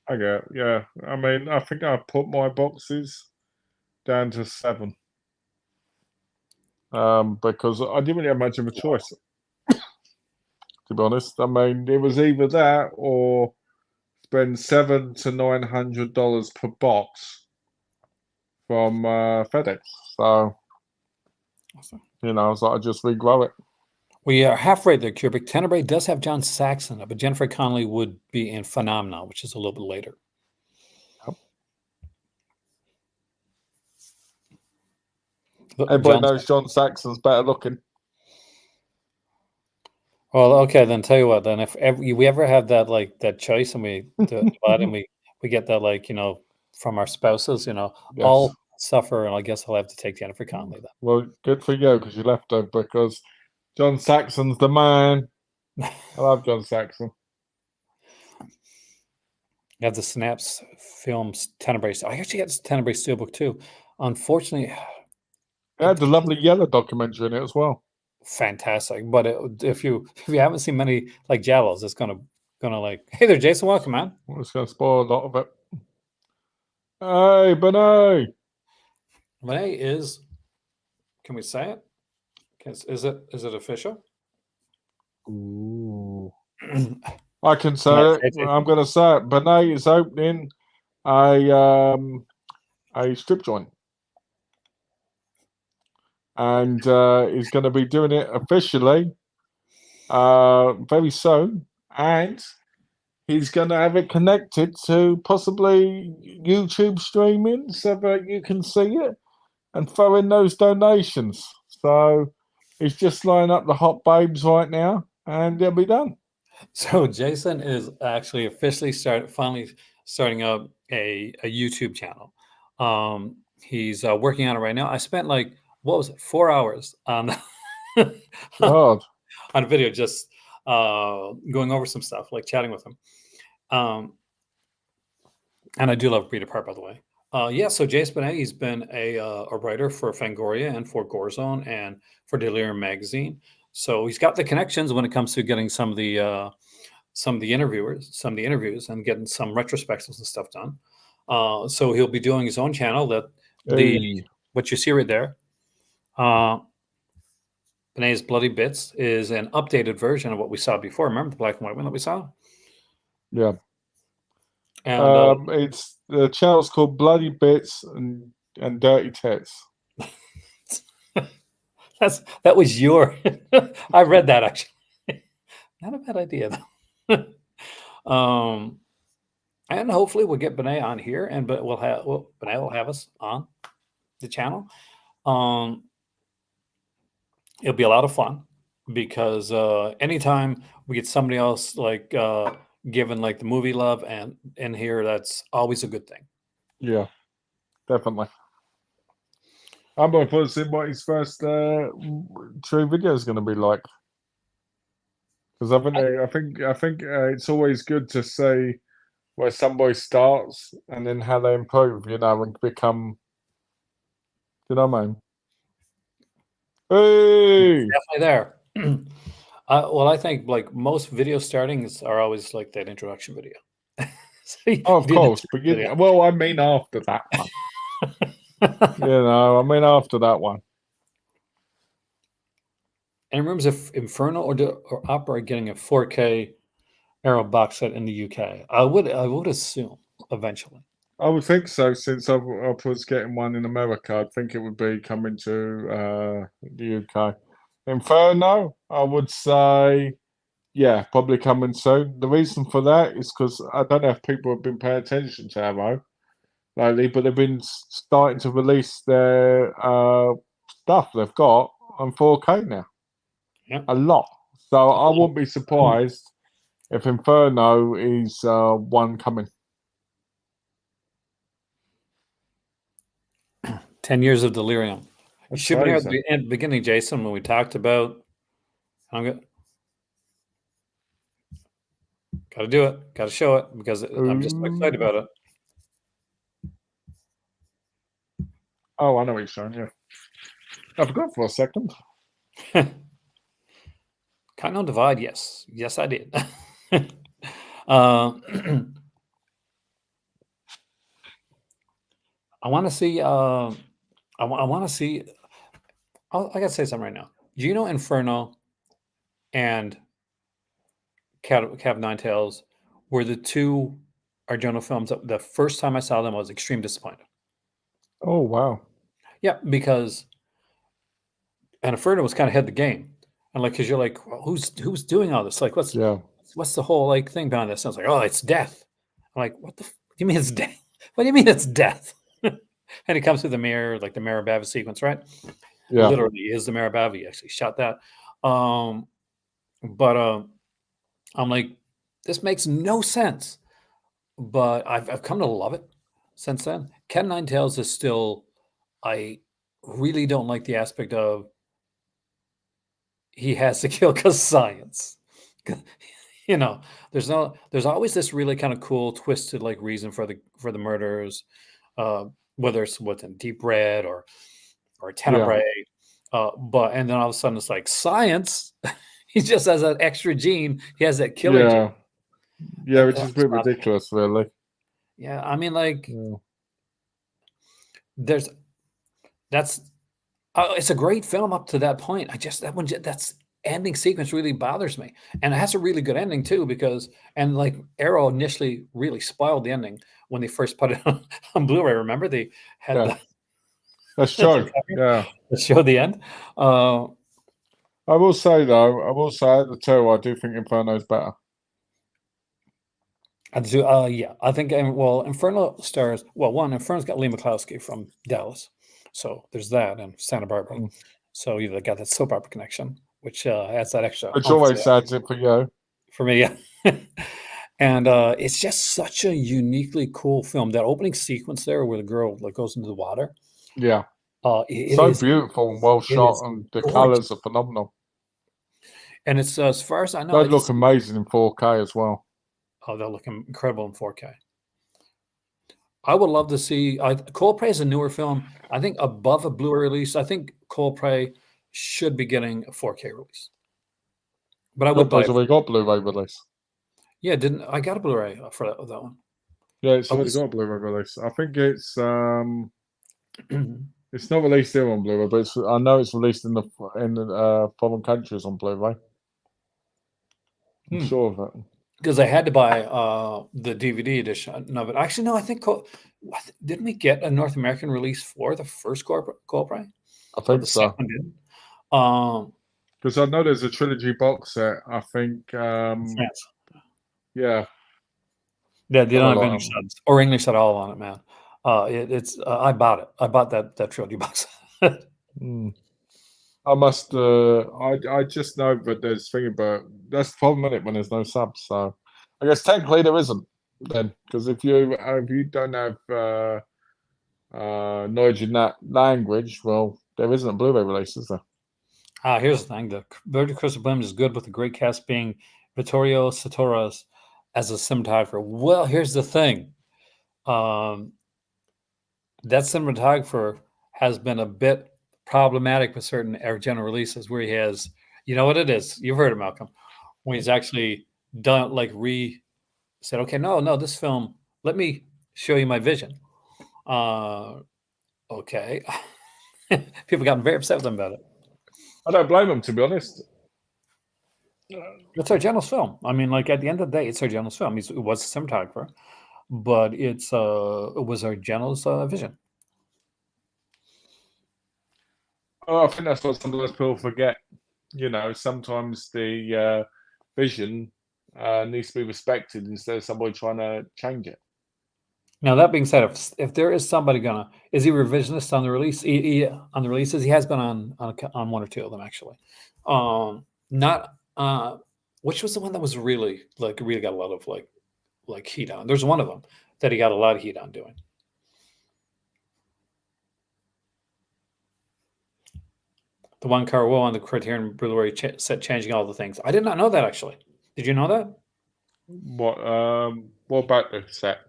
[SPEAKER 2] I get it, yeah. I mean, I think I put my boxes down to 7, because I didn't really have much of a choice, to be honest. I mean, it was either that or spend $700 to $900 per box from FedEx. So,
[SPEAKER 1] Awesome.
[SPEAKER 2] I was like, I just regrow it.
[SPEAKER 1] We are halfway there, Kubrick. Tenebrae does have John Saxon, but Jennifer Connelly would be in Phenomena, which is a little bit later.
[SPEAKER 2] Everybody
[SPEAKER 1] John.
[SPEAKER 2] knows John Saxon's better looking.
[SPEAKER 1] Well, okay, then tell you what. Then if we ever have that like that choice, and we divide, and we get that like from our spouses,
[SPEAKER 2] Yes.
[SPEAKER 1] all suffer, and I guess I'll have to take Jennifer Connelly
[SPEAKER 2] Well, good for you because you left her, because John Saxon's the man.
[SPEAKER 1] then.
[SPEAKER 2] I love John Saxon.
[SPEAKER 1] You have the Snaps Films Tenebrae. I actually got this Tenebrae steelbook too. Unfortunately,
[SPEAKER 2] It had the lovely yellow documentary in it as well.
[SPEAKER 1] fantastic. But if you haven't seen many like Jalos, it's gonna like, hey there, Jason, welcome, man.
[SPEAKER 2] Well, it's going to spoil a lot of it. Hey, Benay!
[SPEAKER 1] Renee is. Can we say it? Is it official?
[SPEAKER 2] Ooh. I can say
[SPEAKER 1] Can I
[SPEAKER 2] it.
[SPEAKER 1] say it,
[SPEAKER 2] I'm going to say it. Benay is opening a strip joint, and he's going to be doing it officially very soon, and he's going to have it connected to possibly YouTube streaming so that you can see it and throw in those donations. So he's just lining up the hot babes right now, and it'll be done.
[SPEAKER 1] So Jason is actually officially finally starting up a YouTube channel. He's working on it right now. I spent like, what was it, 4 hours on
[SPEAKER 2] God.
[SPEAKER 1] on a video, just going over some stuff, like chatting with him. And I do love Peter Part, by the way. Yeah, so Jace Benet, he's been a writer for Fangoria and for Gorezone and for Delirium magazine. So he's got the connections when it comes to getting some of the interviews, and getting some retrospectives and stuff done. So he'll be doing his own channel.
[SPEAKER 2] Hey.
[SPEAKER 1] What you see right there, Benet's Bloody Bits, is an updated version of what we saw before. Remember the black and white one that we saw?
[SPEAKER 2] Yeah.
[SPEAKER 1] And
[SPEAKER 2] It's the channel's called Bloody Bits and Dirty Tits.
[SPEAKER 1] that was your. I read that actually. Not a bad idea though. And hopefully we'll get Benet on here, and Benet will have us on the channel. It'll be a lot of fun because anytime we get somebody else like given like the movie love and in here, that's always a good thing.
[SPEAKER 2] Yeah, definitely. I'm looking forward to seeing what his first true video is going to be like. Because I think it's always good to see where somebody starts and then how they improve, and become, what I mean? Hey!
[SPEAKER 1] Definitely there. Well, I think like most video startings are always like that introduction video. So you
[SPEAKER 2] Oh, of
[SPEAKER 1] do the
[SPEAKER 2] course, but
[SPEAKER 1] video.
[SPEAKER 2] well, I mean after that one. I mean after that one.
[SPEAKER 1] And remember, if Inferno or Opera are getting a 4K Arrow box set in the UK, I would assume eventually.
[SPEAKER 2] I would think so, since I was getting one in America. I'd think it would be coming to the UK. Inferno, I would say, yeah, probably coming soon. The reason for that is because I don't know if people have been paying attention to Arrow lately, but they've been starting to release their stuff they've got on 4K now.
[SPEAKER 1] Yeah.
[SPEAKER 2] A lot. So I wouldn't be surprised if Inferno is one coming.
[SPEAKER 1] 10 years of delirium. You
[SPEAKER 2] That's
[SPEAKER 1] should have been here at
[SPEAKER 2] crazy.
[SPEAKER 1] the beginning, Jason, when we talked about. I'm got to do it. Got to show it because I'm just so excited about it.
[SPEAKER 2] Oh, I know what you're saying. Yeah, I forgot for a second.
[SPEAKER 1] Continental Divide, yes. Yes, I did. I want to see. I want to see. I got to say something right now. Do you know Inferno and Cat of Nine Tails were the two Argento films that the first time I saw them I was extremely disappointed.
[SPEAKER 2] Oh, wow.
[SPEAKER 1] Yeah, because and Inferno was kind of ahead the game, and like because you're like, well, who's doing all this? Like, what's the whole like thing behind this? And it's like, oh, it's death. I'm like, what do you mean it's death? What do you mean it's death? And it comes through the mirror, like the Marabava sequence, right?
[SPEAKER 2] Yeah.
[SPEAKER 1] Literally is the Marabava. He actually shot that. But I'm like, this makes no sense. But I've come to love it since then. Cat Nine Tails is still, I really don't like the aspect of he has to kill because science. There's always this really kind of cool twisted like reason for the murders, whether it's what's in Deep Red or Tenebrae. But and then all of a sudden it's like science. He just has that extra gene. He has that killer gene.
[SPEAKER 2] Yeah, which is a bit ridiculous, really.
[SPEAKER 1] Yeah, I mean, like, it's a great film up to that point. That's ending sequence really bothers me, and it has a really good ending too like Arrow initially really spoiled the ending when they first put it on Blu-ray. Remember they had
[SPEAKER 2] that's true. Yeah,
[SPEAKER 1] to show the end.
[SPEAKER 2] I will say though, the two, I do think Inferno's better.
[SPEAKER 1] I do. Yeah, I think. Well, Inferno stars. Well, Inferno's got Lee McCloskey from Dallas, so there's that, and Santa Barbara. So you got that soap opera connection, which adds that extra.
[SPEAKER 2] Which always adds it for you.
[SPEAKER 1] For me, yeah. And it's just such a uniquely cool film. That opening sequence there, where the girl like goes into the water.
[SPEAKER 2] Yeah.
[SPEAKER 1] It
[SPEAKER 2] so
[SPEAKER 1] is
[SPEAKER 2] beautiful and well shot, and the colors are phenomenal.
[SPEAKER 1] And it's as far as I know,
[SPEAKER 2] they look amazing in 4K as well.
[SPEAKER 1] Oh, they'll look incredible in 4K. I would love to see. Cold Prey is a newer film. I think above a Blu-ray release. I think Cold Prey should be getting a 4K release. But I would buy.
[SPEAKER 2] We got Blu-ray release.
[SPEAKER 1] Yeah, didn't I got a Blu-ray for that one?
[SPEAKER 2] Yeah, it's already got a Blu-ray release. I think it's it's not released here on Blu-ray, but I know it's released in the foreign countries on Blu-ray. I'm sure of it.
[SPEAKER 1] Because I had to buy the DVD edition of it. Actually, no, I think didn't we get a North American release for the first Cold Prey?
[SPEAKER 2] I think so. Because I know there's a trilogy box set. I think.
[SPEAKER 1] France.
[SPEAKER 2] Yeah.
[SPEAKER 1] Yeah, they don't have English subs or English at all on it, man. It's I bought it. I bought that trilogy box.
[SPEAKER 2] I must. I just know that there's thing about that's the problem when there's no subs. So I guess technically there isn't then, because if you don't have knowledge in that language, well, there isn't a Blu-ray release, is there?
[SPEAKER 1] Here's the thing: the Bird of Crystal Blend is good with the great cast being Vittorio Satoras as a cinematographer. Well, here's the thing: that cinematographer has been a bit problematic with certain Argento releases where he has, you know what it is? You've heard of Malcolm, when he's actually done said, okay, no, this film, let me show you my vision. Okay. People got very upset with him about it.
[SPEAKER 2] I don't blame him, to be honest.
[SPEAKER 1] It's Argento's film. I mean, like at the end of the day, it's Argento's film. It was a cinematographer, but it was Argento's vision.
[SPEAKER 2] Oh, I think that's what sometimes people forget. Sometimes the vision needs to be respected instead of somebody trying to change it.
[SPEAKER 1] Now that being said, if there is somebody gonna, is he revisionist on the release? On the releases, he has been on one or two of them actually. Not which was the one that was really got a lot of like heat on. There's one of them that he got a lot of heat on doing. The one Carwo on the Criterion Blu-ray set changing all the things. I did not know that actually. Did you know that?
[SPEAKER 2] What about the set?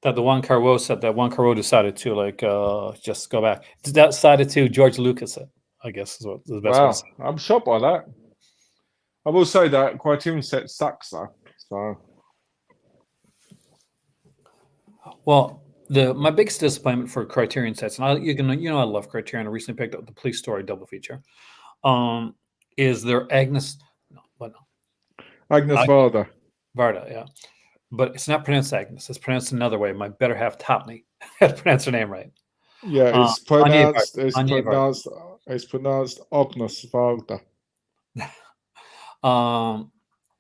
[SPEAKER 1] That the one Carwo said that one Carwo decided to just go back. Decided to George Lucas it, I guess is what is the best way to
[SPEAKER 2] Wow,
[SPEAKER 1] say it.
[SPEAKER 2] I'm shocked by that. I will say that Criterion set sucks though. So
[SPEAKER 1] Well, the my biggest disappointment for Criterion sets, and I love Criterion. I recently picked up the Police Story double feature. Um, is their Agnes? No, what no,
[SPEAKER 2] Agnes
[SPEAKER 1] I,
[SPEAKER 2] Varda.
[SPEAKER 1] Varda, yeah, but it's not pronounced Agnes. It's pronounced another way. My better half taught me how to pronounce her name right.
[SPEAKER 2] Yeah,
[SPEAKER 1] Uh, Anya Varda.
[SPEAKER 2] it's
[SPEAKER 1] Anya Varda.
[SPEAKER 2] pronounced Agnes Varda.
[SPEAKER 1] Um,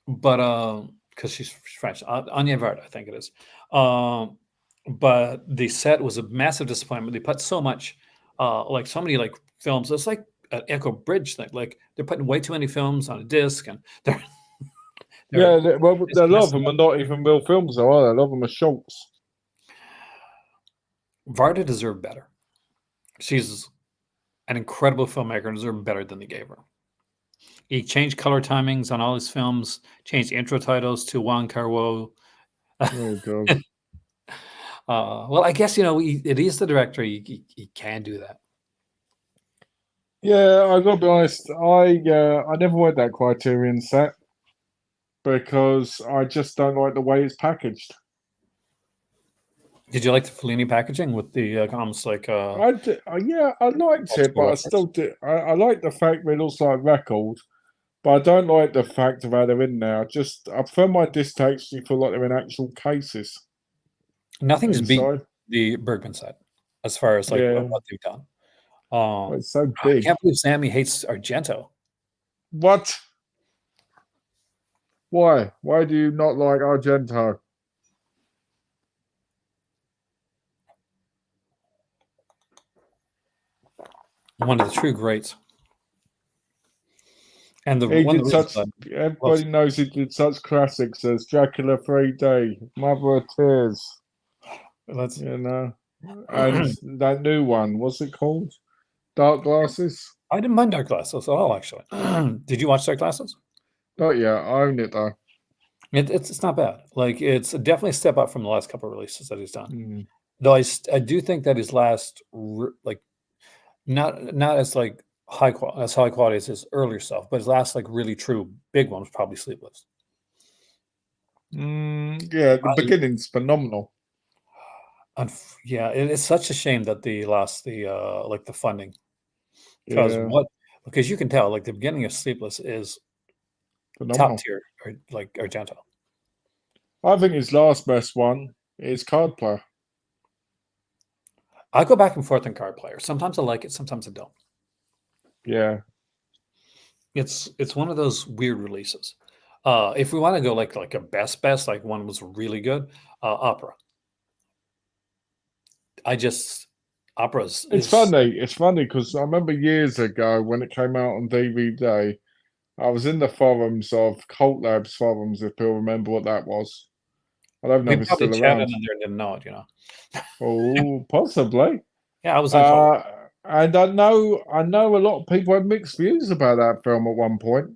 [SPEAKER 1] but because she's French, Anya Varda, I think it is. Um, but the set was a massive disappointment. They put so much, like so many like films. It's like an Echo Bridge thing. Like they're putting way too many films on a disc, and they're
[SPEAKER 2] Yeah, well,
[SPEAKER 1] just
[SPEAKER 2] a lot of
[SPEAKER 1] messing
[SPEAKER 2] them
[SPEAKER 1] up.
[SPEAKER 2] are not even real films, though, are they? A lot of them are shorts.
[SPEAKER 1] Varda deserved better. She's an incredible filmmaker and deserved better than they gave her. He changed color timings on all his films, changed intro titles to Wong Kar-wai.
[SPEAKER 2] Oh god.
[SPEAKER 1] Well, I guess it is the director. He can do that.
[SPEAKER 2] Yeah, I gotta be honest. I never went that Criterion set because I just don't like the way it's packaged.
[SPEAKER 1] Did you like the Fellini packaging with the almost like
[SPEAKER 2] Yeah, I liked
[SPEAKER 1] old
[SPEAKER 2] it,
[SPEAKER 1] school
[SPEAKER 2] but I
[SPEAKER 1] reference?
[SPEAKER 2] still do. I like the fact that it looks like a record, but I don't like the fact of how they're in there. I prefer my disc to actually feel like they're in actual cases
[SPEAKER 1] Nothing's beat
[SPEAKER 2] inside.
[SPEAKER 1] the Bergman side as far as like
[SPEAKER 2] Yeah,
[SPEAKER 1] what they've done.
[SPEAKER 2] but it's so
[SPEAKER 1] I
[SPEAKER 2] big.
[SPEAKER 1] can't believe Sammy hates Argento.
[SPEAKER 2] What? Why? Why do you not like Argento?
[SPEAKER 1] One of the true greats, and the
[SPEAKER 2] He
[SPEAKER 1] one of
[SPEAKER 2] did
[SPEAKER 1] the reasons
[SPEAKER 2] such.
[SPEAKER 1] I love.
[SPEAKER 2] Everybody knows he did such classics as Dracula 3D, Mother of Tears,
[SPEAKER 1] That's
[SPEAKER 2] you know, and that new one. What's it called? Dark Glasses.
[SPEAKER 1] I didn't mind Dark Glasses at all. Actually, did you watch Dark Glasses?
[SPEAKER 2] Not yet. I own it though.
[SPEAKER 1] It's not bad. Like it's definitely a step up from the last couple of releases that he's done.
[SPEAKER 2] Mm.
[SPEAKER 1] Though I do think that his last like not as like high quality as his earlier stuff, but his last like really true big one was probably Sleepless.
[SPEAKER 2] Yeah, the
[SPEAKER 1] I,
[SPEAKER 2] beginning's phenomenal.
[SPEAKER 1] yeah, it's such a shame that they lost the like the funding
[SPEAKER 2] Yeah,
[SPEAKER 1] because you can tell like the beginning of Sleepless is top
[SPEAKER 2] phenomenal.
[SPEAKER 1] tier or like Argento.
[SPEAKER 2] I think his last best one is Card Player.
[SPEAKER 1] I go back and forth on Card Player. Sometimes I like it, sometimes I don't.
[SPEAKER 2] Yeah,
[SPEAKER 1] It's one of those weird releases. If we want to go like a best, like one was really good, Opera. I just Opera's
[SPEAKER 2] it's
[SPEAKER 1] is
[SPEAKER 2] funny. It's funny because I remember years ago when it came out on DVD. I was in the forums of Cult Labs forums, if people remember what that was. I don't know
[SPEAKER 1] we
[SPEAKER 2] if it's
[SPEAKER 1] probably
[SPEAKER 2] still
[SPEAKER 1] chatted
[SPEAKER 2] around.
[SPEAKER 1] in there and didn't know it.
[SPEAKER 2] Oh, possibly.
[SPEAKER 1] Yeah, I was on call.
[SPEAKER 2] Uh, and I know a lot of people had mixed views about that film at one point.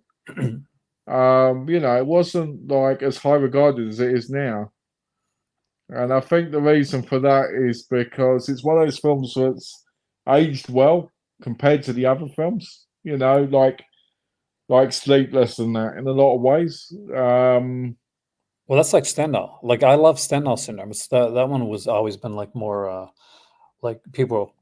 [SPEAKER 2] It wasn't like as high regarded as it is now. And I think the reason for that is because it's one of those films that's aged well compared to the other films. Like Sleepless and that in a lot of ways.
[SPEAKER 1] Well, that's like Stendhal. Like I love Stendhal syndrome. It's that one was always been like more like people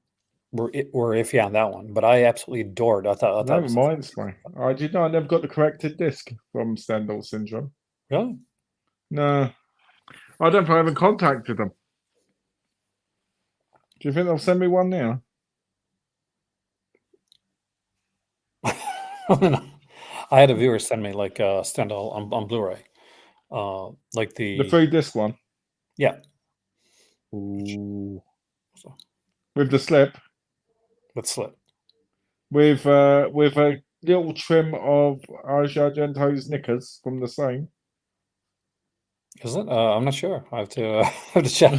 [SPEAKER 1] were iffy on that one, but I absolutely adored. I thought
[SPEAKER 2] That
[SPEAKER 1] it was
[SPEAKER 2] reminds me. I did know I never got the corrected disc from Stendhal Syndrome.
[SPEAKER 1] really.
[SPEAKER 2] No, I don't think I haven't contacted them. Do you think they'll send me one now?
[SPEAKER 1] I had a viewer send me like Stendhal on Blu-ray, like
[SPEAKER 2] The
[SPEAKER 1] the
[SPEAKER 2] 3 disc one.
[SPEAKER 1] yeah,
[SPEAKER 2] Ooh.
[SPEAKER 1] So,
[SPEAKER 2] With the slip,
[SPEAKER 1] with slit.
[SPEAKER 2] with a little trim of Asia Argento's knickers from the same.
[SPEAKER 1] Is it? I'm not sure. I have to have to check.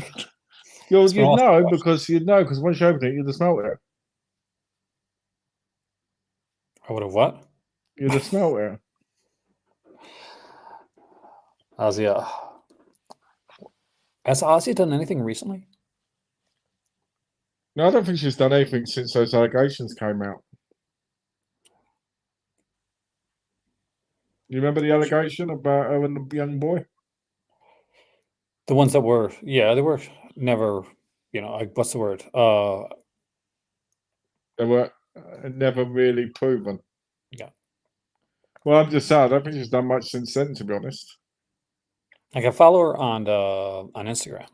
[SPEAKER 2] You'd
[SPEAKER 1] It's been a while since I watched.
[SPEAKER 2] you'd know because once you open it, you'd have smelt it.
[SPEAKER 1] I would have what?
[SPEAKER 2] You'd have smelt it.
[SPEAKER 1] Ozzy. Has Ozzy done anything recently?
[SPEAKER 2] No, I don't think she's done anything since those allegations came out. You remember the allegation about her and the young boy?
[SPEAKER 1] The ones that were, yeah, they were never, what's the word?
[SPEAKER 2] They were never really proven.
[SPEAKER 1] Yeah.
[SPEAKER 2] Well, I'm just saying, I don't think she's done much since then, to be honest.
[SPEAKER 1] Like I follow her on Instagram.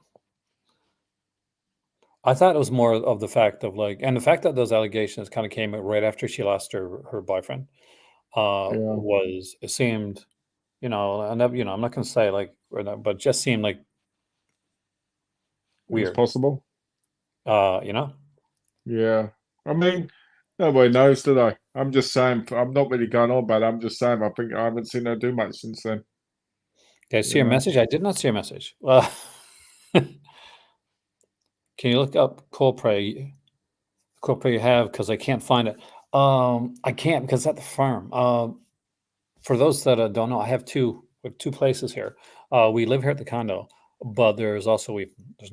[SPEAKER 1] I thought it was more of the fact of like, and the fact that those allegations kind of came out right after she lost her boyfriend,
[SPEAKER 2] Yeah,
[SPEAKER 1] was it seemed, I never, I'm not gonna say like, but just seemed like
[SPEAKER 2] it's
[SPEAKER 1] weird.
[SPEAKER 2] possible.
[SPEAKER 1] You know,
[SPEAKER 2] Yeah. I mean, nobody knows, do they? I'm just saying, I'm not really going on about it. I'm just saying, I think I haven't seen her do much since then,
[SPEAKER 1] did I
[SPEAKER 2] you
[SPEAKER 1] see your
[SPEAKER 2] know?
[SPEAKER 1] message? I did not see your message. Can you look up Coldplay you have because I can't find it. I can't because it's at the farm. For those that don't know, we have two places here. We live here at the condo, but there's an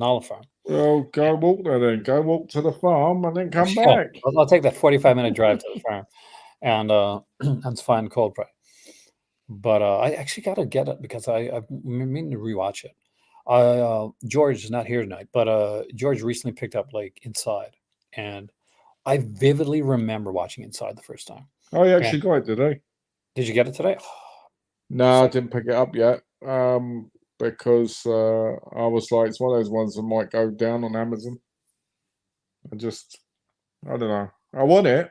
[SPEAKER 1] olive farm.
[SPEAKER 2] Well, go walk there then. Go walk to the farm and then come
[SPEAKER 1] Yeah,
[SPEAKER 2] back.
[SPEAKER 1] I'll take that 45-minute drive to the farm and and find Coldplay. But I actually got to get it because I've been meaning to rewatch it. George is not here tonight, but George recently picked up like Inside, and I vividly remember watching Inside the first time.
[SPEAKER 2] Oh, he
[SPEAKER 1] And
[SPEAKER 2] actually got it, did he?
[SPEAKER 1] did you get it today?
[SPEAKER 2] No, I
[SPEAKER 1] So
[SPEAKER 2] didn't pick it up yet. Because I was like, it's one of those ones that might go down on Amazon. I don't know. I want it.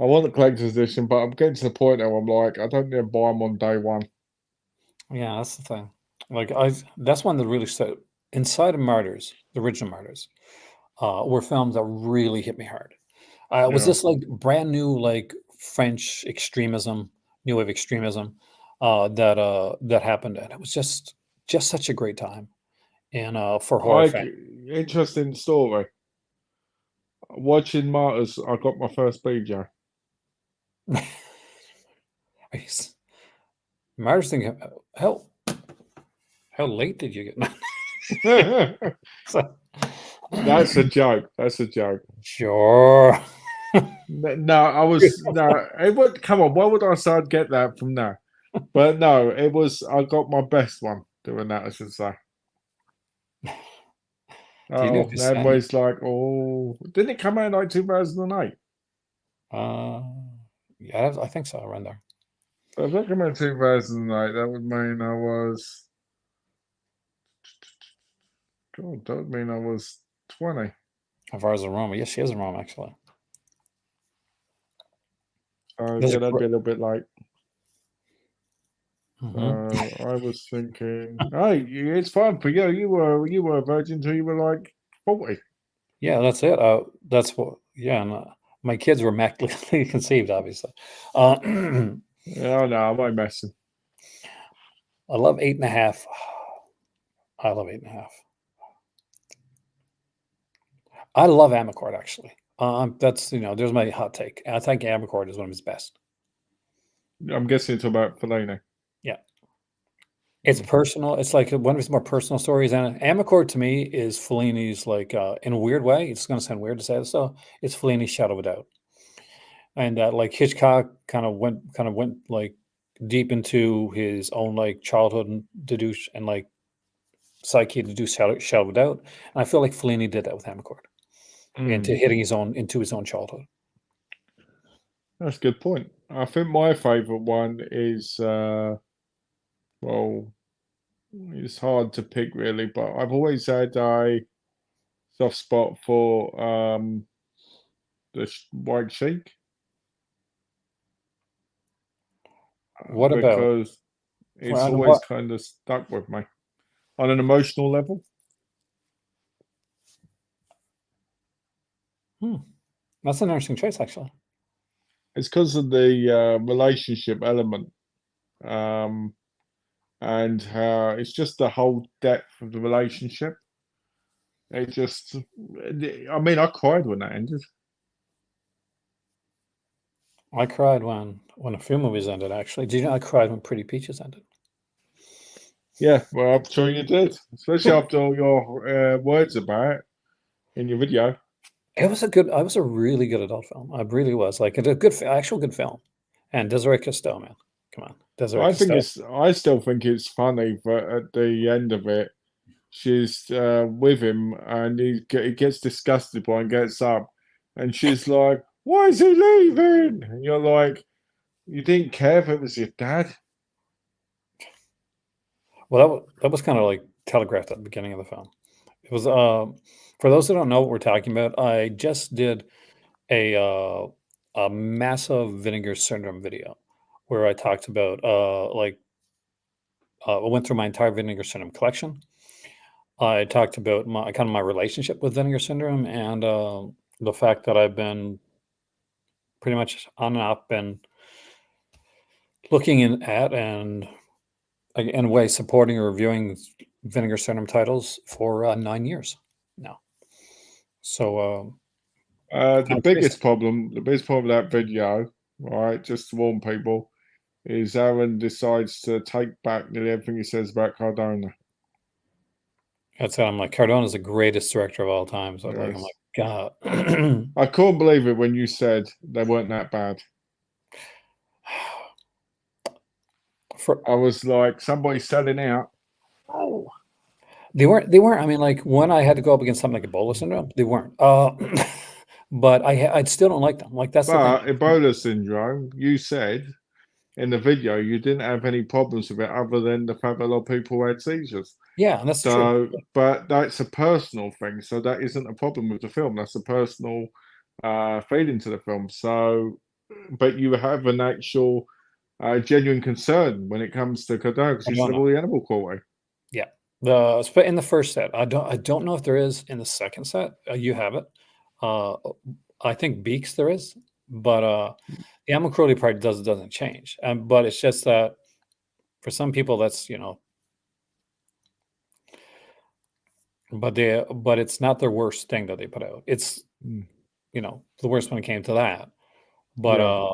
[SPEAKER 2] I want the collector's edition, but I'm getting to the point now. I'm like, I don't need to buy them on day one.
[SPEAKER 1] yeah, that's the thing. Like that's one that really said Inside of Martyrs, the original Martyrs, were films that really hit me hard. It was
[SPEAKER 2] Yeah,
[SPEAKER 1] this like brand new like French extremism, new wave extremism, that happened, and it was just such a great time. And for horror
[SPEAKER 2] I
[SPEAKER 1] fans,
[SPEAKER 2] interesting story. Watching Martyrs, I got my first BJ.
[SPEAKER 1] Martyrs thing, how late did you get? So,
[SPEAKER 2] That's a joke. That's a joke.
[SPEAKER 1] sure.
[SPEAKER 2] No, I was no. It would come on. Why would I say I'd get that from there? But no, it was. I got my best one doing that. I should say.
[SPEAKER 1] Do you do
[SPEAKER 2] Oh, now
[SPEAKER 1] cassette?
[SPEAKER 2] everybody's like, oh, didn't it come out in like 2008?
[SPEAKER 1] Uh, yeah, I think so, around there.
[SPEAKER 2] So if it came out in 2008, that would mean I was. God, that would mean I was 20.
[SPEAKER 1] How far is in Rome? Yes, she is in Rome, actually.
[SPEAKER 2] So
[SPEAKER 1] There's
[SPEAKER 2] yeah,
[SPEAKER 1] a
[SPEAKER 2] that'd be a little bit late.
[SPEAKER 1] Mhm.
[SPEAKER 2] So I was thinking, hey, it's fine for you. You were a virgin until you were like 40.
[SPEAKER 1] Yeah, that's it. That's what. Yeah, and, my kids were immaculately conceived, obviously. I
[SPEAKER 2] Yeah, no, I'm only messing.
[SPEAKER 1] love 8.5. I love 8.5. I love Amicord, actually. That's there's my hot take. I think Amicord is one of his best.
[SPEAKER 2] I'm guessing it's about Fellaini.
[SPEAKER 1] Yeah, it's personal. It's like one of his more personal stories, and Amicord to me is Fellini's like in a weird way. It's going to sound weird to say this, so it's Fellini's Shadow of a Doubt, and like Hitchcock kind of went like deep into his own like childhood and deduce and like psyche to do Shadow of a Doubt, and I feel like Fellini did that with Amicord into
[SPEAKER 2] Mm,
[SPEAKER 1] hitting his own childhood.
[SPEAKER 2] that's a good point. I think my favourite one is well, it's hard to pick really, but I've always had a soft spot for the White Sheik
[SPEAKER 1] What about
[SPEAKER 2] because it's
[SPEAKER 1] well,
[SPEAKER 2] always
[SPEAKER 1] what?
[SPEAKER 2] kind of stuck with me on an emotional level.
[SPEAKER 1] That's an interesting choice, actually.
[SPEAKER 2] It's because of the relationship element, and how it's just the whole depth of the relationship. It just, I mean, I cried when that ended.
[SPEAKER 1] I cried when a few movies ended. Actually, did you know I cried when Pretty Peaches ended?
[SPEAKER 2] Yeah, well, I'm sure you did, especially after all your words about it in your video.
[SPEAKER 1] It was a good. It was a really good adult film. It really was like a good, actual good film. And Desiree Cousteau, man, come on, Desiree Cousteau.
[SPEAKER 2] I still think it's funny, but at the end of it, she's with him, and he gets disgusted by and gets up, and she's like, "Why is he leaving?" And you're like, "You didn't care if it was your dad."
[SPEAKER 1] Well, that was kind of like telegraphed at the beginning of the film. It was for those who don't know what we're talking about. I just did a massive vinegar syndrome video where I talked about I went through my entire vinegar syndrome collection. I talked about my kind of my relationship with vinegar syndrome and the fact that I've been pretty much on and off been looking at and in a way supporting or reviewing vinegar syndrome titles for 9 years now. So
[SPEAKER 2] The
[SPEAKER 1] I'm curious.
[SPEAKER 2] biggest problem, the biggest problem with that video, right, just to warn people, is Aaron decides to take back nearly everything he says about Cardona.
[SPEAKER 1] That's it. I'm like, Cardona's the greatest director of all time. So like, I'm
[SPEAKER 2] Yes.
[SPEAKER 1] like, God.
[SPEAKER 2] I couldn't believe it when you said they weren't that bad.
[SPEAKER 1] For,
[SPEAKER 2] I was like, somebody's selling out.
[SPEAKER 1] oh, they weren't. They weren't. I mean, like when I had to go up against something like Ebola syndrome, they weren't. But I still don't like them. Like that's the thing.
[SPEAKER 2] But Ebola syndrome, you said in the video you didn't have any problems with it other than the fact that a lot of people had seizures.
[SPEAKER 1] Yeah, and that's true.
[SPEAKER 2] So, but that's a personal thing. So that isn't a problem with the film. That's a personal feeling to the film. So, but you have an actual genuine concern when it comes to Cardona because you said of
[SPEAKER 1] Cardona.
[SPEAKER 2] all the animal cruelty.
[SPEAKER 1] Yeah. In the first set. I don't know if there is in the second set. You have it. Uh, I think Beaks there is, but the animal cruelty part doesn't change. But it's just that for some people that's but it's not their worst thing that they put out. It's
[SPEAKER 2] Mm.
[SPEAKER 1] the worst when it came to that. But
[SPEAKER 2] Yeah.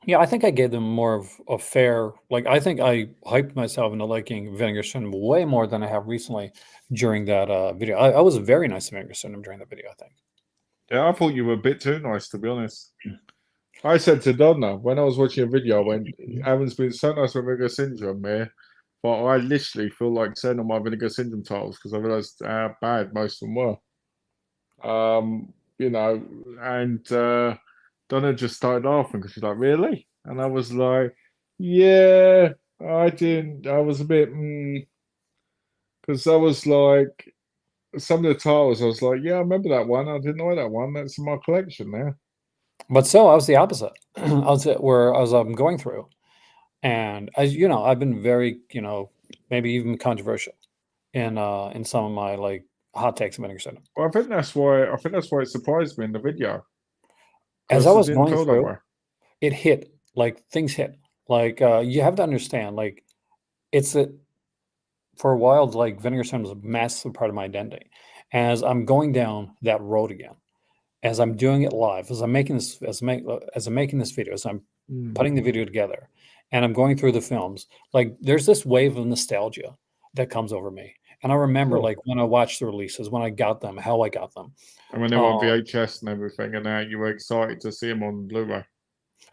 [SPEAKER 1] yeah, I think I gave them more of a fair, like I think I hyped myself into liking Vinegar Syndrome way more than I have recently during that video. I was very nice to Vinegar Syndrome during that video, I think.
[SPEAKER 2] Yeah, I thought you were a bit too nice, to be honest. I said to Donna when I was watching a video, when Aaron's been so nice with Vinegar Syndrome here, but I literally feel like saying on my Vinegar Syndrome titles because I realised how bad most of them were. You know, and Donna just started laughing because she's like, "Really?" And I was like, "Yeah, I didn't. I was a bit because I was like, some of the titles, I was like, yeah, I remember that one. I didn't know that one. That's in my collection now."
[SPEAKER 1] But so I was the opposite. I was at where I was going through, and as you know, I've been very maybe even controversial in some of my like hot takes of Vinegar Syndrome.
[SPEAKER 2] Well, I think that's why. I think that's why it surprised me in the video
[SPEAKER 1] As I
[SPEAKER 2] because it
[SPEAKER 1] was
[SPEAKER 2] didn't
[SPEAKER 1] going
[SPEAKER 2] feel that
[SPEAKER 1] through,
[SPEAKER 2] way.
[SPEAKER 1] it hit like things hit. Like you have to understand, like it's a for a while, like Vinegar Syndrome was a massive part of my identity. As I'm going down that road again, as I'm doing it live, as I'm making this, as I'm making this video, as I'm
[SPEAKER 2] Mm.
[SPEAKER 1] putting the video together, and I'm going through the films, like there's this wave of nostalgia that comes over me. And I remember
[SPEAKER 2] Sure.
[SPEAKER 1] like when I watched the releases, when I got them, how I got them.
[SPEAKER 2] And when they were on
[SPEAKER 1] Uh,
[SPEAKER 2] VHS and everything, and now you were excited to see them on Blu-ray.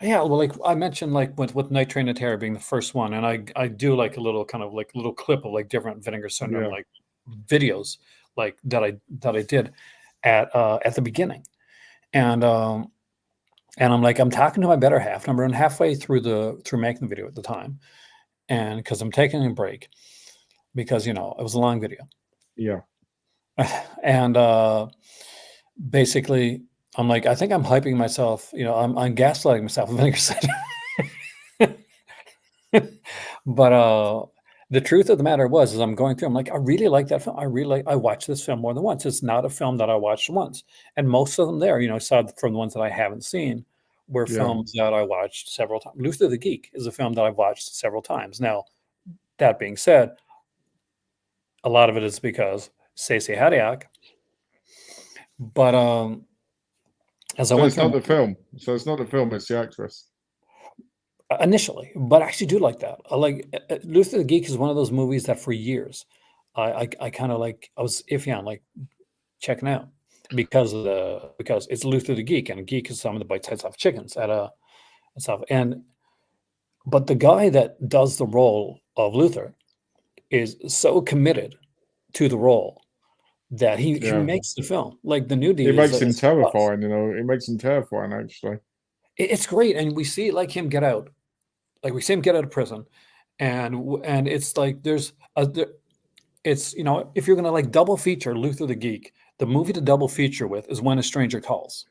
[SPEAKER 1] yeah, well, like I mentioned, like with Night Train to Terror being the first one, and I do like a little kind of like little clip of like different Vinegar Syndrome
[SPEAKER 2] Yeah.
[SPEAKER 1] like videos like that I did at the beginning. And I'm like, I'm talking to my better half, and I'm around halfway through making the video at the time, and because I'm taking a break because it was a long video,
[SPEAKER 2] Yeah.
[SPEAKER 1] and basically I'm like, I think I'm hyping myself, I'm gaslighting myself with Vinegar Syndrome. But the truth of the matter was, as I'm going through, I'm like, I really like that film. I watched this film more than once. It's not a film that I watched once. And most of them there, aside from the ones that I haven't seen, were
[SPEAKER 2] Yeah,
[SPEAKER 1] films that I watched several times. Luther the Geek is a film that I've watched several times. Now, that being said, a lot of it is because Stacey Hadiak. But as I
[SPEAKER 2] so
[SPEAKER 1] went
[SPEAKER 2] it's
[SPEAKER 1] through
[SPEAKER 2] not
[SPEAKER 1] 'em
[SPEAKER 2] the film. So it's not the film. It's the actress.
[SPEAKER 1] initially, but I actually do like that. I like Luther the Geek is one of those movies that for years I kind of like I was iffy on like checking out because it's Luther the Geek and a geek is someone that bites heads off chickens at a and stuff. And but the guy that does the role of Luther is so committed to the role that he
[SPEAKER 2] Yeah,
[SPEAKER 1] makes the film. Like the nudity
[SPEAKER 2] it makes him
[SPEAKER 1] is a plus.
[SPEAKER 2] terrifying. You know, it makes him terrifying. Actually,
[SPEAKER 1] It's great, and we see like him get out. Like we see him get out of prison, and it's like it's if you're gonna like double feature Luther the Geek, the movie to double feature with is When a Stranger Calls,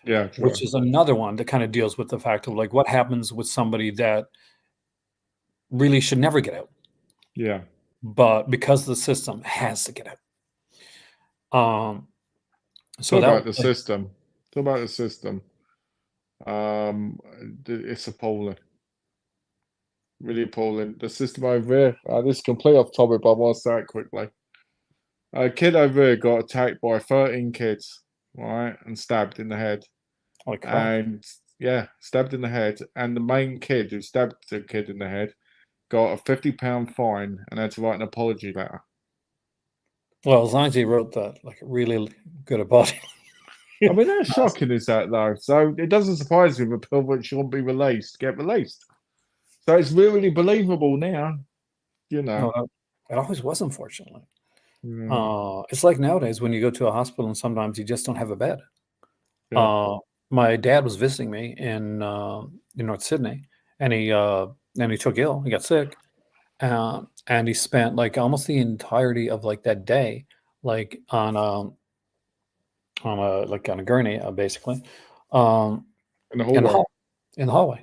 [SPEAKER 2] yeah,
[SPEAKER 1] which
[SPEAKER 2] true.
[SPEAKER 1] is another one that kind of deals with the fact of like what happens with somebody that really should never get out,
[SPEAKER 2] Yeah,
[SPEAKER 1] but because the system has to get out. So
[SPEAKER 2] talk
[SPEAKER 1] that
[SPEAKER 2] about the system. Talk about the system. It's appalling. Really appalling. The system over here. This is complete off topic, but I want to say it quickly. A kid over here got attacked by 13 kids, right, and stabbed in the head.
[SPEAKER 1] holy crap.
[SPEAKER 2] And yeah, stabbed in the head. And the main kid who stabbed the kid in the head got a £50 fine and had to write an apology letter.
[SPEAKER 1] Well, as long as he wrote that like really good about
[SPEAKER 2] I mean, how
[SPEAKER 1] it.
[SPEAKER 2] shocking is that, though? So it doesn't surprise me if a film which shouldn't be released get released. So it's really believable now, you know.
[SPEAKER 1] No, it always was, unfortunately.
[SPEAKER 2] Yeah,
[SPEAKER 1] It's like nowadays when you go to a hospital and sometimes you just don't have a bed.
[SPEAKER 2] yeah.
[SPEAKER 1] Uh, my dad was visiting me in North Sydney, and he took ill. He got sick, and he spent like almost the entirety of like that day, like on a gurney, basically, um,
[SPEAKER 2] In the
[SPEAKER 1] in the
[SPEAKER 2] hallway.
[SPEAKER 1] hall, in the hallway.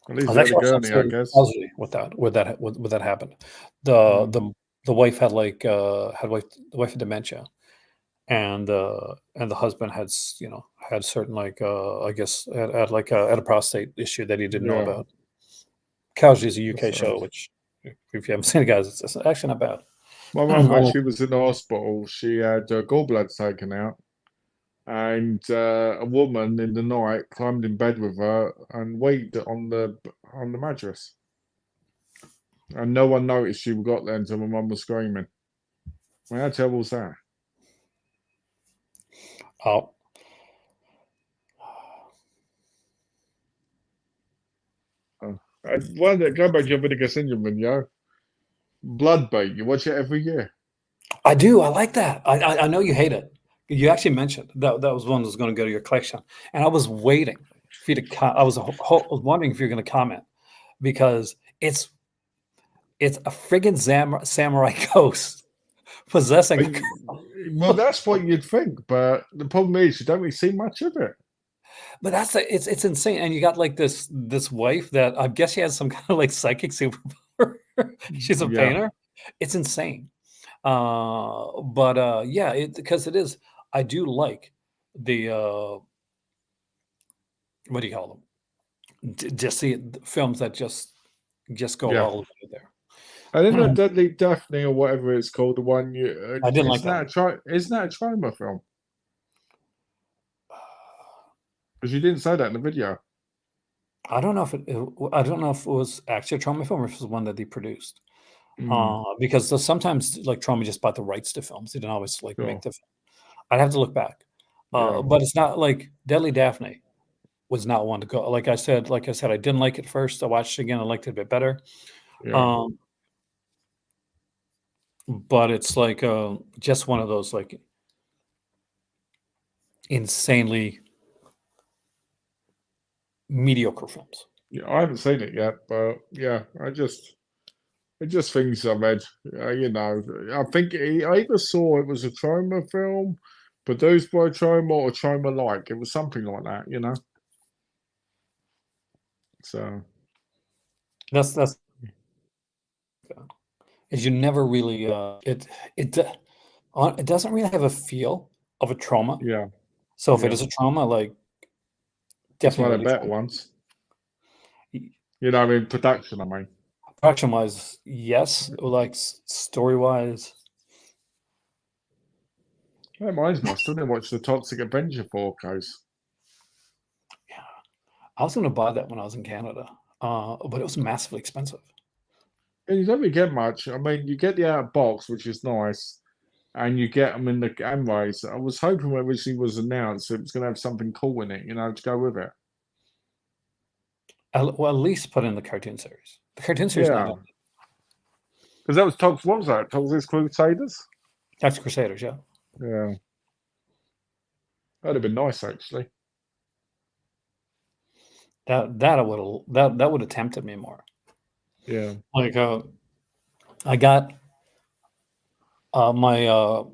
[SPEAKER 2] At
[SPEAKER 1] I
[SPEAKER 2] least
[SPEAKER 1] was
[SPEAKER 2] they had a
[SPEAKER 1] actually watching
[SPEAKER 2] gurney, I
[SPEAKER 1] some
[SPEAKER 2] guess.
[SPEAKER 1] casualty with that happened. The
[SPEAKER 2] Mm,
[SPEAKER 1] the the wife had like the wife had dementia, and the husband had certain like I guess had like had a prostate issue that he didn't know
[SPEAKER 2] yeah,
[SPEAKER 1] about. Casualty is a
[SPEAKER 2] that's
[SPEAKER 1] UK
[SPEAKER 2] sad.
[SPEAKER 1] show, which if you haven't seen it, guys, it's actually not bad.
[SPEAKER 2] My mum, when
[SPEAKER 1] Oh,
[SPEAKER 2] she was in the hospital, she had gallbladder taken out, and a woman in the night climbed in bed with her and waited on the mattress, and no one noticed she got there until my mum was screaming. I mean, how terrible was that?
[SPEAKER 1] oh,
[SPEAKER 2] Oh. Go back to your Vinegar Syndrome video. Bloodbait, you watch it every year.
[SPEAKER 1] I do. I like that. I know you hate it. You actually mentioned that was one that was going to go to your collection, and I was waiting for you to. I was wondering if you're going to comment because it's a friggin' samurai ghost possessing a
[SPEAKER 2] I- well,
[SPEAKER 1] girl.
[SPEAKER 2] that's what you'd think, but the problem is you don't really see much of it.
[SPEAKER 1] But it's insane. And you got like this wife that I guess she has some kind of like psychic superpower. She's a
[SPEAKER 2] Yeah,
[SPEAKER 1] painter. It's insane. But yeah, because it is. I do like the what do you call them? Just the films that just go
[SPEAKER 2] yeah.
[SPEAKER 1] all the way there.
[SPEAKER 2] And then the Deadly Daphne or whatever it's called, the one you
[SPEAKER 1] I didn't like that one.
[SPEAKER 2] isn't that a trauma film? Because you didn't say that in the video.
[SPEAKER 1] I don't know if I don't know if it was actually a trauma film or if it was one that they produced.
[SPEAKER 2] Mm,
[SPEAKER 1] Because sometimes like trauma just bought the rights to films. They didn't always like make
[SPEAKER 2] sure.
[SPEAKER 1] the film. I'd have to look back.
[SPEAKER 2] Yeah,
[SPEAKER 1] But it's not like Deadly Daphne was not one to go. Like I said, I didn't like it first. I watched it again. I liked it a bit better.
[SPEAKER 2] yeah,
[SPEAKER 1] Um, but it's like just one of those like insanely mediocre films.
[SPEAKER 2] yeah. I haven't seen it yet, but yeah, it just things I read. You know, I think I either saw it was a trauma film, produced by trauma or trauma like. It was something like that, you know. So
[SPEAKER 1] That's is you never really it doesn't really have a feel of a trauma.
[SPEAKER 2] Yeah,
[SPEAKER 1] So if it
[SPEAKER 2] yeah.
[SPEAKER 1] is a trauma, like
[SPEAKER 2] It's one
[SPEAKER 1] definitely
[SPEAKER 2] of the
[SPEAKER 1] release
[SPEAKER 2] better
[SPEAKER 1] it.
[SPEAKER 2] ones. You know, I mean, production, I mean.
[SPEAKER 1] Production wise, yes. Like story wise,
[SPEAKER 2] That reminds me, I still didn't watch the Toxic Avenger 4Ks.
[SPEAKER 1] yeah. I was gonna buy that when I was in Canada, but it was massively expensive.
[SPEAKER 2] And you don't really get much. I mean, you get the out of box, which is nice, and you get them in the Amways. I was hoping when originally was announced it was going to have something cool in it, you know, to go with it.
[SPEAKER 1] Well, at least put in the cartoon series. The cartoon series not
[SPEAKER 2] Yeah, because that was Toxic. What was that? Toxic Crusaders.
[SPEAKER 1] that's Crusaders, yeah.
[SPEAKER 2] Yeah, that'd have been nice actually.
[SPEAKER 1] That would have tempted me more.
[SPEAKER 2] Yeah,
[SPEAKER 1] Like I got uh, my uh,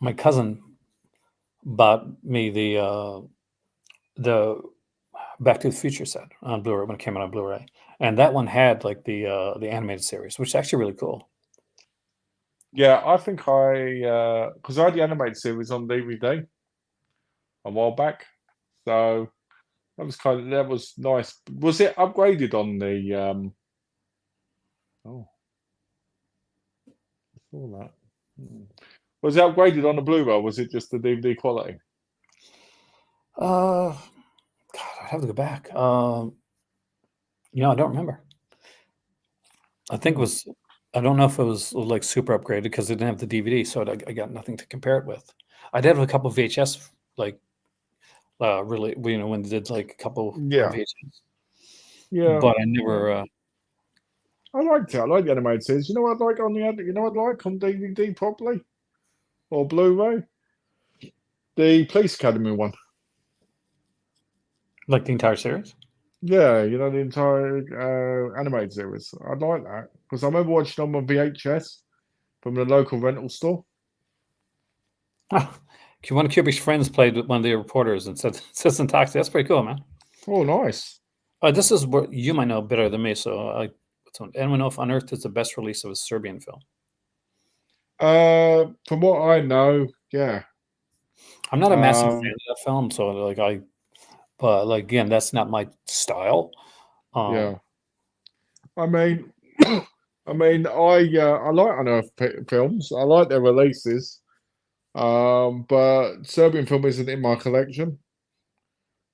[SPEAKER 1] my cousin bought me the Back to the Future set on Blu-ray when it came out on Blu-ray, and that one had like the animated series, which is actually really cool.
[SPEAKER 2] yeah. I think I because I had the animated series on DVD a while back, so that was nice. Was it upgraded on the Oh, I saw that. Hmm. Was it upgraded on the Blu-ray? Or was it just the DVD quality?
[SPEAKER 1] Uh, God, I'd have to go back. I don't remember. I think it
[SPEAKER 2] Hmm.
[SPEAKER 1] was. I don't know if it was like super upgraded because it didn't have the DVD, so I got nothing to compare it with. I did have a couple of VHS, like really, when they did like a couple of
[SPEAKER 2] Yeah,
[SPEAKER 1] VHS,
[SPEAKER 2] yeah.
[SPEAKER 1] but I never.
[SPEAKER 2] I liked it. I like the animated series. You know what I like on the other? You know what I like on DVD properly or Blu-ray? The Police Academy one.
[SPEAKER 1] Like the entire series?
[SPEAKER 2] Yeah, you know the entire animated series. I like that because I remember watching them on VHS from the local rental store.
[SPEAKER 1] Oh, one of Kubrick's friends played with one of the reporters and said some toxic. That's pretty cool, man.
[SPEAKER 2] Oh, nice.
[SPEAKER 1] This is what you might know better than me. Anyone know if Unearthed is the best release of a Serbian film?
[SPEAKER 2] From what I know, yeah.
[SPEAKER 1] I'm not a massive fan
[SPEAKER 2] Um,
[SPEAKER 1] of that film, so but like again, that's not my style.
[SPEAKER 2] yeah.
[SPEAKER 1] Um,
[SPEAKER 2] I mean, I like unearthed films. I like their releases. But Serbian film isn't in my collection.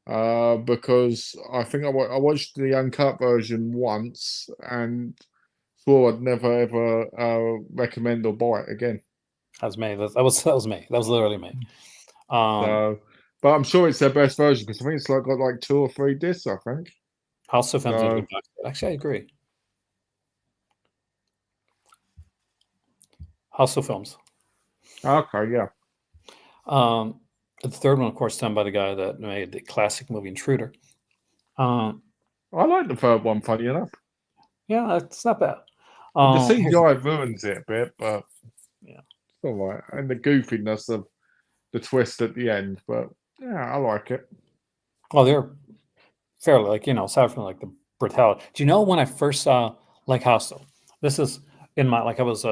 [SPEAKER 2] Because I think I watched the uncut version once and swore I'd never ever recommend or buy it again.
[SPEAKER 1] that was me. That was me. That was literally me. Um,
[SPEAKER 2] So, but I'm sure it's their best version because I think it's like got like 2 or 3 discs. I think
[SPEAKER 1] House of Films did a
[SPEAKER 2] so.
[SPEAKER 1] good box set. Actually, I agree. House of Films.
[SPEAKER 2] Okay, yeah,
[SPEAKER 1] Um, the third one, of course, done by the guy that made the classic movie Intruder. Um,
[SPEAKER 2] I like the third one. Funny enough,
[SPEAKER 1] yeah, it's not bad.
[SPEAKER 2] the
[SPEAKER 1] Here's
[SPEAKER 2] CGI ruins it a bit, but
[SPEAKER 1] yeah.
[SPEAKER 2] it's all right, and the goofiness of the twist at the end. But yeah, I like it.
[SPEAKER 1] Well, they're fairly aside from like the brutality. Do you know when I first saw like Hostel? This is in my like I was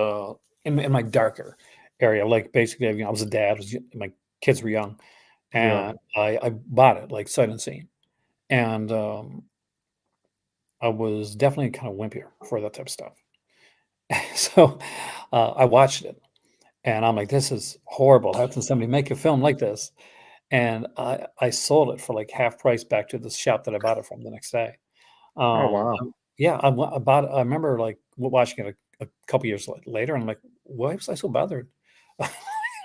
[SPEAKER 1] in my darker area. Like basically, I was a dad. My kids were young,
[SPEAKER 2] Yeah.
[SPEAKER 1] and I bought it like sight unseen, and I was definitely kind of wimpier for that type of stuff. So I watched it, and I'm like, this is horrible. How can somebody make a film like this? And I sold it for like half price back to the shop that I bought it from the next day.
[SPEAKER 2] Oh wow.
[SPEAKER 1] Yeah, I bought it. I remember like watching it a couple years later, and I'm like, why was I so bothered?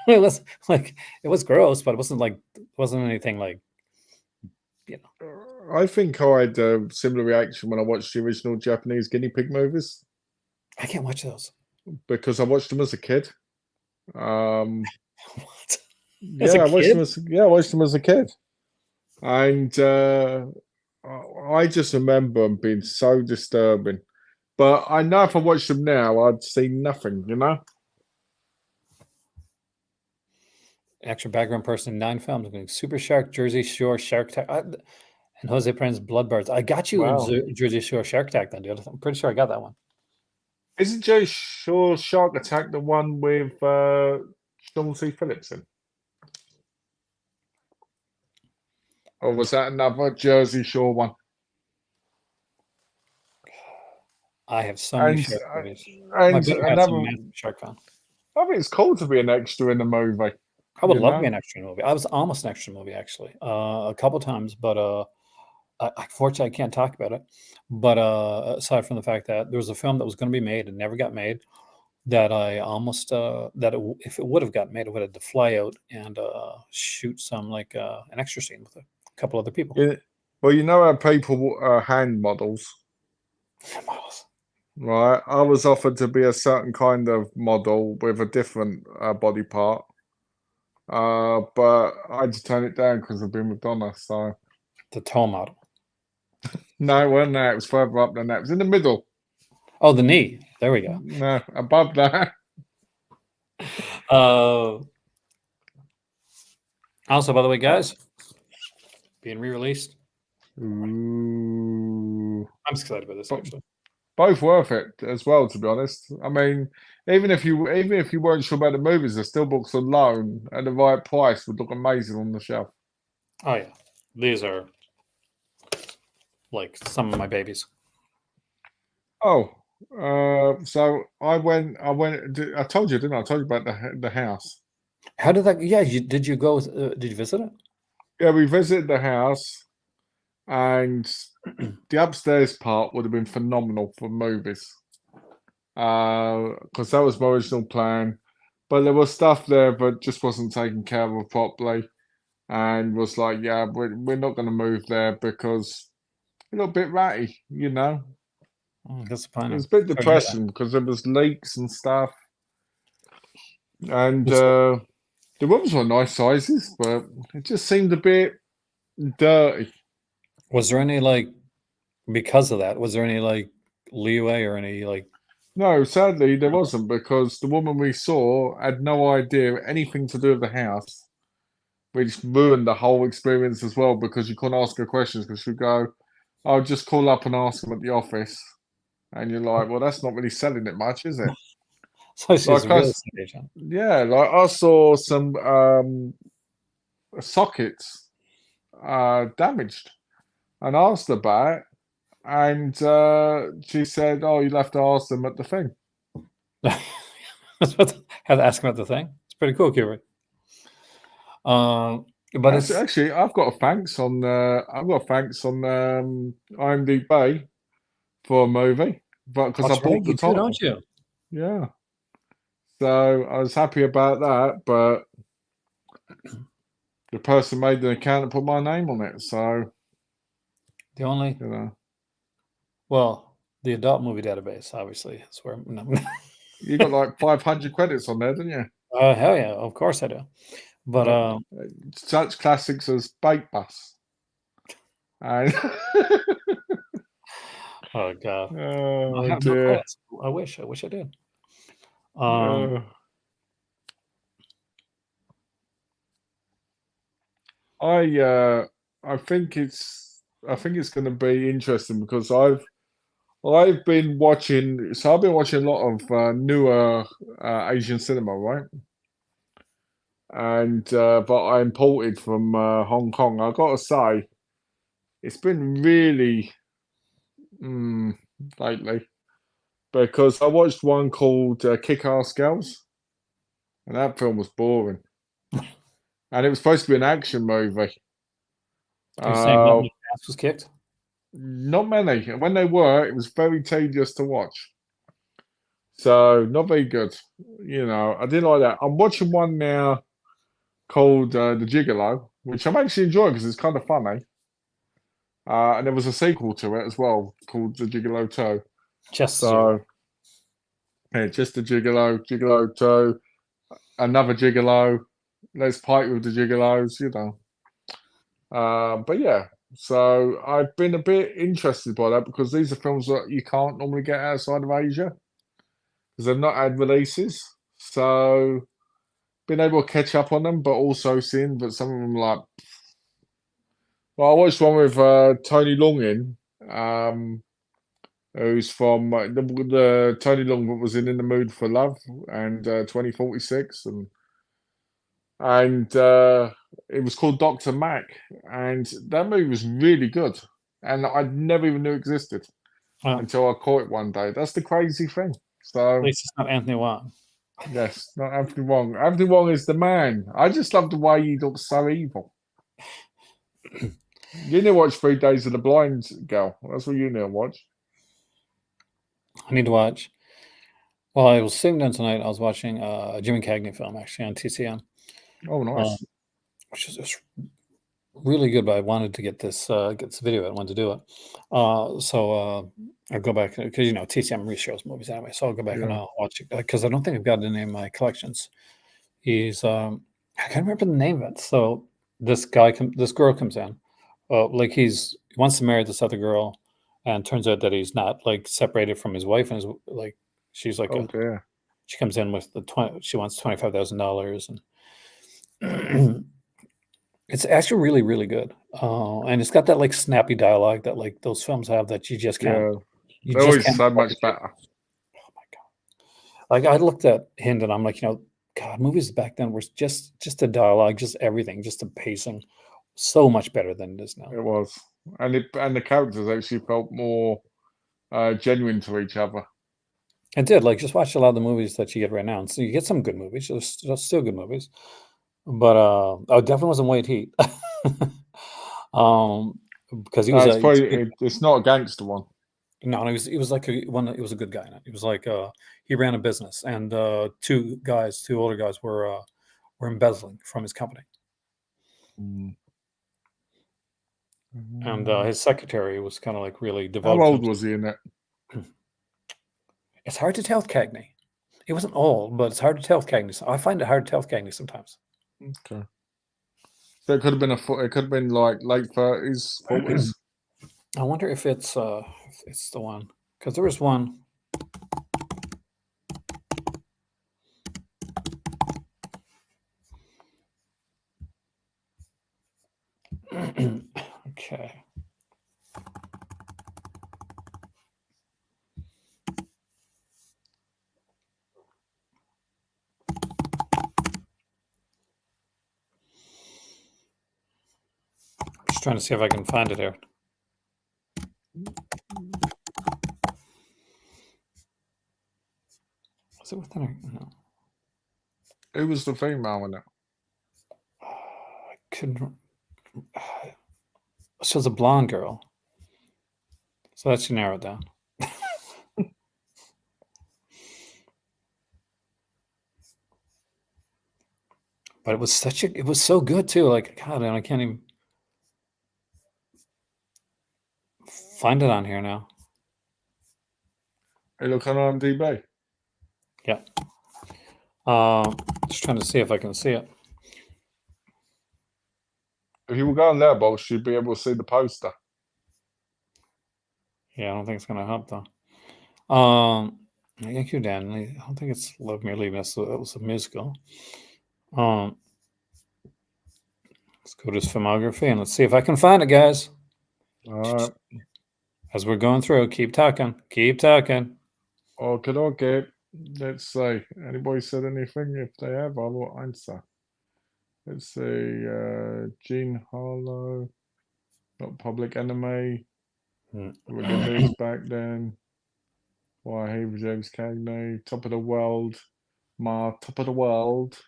[SPEAKER 1] It was like it was gross, but it wasn't anything like you know.
[SPEAKER 2] I think I had a similar reaction when I watched the original Japanese guinea pig movies
[SPEAKER 1] I can't watch those.
[SPEAKER 2] because I watched them as a kid. Um,
[SPEAKER 1] What? As a
[SPEAKER 2] yeah,
[SPEAKER 1] kid?
[SPEAKER 2] I watched them as a kid, and I just remember them being so disturbing. But I know if I watched them now, I'd see nothing. You know?
[SPEAKER 1] Extra background person, 9 films, including Super Shark, Jersey Shore, Shark Attack, and Jose Pren's Bloodbirds. I got you in
[SPEAKER 2] Wow.
[SPEAKER 1] Jersey Shore Shark Attack then, dude. I'm pretty sure I got that one.
[SPEAKER 2] Isn't Joe Shaw Shark Attack the one with Sean C. Phillips in? Or was that another Jersey Shore one?
[SPEAKER 1] I have so many
[SPEAKER 2] And
[SPEAKER 1] shark movies. My
[SPEAKER 2] and
[SPEAKER 1] better half's a
[SPEAKER 2] another,
[SPEAKER 1] massive shark fan.
[SPEAKER 2] I think it's cool to be an extra in a movie.
[SPEAKER 1] I would
[SPEAKER 2] You
[SPEAKER 1] love to be
[SPEAKER 2] know,
[SPEAKER 1] an extra in a movie. I was almost an extra in a movie actually, a couple times, but unfortunately, I can't talk about it. But aside from the fact that there was a film that was going to be made and never got made, that I almost if it would have gotten made, I would have had to fly out and shoot some like an extra scene with a couple other people.
[SPEAKER 2] yeah. Well, you know how people are hand models,
[SPEAKER 1] Models.
[SPEAKER 2] right? I was offered to be a certain kind of model with a different body part, but I had to turn it down because I've been with Donna. So
[SPEAKER 1] The toe model.
[SPEAKER 2] no, it wasn't that. It was further up than that. It was in the middle.
[SPEAKER 1] Oh, the knee. There we go.
[SPEAKER 2] No, above that.
[SPEAKER 1] Also, by the way, guys, being re-released.
[SPEAKER 2] Ooh.
[SPEAKER 1] I'm excited about this
[SPEAKER 2] But
[SPEAKER 1] actually.
[SPEAKER 2] both worth it as well, to be honest. I mean, even if you weren't sure about the movies, the steelbooks alone at the right price would look amazing on the shelf.
[SPEAKER 1] Oh yeah, these are like some of my babies.
[SPEAKER 2] Oh, so I went. I told you, didn't I? I told you about the house.
[SPEAKER 1] How did that? Yeah, did you go? Did you visit it?
[SPEAKER 2] Yeah, we visited the house, and the upstairs part would have been phenomenal for movies. Because that was my original plan. But there was stuff there that just wasn't taken care of properly, and was like, yeah, we're not going to move there because a little bit ratty, you know.
[SPEAKER 1] Oh,
[SPEAKER 2] It
[SPEAKER 1] disappointing.
[SPEAKER 2] was a bit
[SPEAKER 1] Sorry to hear that.
[SPEAKER 2] depressing because there was leaks and stuff, and
[SPEAKER 1] Was,
[SPEAKER 2] the rooms were nice sizes, but it just seemed a bit dirty.
[SPEAKER 1] was there any like because of that? Was there any like leeway or any like?
[SPEAKER 2] No, sadly there wasn't because the woman we saw had no idea anything to do with the house, which ruined the whole experience as well because you couldn't ask her questions because she'd go, "I'll just call up and ask them at the office," and you're like, "Well, that's not really selling it much, is it?"
[SPEAKER 1] So she's a
[SPEAKER 2] Like
[SPEAKER 1] real
[SPEAKER 2] us,
[SPEAKER 1] estate agent.
[SPEAKER 2] yeah, like I saw some sockets damaged and asked about it, and she said, "Oh, you'll have to ask them at the thing."
[SPEAKER 1] Had to ask him at the thing. It's pretty cool, Kubrick. But it's
[SPEAKER 2] Actually, I've got a thanks on IMDb for a movie, but because I
[SPEAKER 1] that's right,
[SPEAKER 2] bought the
[SPEAKER 1] you do, don't
[SPEAKER 2] title,
[SPEAKER 1] you?
[SPEAKER 2] yeah. So I was happy about that, but the person made an account and put my name on it, so
[SPEAKER 1] The only
[SPEAKER 2] you know,
[SPEAKER 1] well, the adult movie database, obviously, is where. No.
[SPEAKER 2] you got like 500 credits on there, didn't you?
[SPEAKER 1] Hell yeah, of course I do. But
[SPEAKER 2] Such classics as Bait Bus. And
[SPEAKER 1] oh god, I
[SPEAKER 2] oh
[SPEAKER 1] have no
[SPEAKER 2] dear.
[SPEAKER 1] credits. I wish I did. Um,
[SPEAKER 2] Uh, I think it's going to be interesting because I've been watching. So I've been watching a lot of newer Asian cinema, right? And but I imported from Hong Kong. I got to say, it's been really lately because I watched one called Kick-Ass Girls, and that film was boring. And it was supposed to be an action movie.
[SPEAKER 1] are you saying not
[SPEAKER 2] Uh,
[SPEAKER 1] much ass was kicked?
[SPEAKER 2] not many. And when they were, it was very tedious to watch. So not very good. You know, I didn't like that. I'm watching one now called The Gigolo, which I'm actually enjoying because it's kind of funny. And there was a sequel to it as well called The Gigolo 2.
[SPEAKER 1] Just zero.
[SPEAKER 2] So yeah, just the Gigolo, Gigolo 2, another Gigolo. Let's party with the Gigolos, you know. But yeah, so I've been a bit interested by that because these are films that you can't normally get outside of Asia because they've not had releases. So been able to catch up on them, but also seeing that some of them like. Well, I watched one with Tony Long in who's from the Tony Long that was in the Mood for Love and 2046, and it was called Dr. Mac, and that movie was really good, and I never even knew it existed
[SPEAKER 1] Well,
[SPEAKER 2] until I caught it one day. That's the crazy thing.
[SPEAKER 1] at
[SPEAKER 2] So
[SPEAKER 1] least it's not Anthony Wong.
[SPEAKER 2] yes, not Anthony Wong. Anthony Wong is the man. I just love the way he looks so evil. You need to watch 3 Days of the Blind Girl. That's what you need to watch.
[SPEAKER 1] I need to watch. Well, I was sitting down tonight. I was watching a Jimmy Cagney film actually on TCM,
[SPEAKER 2] Oh, nice.
[SPEAKER 1] which is just really good. But I wanted to get this video. I wanted to do it. So I'll go back because TCM reshows movies anyway. So I'll go back and
[SPEAKER 2] Yeah.
[SPEAKER 1] I'll watch it because I don't think I've got any in my collections. He's I can't remember the name of it. So this girl comes in, like he wants to marry this other girl, and turns out that he's not like separated from his wife, and his like she's like
[SPEAKER 2] Oh dear.
[SPEAKER 1] she comes in with she wants $25,000, and it's actually really really good, and it's got that like snappy dialogue that like those films have that you just can't
[SPEAKER 2] Yeah.
[SPEAKER 1] you
[SPEAKER 2] They're
[SPEAKER 1] just
[SPEAKER 2] always
[SPEAKER 1] can't
[SPEAKER 2] so much
[SPEAKER 1] replicate.
[SPEAKER 2] better.
[SPEAKER 1] Oh my god! Like I looked at Hind and I'm like, God, movies back then were just the dialogue, just everything, just the pacing, so much better than it is now.
[SPEAKER 2] It was. And the characters actually felt more genuine to each other.
[SPEAKER 1] It did. Like, just watch a lot of the movies that you get right now. And so you get some good movies. There's still good movies. But it definitely wasn't White Heat. Because he was
[SPEAKER 2] It's
[SPEAKER 1] a
[SPEAKER 2] probably it's not a gangster one.
[SPEAKER 1] no, he was like he was a good guy in it. He was like he ran a business, and two older guys were embezzling from his company.
[SPEAKER 2] Mm.
[SPEAKER 1] And his secretary was kind of like really
[SPEAKER 2] How
[SPEAKER 1] devoted to
[SPEAKER 2] old
[SPEAKER 1] him.
[SPEAKER 2] was he in it?
[SPEAKER 1] It's hard to tell with Cagney. He wasn't old, but it's hard to tell with Cagney. So I find it hard to tell with Cagney sometimes.
[SPEAKER 2] Okay. So it could have been it could have been like late 30s, 40s.
[SPEAKER 1] I wonder if it's the one, because there was one. Okay. Just trying to see if I can find it here. Was it within no?
[SPEAKER 2] Who was the female in it?
[SPEAKER 1] I couldn't. She was a blonde girl. So that should narrow it down. But it was so good too. Like, God, I can't even find it on here now.
[SPEAKER 2] Hey, look on IMDb.
[SPEAKER 1] Yeah. Just trying to see if I can see it.
[SPEAKER 2] If you were going there, boss, you'd be able to see the poster.
[SPEAKER 1] Yeah, I don't think it's gonna help though. Thank you, Dan. I don't think it's Love Me or Leave Me. It was a musical. Let's go to his filmography and let's see if I can find it, guys.
[SPEAKER 2] All right.
[SPEAKER 1] As we're going through, keep talking. Keep talking.
[SPEAKER 2] Okay. Let's see. Anybody said anything? If they have, I will answer. Let's see. Gene Harlow, not Public Enemy. We'll get this back then. Why he was James Cagney, Top of the World, Top of the World.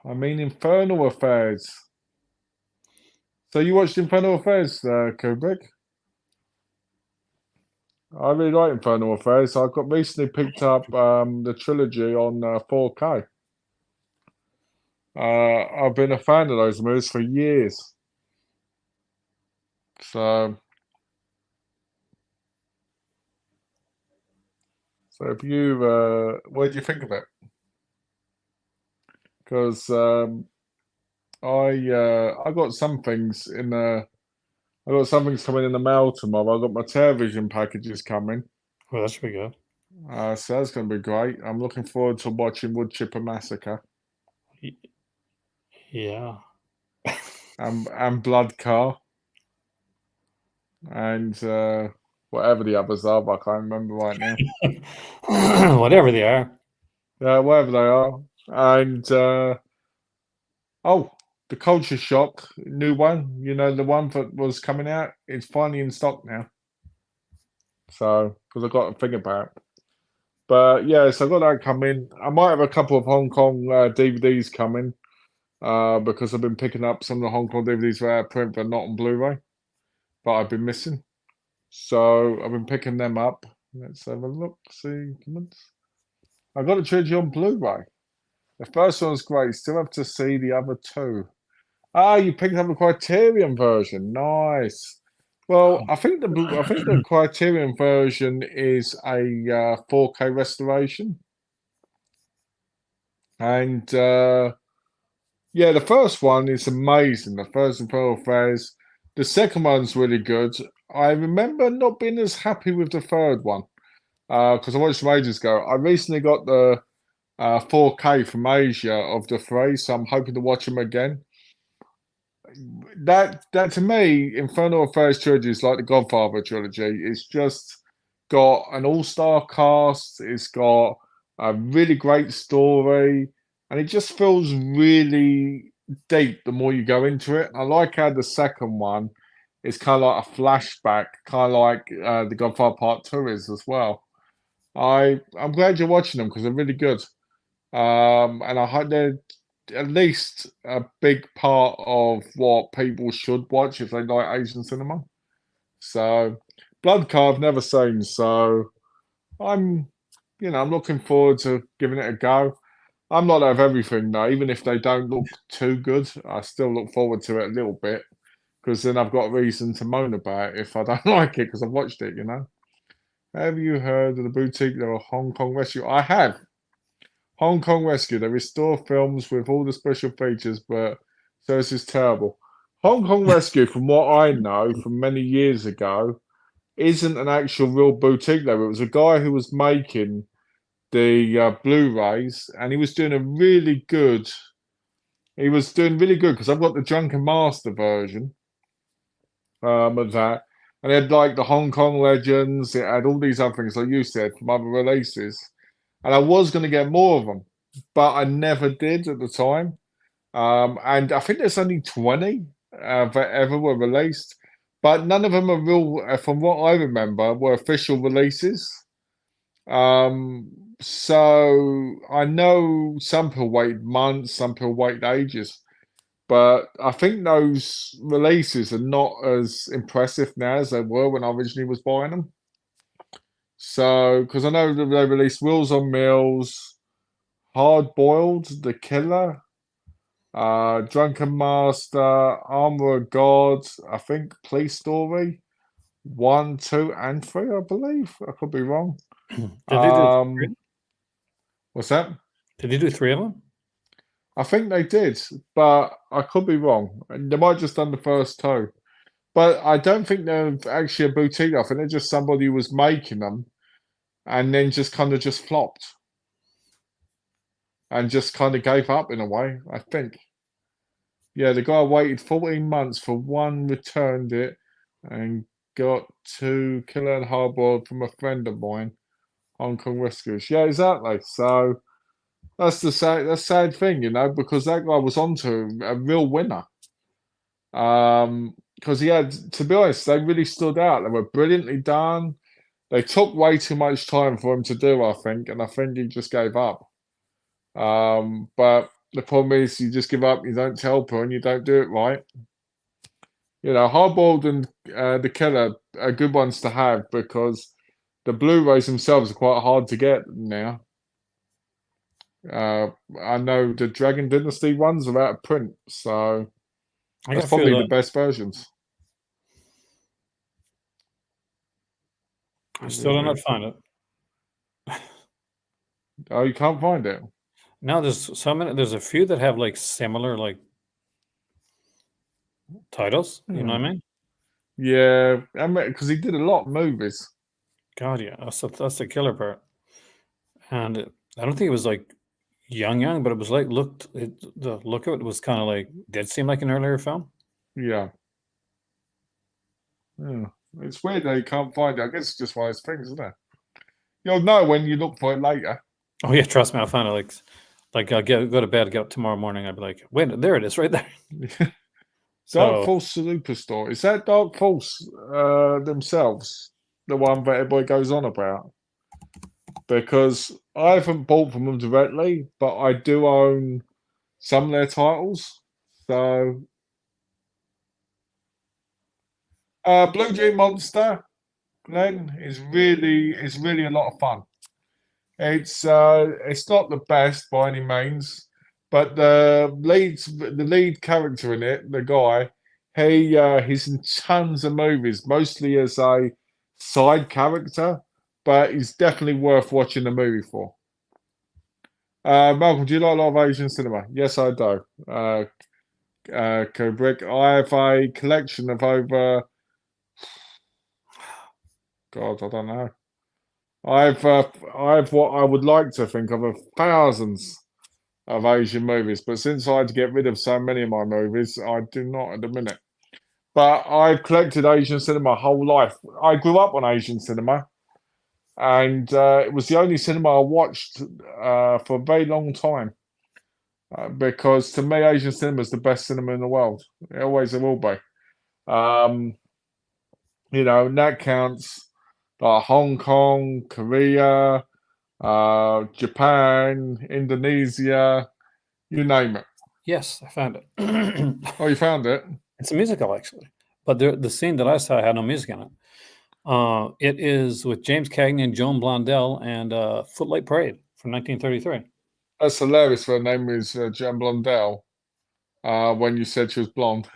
[SPEAKER 2] I mean, Infernal Affairs. So you watched Infernal Affairs, Kubrick? I really like Infernal Affairs. I got recently picked up the trilogy on 4K. I've been a fan of those movies for years. So if you, what do you think of it? Because I got some things I got some things coming in the mail tomorrow. I got my television packages coming.
[SPEAKER 1] Well, that should be good.
[SPEAKER 2] So that's going to be great. I'm looking forward to watching Wood Chipper Massacre.
[SPEAKER 1] Yeah.
[SPEAKER 2] And Blood Car. And whatever the others are, but I can't remember right now.
[SPEAKER 1] Whatever they are.
[SPEAKER 2] Yeah, wherever they are. And oh, the Culture Shock new one, you know, the one that was coming out, it's finally in stock now. So, because I got to think about it. But yeah, so I got that coming. I might have a couple of Hong Kong DVDs coming because I've been picking up some of the Hong Kong DVDs that are out of print but not on Blu-ray, but I've been missing. So I've been picking them up. Let's have a look, see. I got a trilogy on Blu-ray. The first one's great. Still have to see the other two. Ah, you picked up the Criterion version. Nice. Well, I think the Criterion version is a 4K restoration, and yeah, the first one is amazing. The first Imperial Affairs. The second one's really good. I remember not being as happy with the third one because I watched them ages ago. I recently got the 4K from Asia of the three, so I'm hoping to watch them again. That to me, Infernal Affairs trilogy is like the Godfather trilogy. It's just got an all-star cast. It's got a really great story, and it just feels really deep the more you go into it. I like how the second one is kind of like a flashback, kind of like the Godfather Part Two is as well. I'm glad you're watching them because they're really good. And I hope they're at least a big part of what people should watch if they like Asian cinema. So, Blood Car I've never seen, so I'm, I'm looking forward to giving it a go. I'm not out of everything though, even if they don't look too good, I still look forward to it a little bit because then I've got a reason to moan about it if I don't like it because I've watched it, you know. Have you heard of the boutique or Hong Kong Rescue? I have. Hong Kong Rescue. They restore films with all the special features, but service is terrible. Hong Kong Rescue, from what I know from many years ago, isn't an actual real boutique though. It was a guy who was making the Blu-rays, and he was doing a really good. He was doing really good because I've got the Drunken Master version of that, and it had like the Hong Kong Legends. It had all these other things, like you said, from other releases. And I was going to get more of them, but I never did at the time. And I think there's only 20 that ever were released, but none of them are real, from what I remember, were official releases. So I know some people wait months, some people wait ages, but I think those releases are not as impressive now as they were when I originally was buying them. So, because I know that they released Wheels on Mills, Hard Boiled, The Killer, Drunken Master, Armor of God, I think Police Story, 1, 2, and 3, I believe. I could be wrong.
[SPEAKER 1] Did they do three?
[SPEAKER 2] What's that?
[SPEAKER 1] Did they do three of them?
[SPEAKER 2] I think they did, but I could be wrong. They might have just done the first two. But I don't think they're actually a boutique. I think they're just somebody who was making them and then just kind of just flopped and just kind of gave up in a way, I think. Yeah, the guy waited 14 months for one, returned it, and got two Killer and Hardboiled from a friend of mine, Hong Kong Rescuers. Yeah, exactly. So that's the sad thing, you know, because that guy was onto a real winner. Because he had, to be honest, they really stood out. They were brilliantly done. They took way too much time for him to do, I think, and I think he just gave up. But the problem is, you just give up, you don't tell people, and you don't do it right. You know, Hardboiled and The Killer are good ones to have because the Blu-rays themselves are quite hard to get now. I know the Dragon Dynasty ones are out of print, so
[SPEAKER 1] I
[SPEAKER 2] that's
[SPEAKER 1] got a few of
[SPEAKER 2] probably the
[SPEAKER 1] those.
[SPEAKER 2] best versions.
[SPEAKER 1] I still do not find it.
[SPEAKER 2] Oh, you can't find it.
[SPEAKER 1] Now there's so many. There's a few that have like similar like titles. You know what I mean?
[SPEAKER 2] Yeah, I mean, because he did a lot of movies.
[SPEAKER 1] God, yeah, that's the killer part. And I don't think it was like young, but it was like the look of it was kind of like did seem like an earlier film.
[SPEAKER 2] Yeah. Yeah. It's weird that you can't find it. I guess it's just one of those things, isn't it? You'll know when you look for it later.
[SPEAKER 1] Oh yeah, trust me, I'll find it. Like I'll go to bed, get up tomorrow morning. I'll be like, wait, there it is, right there.
[SPEAKER 2] Dark
[SPEAKER 1] So
[SPEAKER 2] Force Superstore. Is that Dark Force themselves? The one that everybody goes on about? Because I haven't bought from them directly, but I do own some of their titles. So Blue Dream Monster, Glenn, is really a lot of fun. It's not the best by any means, but the lead character in it, the guy, he's in tons of movies, mostly as a side character, but he's definitely worth watching the movie for. Malcolm, do you like a lot of Asian cinema? Yes, I do. Kubrick. I have a collection of over, God, I don't know. I've what I would like to think of thousands of Asian movies, but since I had to get rid of so many of my movies, I do not at the minute. But I've collected Asian cinema my whole life. I grew up on Asian cinema, and it was the only cinema I watched for a very long time. Because to me, Asian cinema is the best cinema in the world. It always will be. Um, and that counts like Hong Kong, Korea, Japan, Indonesia, you name it.
[SPEAKER 1] yes, I found it.
[SPEAKER 2] Oh, you found it?
[SPEAKER 1] It's a musical actually, but the scene that I saw had no music in it. It is with James Cagney and Joan Blondell and Footlight Parade from 1933.
[SPEAKER 2] That's hilarious. Her name is Jen Blondell. When you said she was blonde,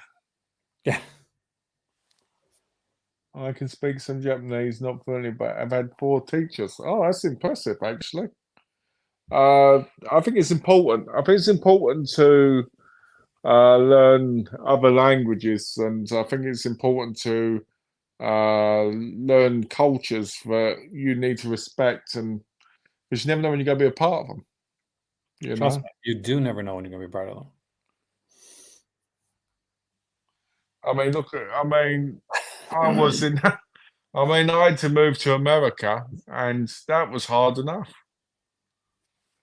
[SPEAKER 1] Yeah,
[SPEAKER 2] I can speak some Japanese, not fluently, but I've had 4 teachers. Oh, that's impressive, actually. I think it's important. I think it's important to learn other languages, and I think it's important to learn cultures that you need to respect, and because you never know when you're going to be a part of them. You
[SPEAKER 1] trust
[SPEAKER 2] know,
[SPEAKER 1] me, you do never know when you're going to be part of them.
[SPEAKER 2] I mean, look, I mean, I was in. I mean, I had to move to America, and that was hard enough.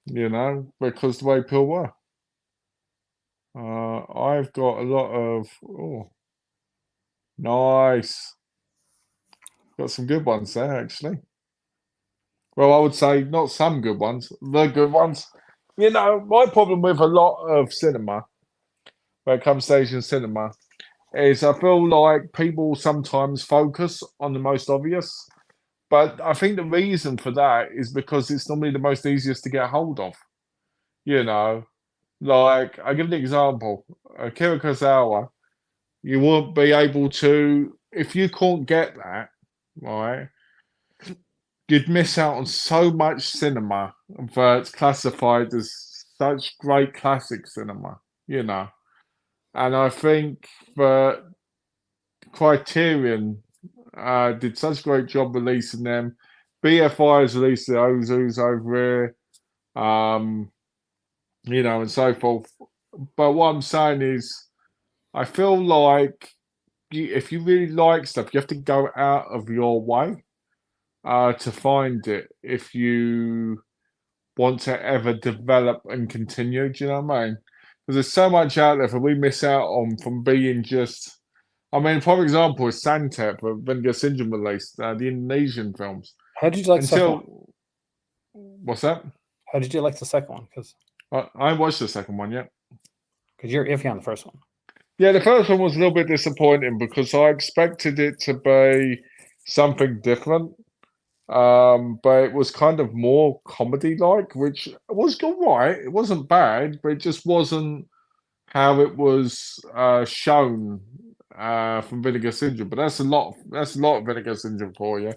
[SPEAKER 2] Because the way people were. I've got a lot of. Oh, nice. Got some good ones there, actually. Well, I would say not some good ones, the good ones. My problem with a lot of cinema, when it comes to Asian cinema, is I feel like people sometimes focus on the most obvious. But I think the reason for that is because it's normally the most easiest to get hold of. You know, like I give an example, Akira Kurosawa, you won't be able to if you can't get that, right? You'd miss out on so much cinema that's classified as such great classic cinema, you know. And I think that Criterion did such a great job releasing them. BFI has released the Ozus over here, and so forth. But what I'm saying is, I feel like if you really like stuff, you have to go out of your way to find it if you want to ever develop and continue. Do you know what I mean? Because there's so much out there that we miss out on from being just. I mean, for example, is Santep, when the Syndrome released, the Indonesian films.
[SPEAKER 1] How did you like the second one?
[SPEAKER 2] Until. What's that?
[SPEAKER 1] How did you like the second one? Because
[SPEAKER 2] I watched the second one, yeah.
[SPEAKER 1] you're iffy on the first one.
[SPEAKER 2] Yeah, the first one was a little bit disappointing because I expected it to be something different. But it was kind of more comedy-like, which was all right. It wasn't bad, but it just wasn't how it was shown from Vinegar Syndrome. But that's a lot. That's a lot of Vinegar Syndrome for you.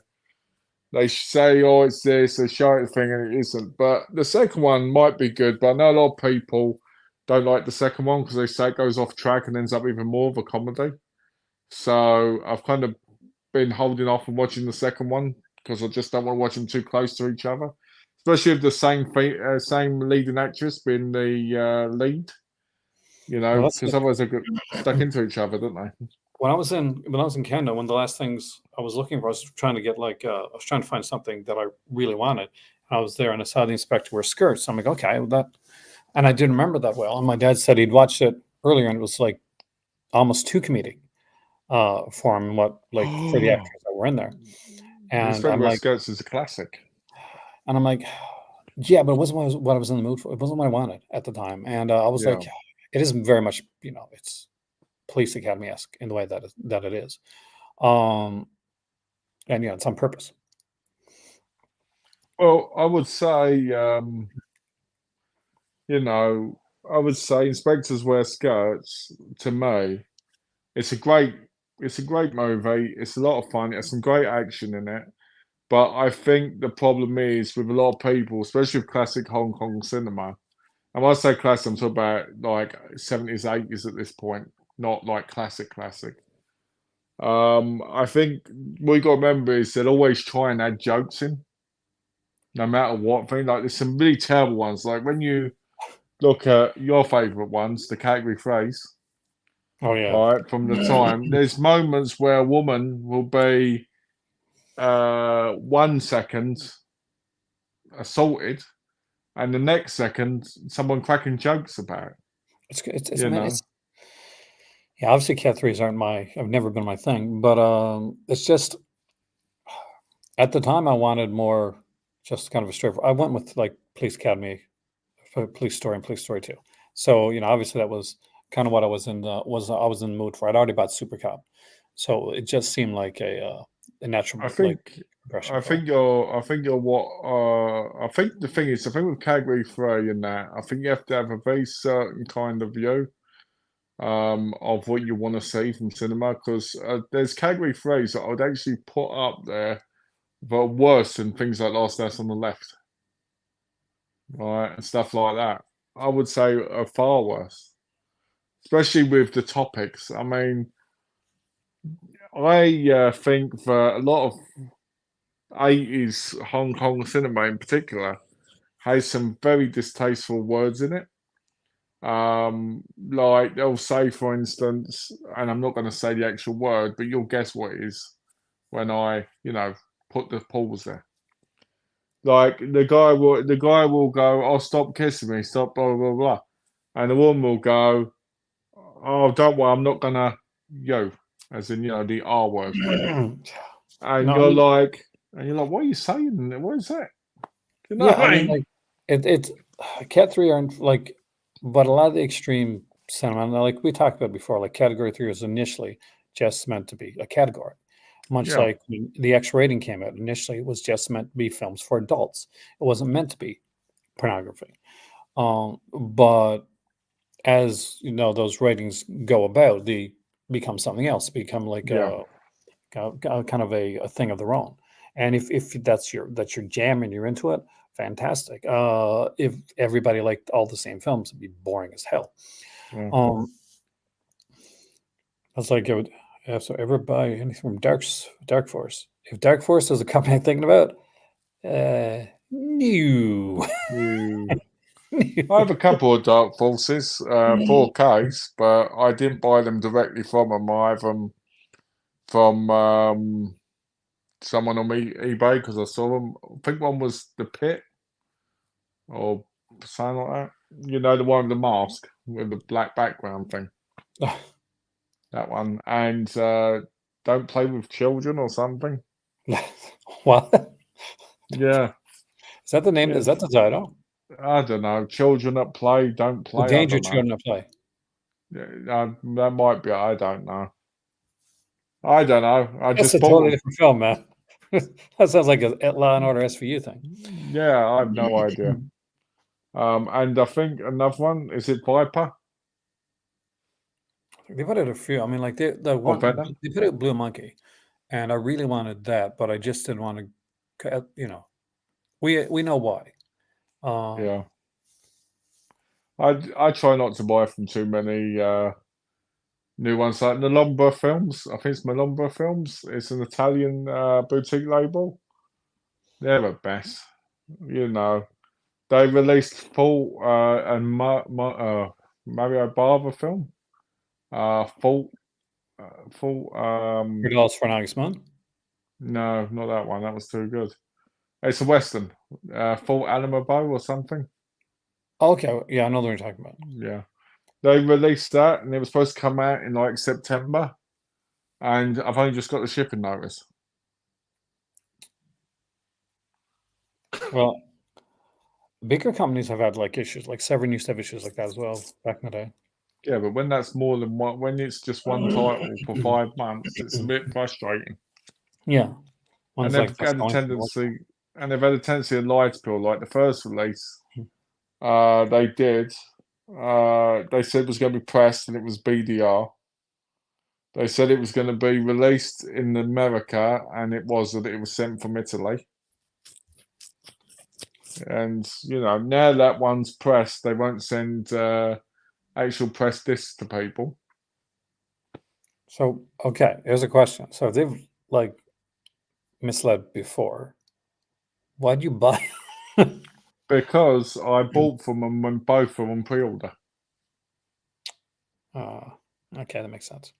[SPEAKER 2] They say, "Oh, it's this," they show it thing, and it isn't. But the second one might be good. But I know a lot of people don't like the second one because they say it goes off track and ends up even more of a comedy. So I've kind of been holding off on watching the second one because I just don't want to watch them too close to each other, especially with the same leading actress being the lead.
[SPEAKER 1] Well,
[SPEAKER 2] Because otherwise they get stuck into each other, don't they?
[SPEAKER 1] when I was in Canada, one of the last things I was looking for, I was trying to get like I was trying to find something that I really wanted. I was there and I saw the inspector wear skirts. So I'm like, okay, well, that, and I didn't remember that well. And my dad said he'd watched it earlier and it was like almost too comedic for him, what like for the actors that were in there.
[SPEAKER 2] The
[SPEAKER 1] And
[SPEAKER 2] Spectre Skirts is a classic.
[SPEAKER 1] I'm like, yeah, but it wasn't what I was in the mood for. It wasn't what I wanted at the time. And I was
[SPEAKER 2] Yeah.
[SPEAKER 1] like, it is very much, it's Police Academy esque in the way that it is. Um, and it's on purpose.
[SPEAKER 2] Well, I would say, I would say Inspectors Wear Skirts, to me, it's a great it's a great movie. It's a lot of fun. There's some great action in it. But I think the problem is with a lot of people, especially with classic Hong Kong cinema. And when I say classic, I'm talking about like 70s, 80s at this point, not like classic classic. I think what you got to remember is they'll always try and add jokes in, no matter what thing. Like there's some really terrible ones. Like when you look at your favourite ones, the category phrase,
[SPEAKER 1] Oh yeah.
[SPEAKER 2] right, from the time, there's moments where a woman will be 1 second assaulted, and the next second someone cracking jokes about it,
[SPEAKER 1] It's
[SPEAKER 2] you
[SPEAKER 1] man,
[SPEAKER 2] know.
[SPEAKER 1] it's yeah. Obviously, cat threes aren't my. Have never been my thing, but it's just at the time I wanted more, just kind of a straight. I went with like Police Academy, Police Story, and Police Story 2. So obviously that was kind of what I was in the mood for. I'd already bought Super Cop, so it just seemed like a
[SPEAKER 2] I
[SPEAKER 1] natural like
[SPEAKER 2] think
[SPEAKER 1] progression
[SPEAKER 2] I
[SPEAKER 1] for me.
[SPEAKER 2] think you're what I think the thing is I think with category three and that I think you have to have a very certain kind of view of what you want to see from cinema because there's category threes that I would actually put up there that are worse than things like Last House on the Left, right, and stuff like that. I would say are far worse, especially with the topics. I mean, I think that a lot of 80s Hong Kong cinema in particular has some very distasteful words in it. Like they'll say, for instance, and I'm not going to say the actual word, but you'll guess what it is when I, put the pause there. Like the guy will go, "Oh, stop kissing me, stop blah blah blah," and the woman will go, "Oh, don't worry, I'm not gonna yo," as in the R word, and
[SPEAKER 1] No, I mean,
[SPEAKER 2] you're like, "What are you saying? What is that?" You know
[SPEAKER 1] yeah,
[SPEAKER 2] what
[SPEAKER 1] I
[SPEAKER 2] I
[SPEAKER 1] mean,
[SPEAKER 2] mean?
[SPEAKER 1] like it cat three aren't like, but a lot of the extreme cinema, and like we talked about before, like category three was initially just meant to be a category. Much
[SPEAKER 2] Yeah,
[SPEAKER 1] like when the X rating came out, initially it was just meant to be films for adults. It wasn't meant to be pornography. But as those ratings go about, they become something else, become like
[SPEAKER 2] yeah.
[SPEAKER 1] kind of a thing of their own. And if that's your jam and you're into it, fantastic. If everybody liked all the same films, it'd be boring as hell.
[SPEAKER 2] Yeah.
[SPEAKER 1] Um, I was like, so ever buy anything from Dark Force? If Dark Force is a company I'm thinking about, no.
[SPEAKER 2] You. I have a couple of Dark Forces, 4Ks, but I didn't buy them directly from them. I have them from someone on eBay because I saw them. I think one was The Pit or something like that. You know, the one with the mask with the black background thing. That one. And Don't Play with Children or something.
[SPEAKER 1] What?
[SPEAKER 2] Yeah.
[SPEAKER 1] Is that the name? Is
[SPEAKER 2] Yes.
[SPEAKER 1] that the title?
[SPEAKER 2] I don't know. Children that play, don't
[SPEAKER 1] The
[SPEAKER 2] play. I
[SPEAKER 1] Danger
[SPEAKER 2] don't know.
[SPEAKER 1] Children of Play.
[SPEAKER 2] Yeah, that might be. I don't know. I don't know. I
[SPEAKER 1] That's
[SPEAKER 2] just
[SPEAKER 1] a
[SPEAKER 2] bought
[SPEAKER 1] totally
[SPEAKER 2] them.
[SPEAKER 1] different film, man. That sounds like a Law and Order SVU thing.
[SPEAKER 2] Yeah, I have no idea. And I think another one is it Viper
[SPEAKER 1] They put out a few. I mean, like
[SPEAKER 2] or Venom?
[SPEAKER 1] they put out Blue Monkey, and I really wanted that, but I just didn't want to. We know why. Um,
[SPEAKER 2] Yeah, I try not to buy from too many new ones like the Lombra Films. I think it's Lombra Films. It's an Italian boutique label. They're the best. You know, they released Fault and Mario Bava film. Fault. Full.
[SPEAKER 1] $3 for an August Moon.
[SPEAKER 2] No, not that one. That was too good. It's a western. Full Alamo Bow or something.
[SPEAKER 1] Oh, okay, yeah, I know what you're talking about.
[SPEAKER 2] Yeah, they released that, and it was supposed to come out in like September, and I've only just got the shipping notice.
[SPEAKER 1] Well, bigger companies have had like issues, like Severin used to have issues like that as well back in the day.
[SPEAKER 2] Yeah, but when that's more than one, when it's just one title for 5 months, it's a bit frustrating.
[SPEAKER 1] Yeah,
[SPEAKER 2] And
[SPEAKER 1] one's
[SPEAKER 2] they've
[SPEAKER 1] like that's
[SPEAKER 2] had a
[SPEAKER 1] going for the
[SPEAKER 2] tendency, and they've had a tendency to lie to people. Like the first release,
[SPEAKER 1] Hmm.
[SPEAKER 2] they did. They said it was going to be pressed, and it was BDR. They said it was going to be released in America, and it wasn't. It was sent from Italy. And now that one's pressed, they won't send actual press discs to people.
[SPEAKER 1] So, okay, here's a question. So if they've like misled before, why'd you buy?
[SPEAKER 2] Because I bought from them when both of them on pre-order.
[SPEAKER 1] Uh, okay, that makes sense.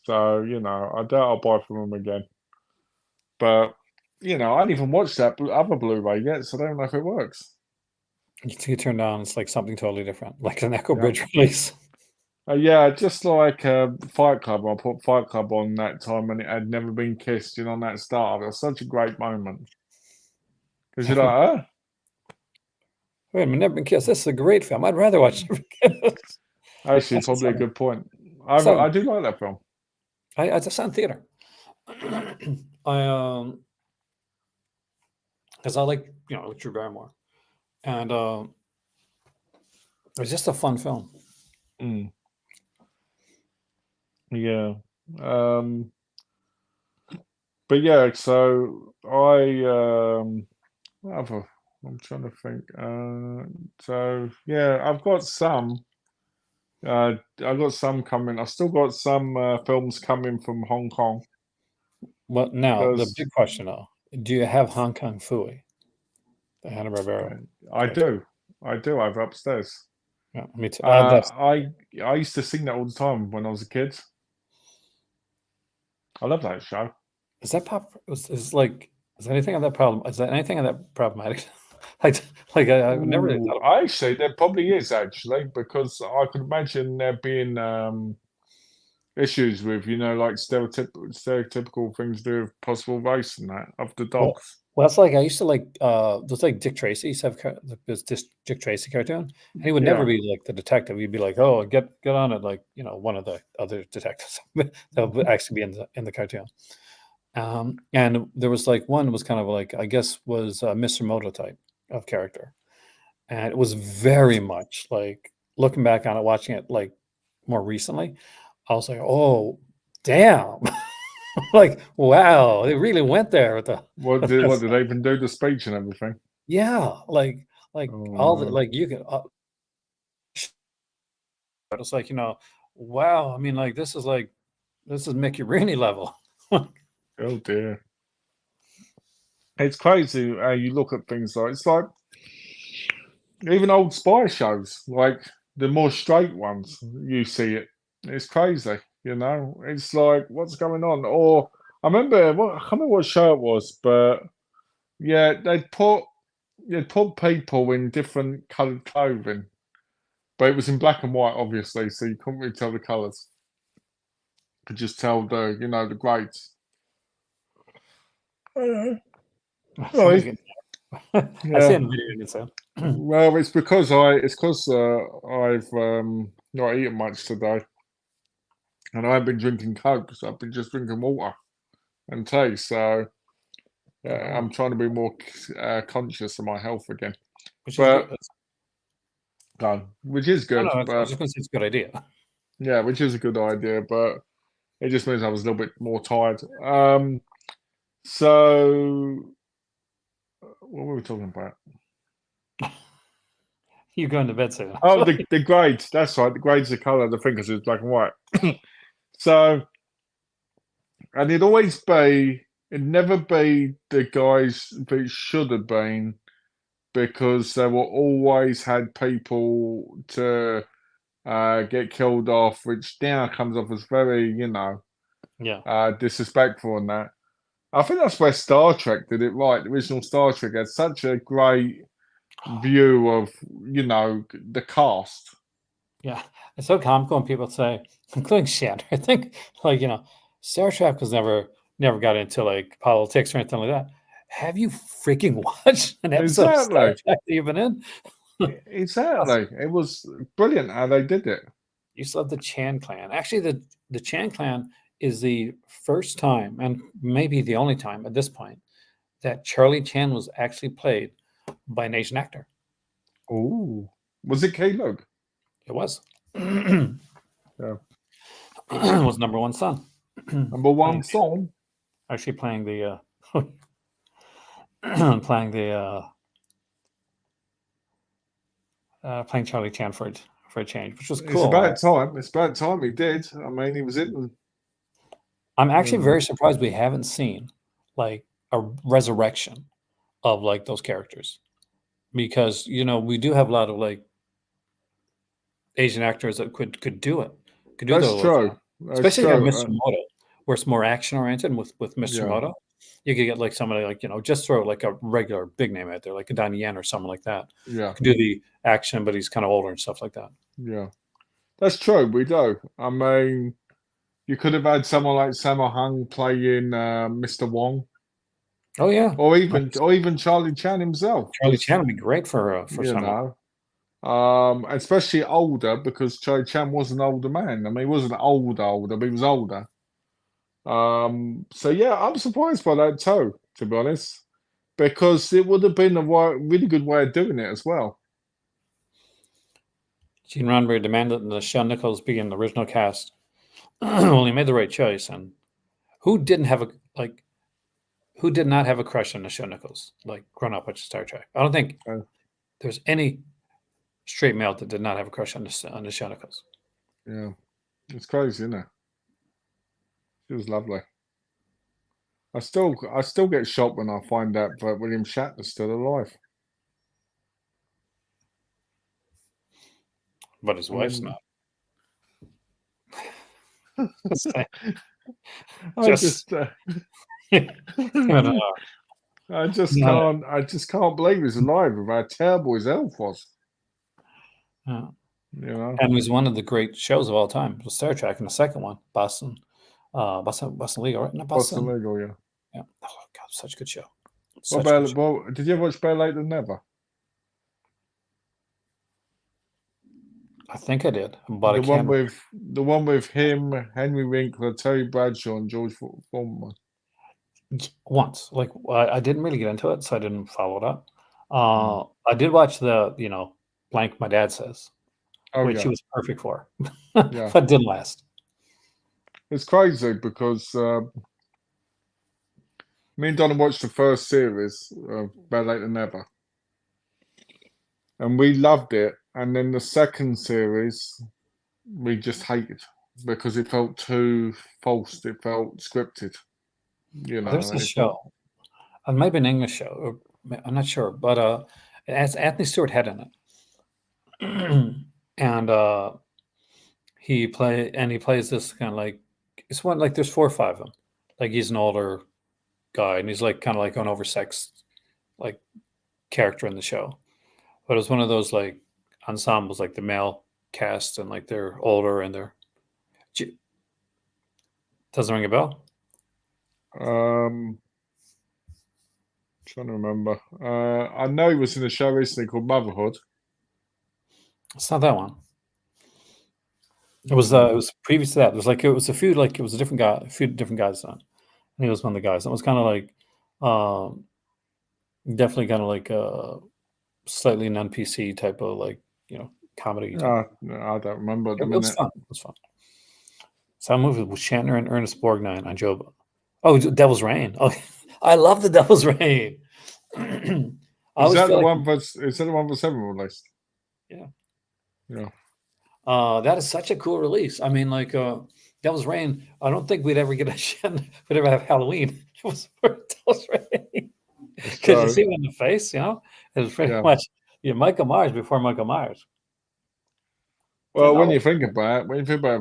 [SPEAKER 2] So, I doubt I'll buy from them again. But, I haven't even watched that other Blu-ray yet, so I don't know if it works.
[SPEAKER 1] You turn down, it's like something totally different, like an Echo
[SPEAKER 2] Yeah.
[SPEAKER 1] Bridge release.
[SPEAKER 2] Yeah, just like Fight Club. I put Fight Club on that time when it had never been kissed, on that start. It was such a great moment. Because you're like, huh?
[SPEAKER 1] Wait a minute, Never Been Kissed. This is a great film. I'd rather watch Never Been Kissed.
[SPEAKER 2] Actually,
[SPEAKER 1] That's
[SPEAKER 2] probably a good point. I
[SPEAKER 1] so
[SPEAKER 2] do like that film.
[SPEAKER 1] I just saw in theater. I because I like Drew Barrymore, and it was just a fun film.
[SPEAKER 2] Mm. Yeah. But yeah, so I'm trying to think. So yeah, I've got some. I've got some coming. I've still got some films coming from Hong Kong
[SPEAKER 1] Well, now the
[SPEAKER 2] because
[SPEAKER 1] big question, though, do you have Hong Kong Fooey, the Hanna-Barbera
[SPEAKER 2] I
[SPEAKER 1] cartoon?
[SPEAKER 2] do. I do. I have upstairs.
[SPEAKER 1] Yeah, me too. That's
[SPEAKER 2] I used to sing that all the time when I was a kid. I love that show.
[SPEAKER 1] is that pop? Is like is anything of that problem? Is that anything of that problematic? like I've never really thought
[SPEAKER 2] Ooh,
[SPEAKER 1] about it.
[SPEAKER 2] actually, there probably is actually because I could imagine there being issues with like stereotypical things to do with possible race and that of the
[SPEAKER 1] Well,
[SPEAKER 2] dogs.
[SPEAKER 1] well, it's like I used to like there's like Dick Tracy used to have this Dick Tracy cartoon, and he would never
[SPEAKER 2] Yeah.
[SPEAKER 1] be like the detective. He'd be like, "Oh, get on it," like one of the other detectives that would actually be in the cartoon. And there was like one was kind of like I guess was Mr. Moto type of character, and it was very much like looking back on it, watching it like more recently. I was like, "Oh, damn!" like, wow, they really went there with the
[SPEAKER 2] What
[SPEAKER 1] with
[SPEAKER 2] did
[SPEAKER 1] that
[SPEAKER 2] what did
[SPEAKER 1] stuff.
[SPEAKER 2] they even do the speech and everything?
[SPEAKER 1] Yeah, like
[SPEAKER 2] Oh
[SPEAKER 1] all the
[SPEAKER 2] no.
[SPEAKER 1] like you can. But it's like wow. I mean, like this is Mickey Rooney level.
[SPEAKER 2] Oh dear. It's crazy how you look at things like it's like even old spy shows, like the more straight ones, you see it. It's crazy, It's like what's going on? Or I can't remember what show it was, but yeah, they'd put people in different coloured clothing, but it was in black and white, obviously, so you couldn't really tell the colours. Could just tell the grades.
[SPEAKER 1] Somebody's
[SPEAKER 2] Really?
[SPEAKER 1] getting. I see
[SPEAKER 2] Yeah.
[SPEAKER 1] it in the video. It's
[SPEAKER 2] Well, it's because I've not eaten much today, and I've been drinking Coke, so I've been just drinking water and tea. So I'm trying to be more conscious of my health again.
[SPEAKER 1] which is good.
[SPEAKER 2] But which is
[SPEAKER 1] No, no,
[SPEAKER 2] good,
[SPEAKER 1] I was
[SPEAKER 2] but
[SPEAKER 1] just gonna say it's a good idea.
[SPEAKER 2] yeah, which is a good idea, but it just means I was a little bit more tired. So what were we talking about?
[SPEAKER 1] You going to bed soon?
[SPEAKER 2] Oh, the grades. That's right. The grades are colour. The fingers is black and white. So, and it'd never be the guys that it should have been because they were always had people to get killed off, which now comes off as very,
[SPEAKER 1] Yeah.
[SPEAKER 2] disrespectful and that. I think that's where Star Trek did it right. The original Star Trek had such a great view of, the cast.
[SPEAKER 1] Yeah. It's so comical when people say, including Shatner, I think, Star Trek was never got into like politics or anything like that. Have you freaking watched an episode of Star
[SPEAKER 2] Exactly.
[SPEAKER 1] Trek that you've been in?
[SPEAKER 2] Exactly. It was brilliant how they did it.
[SPEAKER 1] You still have the Chan clan. Actually, the Chan clan is the first time, and maybe the only time at this point, that Charlie Chan was actually played by an Asian actor.
[SPEAKER 2] Ooh. Was it K-Lug?
[SPEAKER 1] It was. It
[SPEAKER 2] Yeah.
[SPEAKER 1] was number one son.
[SPEAKER 2] Number one song.
[SPEAKER 1] Actually playing the playing the playing Charlie Chan for a change, which was
[SPEAKER 2] It's
[SPEAKER 1] cool.
[SPEAKER 2] about time. It's about time he did. I mean, he was in.
[SPEAKER 1] I'm actually
[SPEAKER 2] know.
[SPEAKER 1] very surprised we haven't seen like a resurrection of like those characters, because we do have a lot of like Asian actors that could do it, could do
[SPEAKER 2] That's
[SPEAKER 1] those,
[SPEAKER 2] true. That's
[SPEAKER 1] especially like
[SPEAKER 2] true.
[SPEAKER 1] Mr. Moto, where it's more action oriented. And with Mr.
[SPEAKER 2] Yeah.
[SPEAKER 1] Moto, you could get like somebody like just throw like a regular big name out there, like a Donnie Yen or someone like that.
[SPEAKER 2] Yeah.
[SPEAKER 1] Could do the action, but he's kind of older and stuff like that.
[SPEAKER 2] Yeah. That's true. We do. I mean, you could have had someone like Sammo Hung playing Mr. Wong,
[SPEAKER 1] Oh yeah,
[SPEAKER 2] or even Charlie Chan himself.
[SPEAKER 1] Charlie Chan would be great for
[SPEAKER 2] You
[SPEAKER 1] someone.
[SPEAKER 2] know, especially older, because Charlie Chan was an older man. I mean, he wasn't older, but he was older. So yeah, I'm surprised by that too, to be honest, because it would have been a really good way of doing it as well.
[SPEAKER 1] Gene Roddenberry demanded that Shawn Nichols be in the original cast. Well, he made the right choice, and who didn't have who did not have a crush on Shawn Nichols, like growing up watching Star Trek? I don't think there's any straight male that did not have a crush on Shawn Nichols.
[SPEAKER 2] Yeah, it's crazy, isn't it? It was lovely. I still get shocked when I find out that William Shatner's still alive.
[SPEAKER 1] But his wife's
[SPEAKER 2] mean,
[SPEAKER 1] not.
[SPEAKER 2] I just I just can't believe he's alive with how terrible his health was.
[SPEAKER 1] Yeah.
[SPEAKER 2] You know,
[SPEAKER 1] And it was one of the great shows of all time. It was Star Trek, and the second one, Boston Legal, right? Not
[SPEAKER 2] Boston
[SPEAKER 1] Boston.
[SPEAKER 2] Legal, yeah.
[SPEAKER 1] Yeah. Oh God, such a good show.
[SPEAKER 2] Did you ever watch Better Late Than Never?
[SPEAKER 1] I think I did, but
[SPEAKER 2] The
[SPEAKER 1] I can't.
[SPEAKER 2] one with him, Henry Winkler, Terry Bradshaw, and George Foreman.
[SPEAKER 1] Once, like I didn't really get into it, so I didn't follow it up. I did watch the blank my dad says, which he was perfect for,
[SPEAKER 2] Yeah.
[SPEAKER 1] but didn't last.
[SPEAKER 2] It's crazy because me and Donna watched the first series of Better Late Than Never, and we loved it. And then the second series, we just hated because it felt too false. It felt scripted.
[SPEAKER 1] There's a show. It might be an English show. Or, I'm not sure, but it has Anthony Stewart Head in it, and he plays this kind of like it's one like there's 4 or 5 of them. Like he's an older guy, and he's like kind of like an oversexed like character in the show. But it's one of those like ensembles, like the male cast, and like they're older and they're. Doesn't ring a bell.
[SPEAKER 2] Trying to remember. I know he was in a show recently called Motherhood.
[SPEAKER 1] It's not that one. It was previous to that. It was a different guy, a few different guys on. And he was one of the guys. It was kind of like definitely kind of like slightly non-PC type of like comedy.
[SPEAKER 2] I don't remember at the minute.
[SPEAKER 1] It was fun. It was fun. So I moved with Shatner and Ernest Borgnine on Joe. Oh, Devil's Reign. Oh, I love the Devil's Reign.
[SPEAKER 2] Is that the one for 7 released?
[SPEAKER 1] Yeah.
[SPEAKER 2] Yeah.
[SPEAKER 1] That is such a cool release. I mean, like Devil's Reign. I don't think we'd ever get we'd ever have Halloween. It was for Devil's Reign because you see him in the face. It was pretty much Michael Myers before Michael Myers.
[SPEAKER 2] Well, when you think about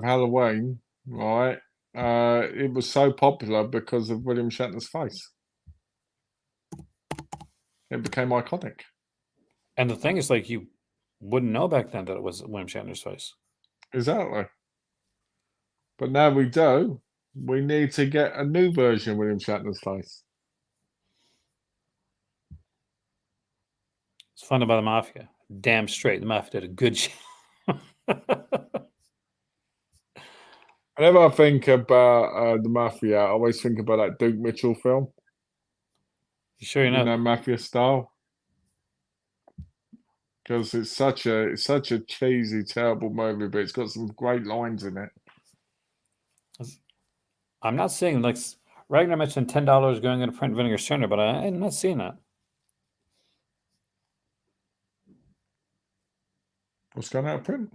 [SPEAKER 2] Halloween, right? it was so popular because of William Shatner's face. It became iconic.
[SPEAKER 1] And the thing is, like, you wouldn't know back then that it was William Shatner's face.
[SPEAKER 2] Exactly. But now we do. We need to get a new version of William Shatner's face.
[SPEAKER 1] It's fun about the Mafia. Damn straight, the Mafia did a good job.
[SPEAKER 2] Whenever I think about the Mafia, I always think about that Duke Mitchell film.
[SPEAKER 1] You sure you know?
[SPEAKER 2] Mafia style. Because it's such a cheesy, terrible movie, but it's got some great lines in it.
[SPEAKER 1] I'm not seeing, like, Ragnar mentioned $10 going into print Vinegar Strender, but I'm not seeing that.
[SPEAKER 2] What's going out of print?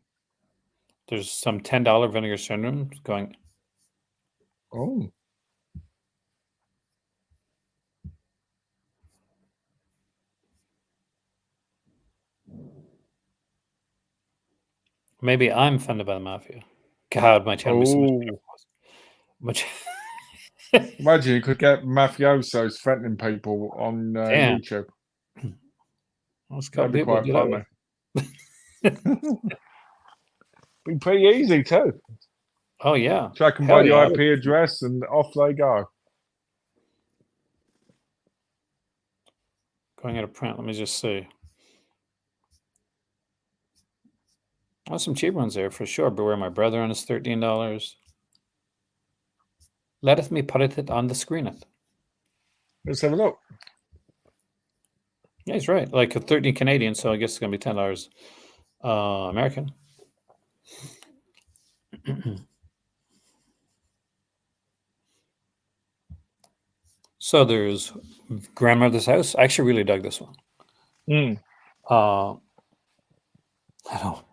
[SPEAKER 1] There's some $10 Vinegar Strender going.
[SPEAKER 2] Oh.
[SPEAKER 1] Maybe I'm offended by the Mafia. God, my channel would be so much better if it was.
[SPEAKER 2] Imagine you could get mafiosos threatening people on
[SPEAKER 1] Damn.
[SPEAKER 2] YouTube.
[SPEAKER 1] Let's
[SPEAKER 2] That'd be quite funny. Be pretty easy too.
[SPEAKER 1] Oh yeah.
[SPEAKER 2] Track them by the IP address and off they go.
[SPEAKER 1] Going out of print. Let me just see. There's some cheap ones there for sure. Beware My Brethren is $13. Letteth me put it on the screeneth.
[SPEAKER 2] Let's have a look.
[SPEAKER 1] Yeah, he's right. Like a 13 Canadian, so I guess it's gonna be $10 American. So there's Grandmother's House. I actually really dug this one. I don't.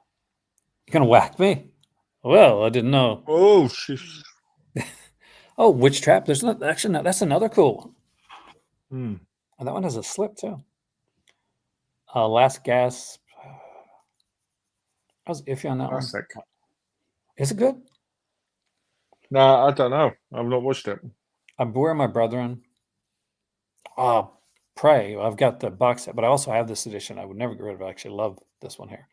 [SPEAKER 1] You're gonna whack me? Well, I didn't know.
[SPEAKER 2] Oh, sheesh.
[SPEAKER 1] Oh, Witch Trap. There's not actually no, that's another cool
[SPEAKER 2] one.
[SPEAKER 1] And that one has a slip too. Last Gasp. I was iffy on that
[SPEAKER 2] Classic.
[SPEAKER 1] one. Is it good?
[SPEAKER 2] No, I don't know. I've not watched it.
[SPEAKER 1] Beware My Brethren. Pray. I've got the box set, but I also have this edition. I would never get rid of it. I actually love this one here.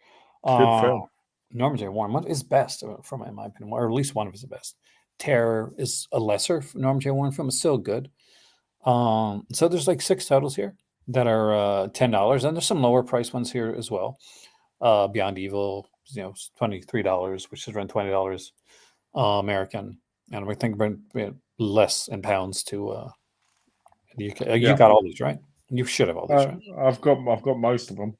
[SPEAKER 2] Good film.
[SPEAKER 1] Norman J. Warren. What is best from in my opinion, or at least one of his best. Terror is a lesser Norman J. Warren film. It's still good. So there's like 6 titles here that are $10, and there's some lower price ones here as well. Beyond Evil, $23, which is around $20 American, and we think about less in pounds to the UK. You got all these, right? You should have all these, right?
[SPEAKER 2] I've got most of them.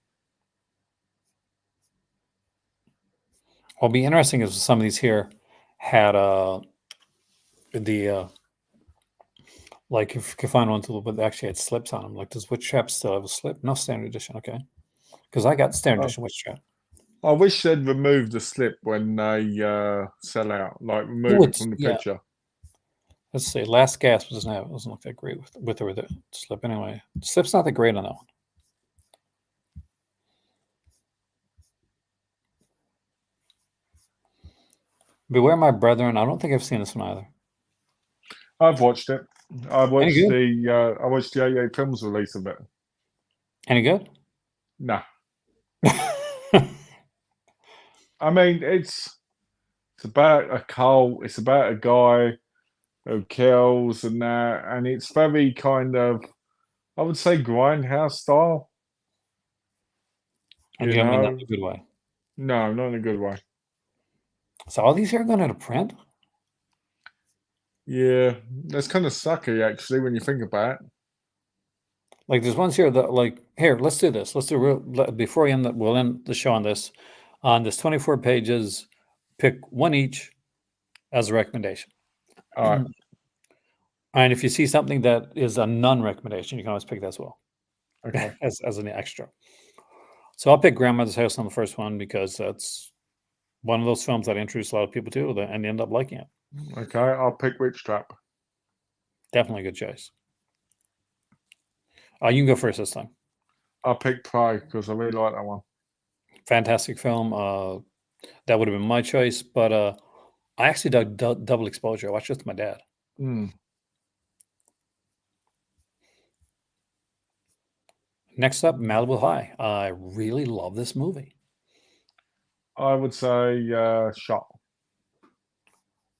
[SPEAKER 1] What'll be interesting is some of these here had the like if you can find ones with actually had slips on them. Like, does Witch Trap still have a slip? No, standard edition. Okay, because I got standard edition Witch Trap.
[SPEAKER 2] I wish they'd remove the slip when they sell out. Like remove it from the picture.
[SPEAKER 1] Let's see. Last Gasp doesn't look that great with or without slip. Anyway, the slip's not that great on that one. Beware My Brethren. I don't think I've seen this one either.
[SPEAKER 2] I've watched it. I watched the 88 Films release of it.
[SPEAKER 1] Any good?
[SPEAKER 2] No. I mean, it's about a cult. It's about a guy who kills and that, and it's very kind of, I would say, grindhouse style.
[SPEAKER 1] And you don't mean that in a good way?
[SPEAKER 2] No, not in a good way.
[SPEAKER 1] So all these here are going out of print?
[SPEAKER 2] Yeah, that's kind of sucky actually when you think about it.
[SPEAKER 1] Like there's ones here that like here. Let's do this. Let's do before we end. We'll end the show on this. On this 24 pages, pick one each as a recommendation.
[SPEAKER 2] All right.
[SPEAKER 1] And if you see something that is a non-recommendation, you can always pick that as well.
[SPEAKER 2] Okay.
[SPEAKER 1] as an extra. So I'll pick Grandmother's House on the first one because that's one of those films that I introduce a lot of people to and end up liking it.
[SPEAKER 2] Okay, I'll pick Witch Trap. Definitely
[SPEAKER 1] a good choice. You can go first this time.
[SPEAKER 2] I'll pick Prey because I really like that one.
[SPEAKER 1] Fantastic film. That would have been my choice, but I actually dug Double Exposure. I watched it with my dad.
[SPEAKER 2] Hmm.
[SPEAKER 1] Next up, Malibu High. I really love this movie.
[SPEAKER 2] I would say Shot.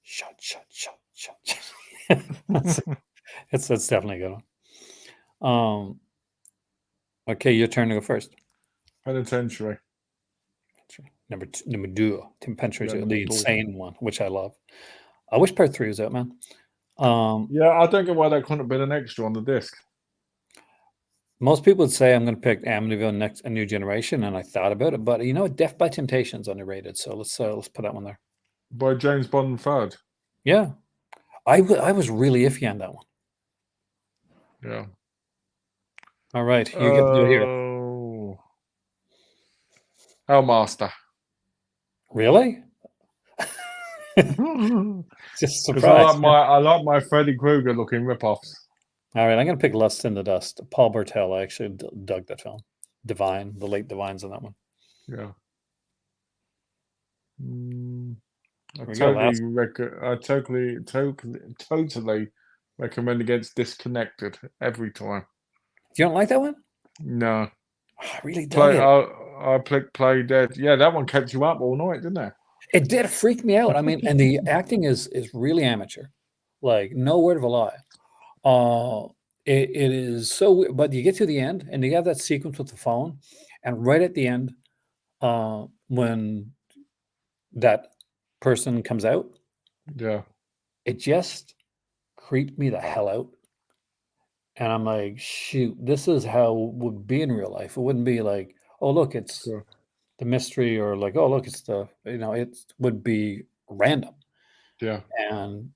[SPEAKER 1] Shut. That's that's definitely a good one. Okay, your turn to go first.
[SPEAKER 2] Penitentiary.
[SPEAKER 1] Number two, Tim Pentrose,
[SPEAKER 2] Yeah, number
[SPEAKER 1] the
[SPEAKER 2] two.
[SPEAKER 1] insane one, which I love. I wish part 3 was out, man.
[SPEAKER 2] Yeah, I don't get why that couldn't have been an extra on the disc.
[SPEAKER 1] Most people would say I'm going to pick Amityville Next, A New Generation, and I thought about it, but you know, Death by Temptation is underrated, so let's put that one there.
[SPEAKER 2] By James Bond third.
[SPEAKER 1] Yeah, I was really iffy on that one.
[SPEAKER 2] Yeah.
[SPEAKER 1] All right, you get to do it here.
[SPEAKER 2] Oh. Hellmaster.
[SPEAKER 1] Really?
[SPEAKER 2] Because
[SPEAKER 1] Just
[SPEAKER 2] I
[SPEAKER 1] surprised.
[SPEAKER 2] like my Freddy Krueger looking ripoffs.
[SPEAKER 1] All right, I'm going to pick Lust in the Dust. Paul Bartel. I actually dug that film. Divine, the late Divine's in that one.
[SPEAKER 2] Yeah. I
[SPEAKER 1] Here we go.
[SPEAKER 2] totally recommend against Disconnected every time.
[SPEAKER 1] You don't like that one?
[SPEAKER 2] No.
[SPEAKER 1] I really dug it.
[SPEAKER 2] I Play Dead. Yeah, that one kept you up all night, didn't it?
[SPEAKER 1] It did freak me out. I mean, and the acting is really amateur, like no word of a lie. It is so weird, but you get to the end and you have that sequence with the phone, and right at the end, when that person comes out,
[SPEAKER 2] Yeah.
[SPEAKER 1] it just creeped me the hell out. And I'm like, shoot, this is how it would be in real life. It wouldn't be like, oh, look, it's
[SPEAKER 2] Sure.
[SPEAKER 1] the mystery, or like, oh, look, it's the, it would be random.
[SPEAKER 2] Yeah.
[SPEAKER 1] And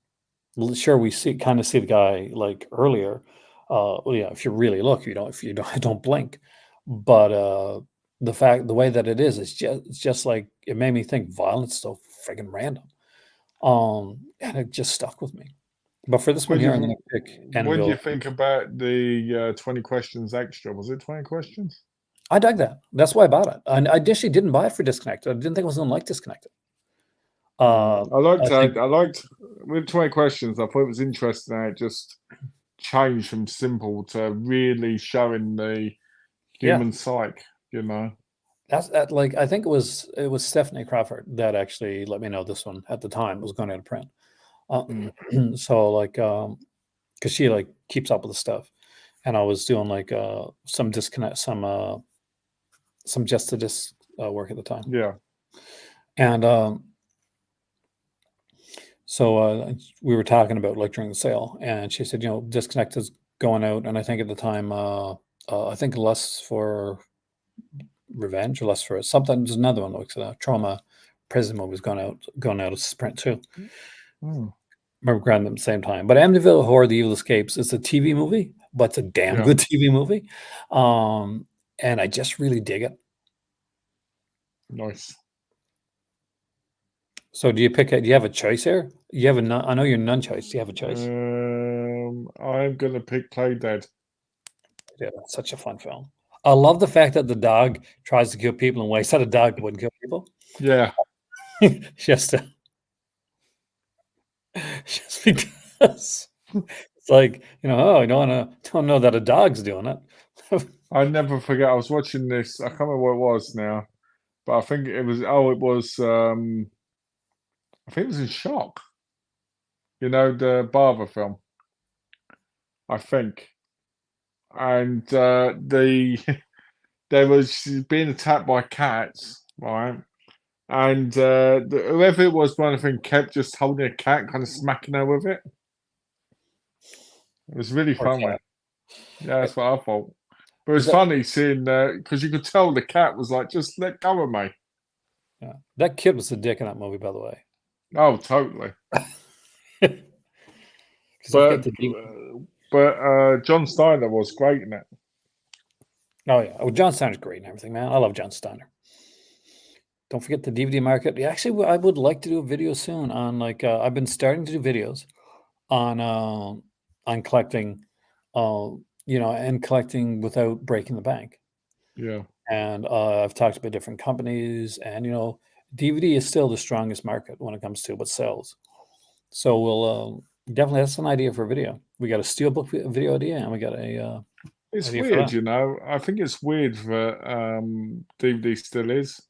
[SPEAKER 1] sure, we kind of see the guy like earlier. Well, yeah, if you really look, if you don't, don't blink. But the way that it is, it's just like, it made me think violence is so friggin' random. And it just stuck with me. But for this one
[SPEAKER 2] What do
[SPEAKER 1] here,
[SPEAKER 2] you
[SPEAKER 1] I'm going
[SPEAKER 2] think?
[SPEAKER 1] to pick
[SPEAKER 2] What do you
[SPEAKER 1] Annabelle.
[SPEAKER 2] think about the 20 questions extra? Was it 20 questions?
[SPEAKER 1] I dug that. That's why I bought it. And I actually didn't buy it for Disconnected. I didn't think it was going to like Disconnected. I think,
[SPEAKER 2] I liked with 20 questions. I thought it was interesting how it just changed from simple to really showing the
[SPEAKER 1] yeah,
[SPEAKER 2] human psyche. You know.
[SPEAKER 1] that's that. Like, I think it was Stephanie Crawford that actually let me know this one at the time was going out of print.
[SPEAKER 2] Mm,
[SPEAKER 1] So like, because she like keeps up with the stuff, and I was doing like some disconnect, some just to disc work at the time,
[SPEAKER 2] yeah.
[SPEAKER 1] and so we were talking about like during the sale, and she said, Disconnect is going out, and I think at the time, I think Lust for Revenge or Lust for something. There's another one like Trauma Prison movie was going out of print too.
[SPEAKER 2] Mm,
[SPEAKER 1] Remember grabbing them at the same time. But Amityville Horror: The Evil Escapes is a TV movie, but it's a damn
[SPEAKER 2] yeah.
[SPEAKER 1] good TV movie. And I just really dig it.
[SPEAKER 2] Nice.
[SPEAKER 1] So do you have a choice here? You have a none, I know you're none choice. Do you have a choice?
[SPEAKER 2] I'm gonna pick Play Dead.
[SPEAKER 1] Yeah, that's such a fun film. I love the fact that the dog tries to kill people in ways that a dog wouldn't kill people.
[SPEAKER 2] Yeah.
[SPEAKER 1] just to, just because it's like, oh, you don't know that a dog's doing it.
[SPEAKER 2] I never forget. I was watching this. I can't remember what it was now, but I think it was. Oh, it was. I think it was in Shock. You know, the barber film. I think, and there was she's being attacked by cats, right? And whoever it was, one of them kept just holding a cat, kind of smacking her with it. It was really
[SPEAKER 1] Poor
[SPEAKER 2] funny.
[SPEAKER 1] cat.
[SPEAKER 2] Yeah, that's what I thought. But it was
[SPEAKER 1] Is that
[SPEAKER 2] funny seeing because you could tell the cat was like, just let go of me.
[SPEAKER 1] yeah. That kid was a dick in that movie, by the way.
[SPEAKER 2] Oh, totally.
[SPEAKER 1] Because don't forget
[SPEAKER 2] But
[SPEAKER 1] the
[SPEAKER 2] John Steiner was great in it.
[SPEAKER 1] oh yeah, John Steiner's great and everything, man. I love John Steiner. Don't forget the DVD market. Yeah, actually, I would like to do a video soon on like I've been starting to do videos on collecting, and collecting without breaking the bank.
[SPEAKER 2] Yeah.
[SPEAKER 1] And I've talked about different companies, and DVD is still the strongest market when it comes to what sells. So we'll definitely, that's an idea for a video. We got a steelbook video idea, and we got a
[SPEAKER 2] It's
[SPEAKER 1] idea for
[SPEAKER 2] weird,
[SPEAKER 1] that.
[SPEAKER 2] you know. I think it's weird that DVD still is.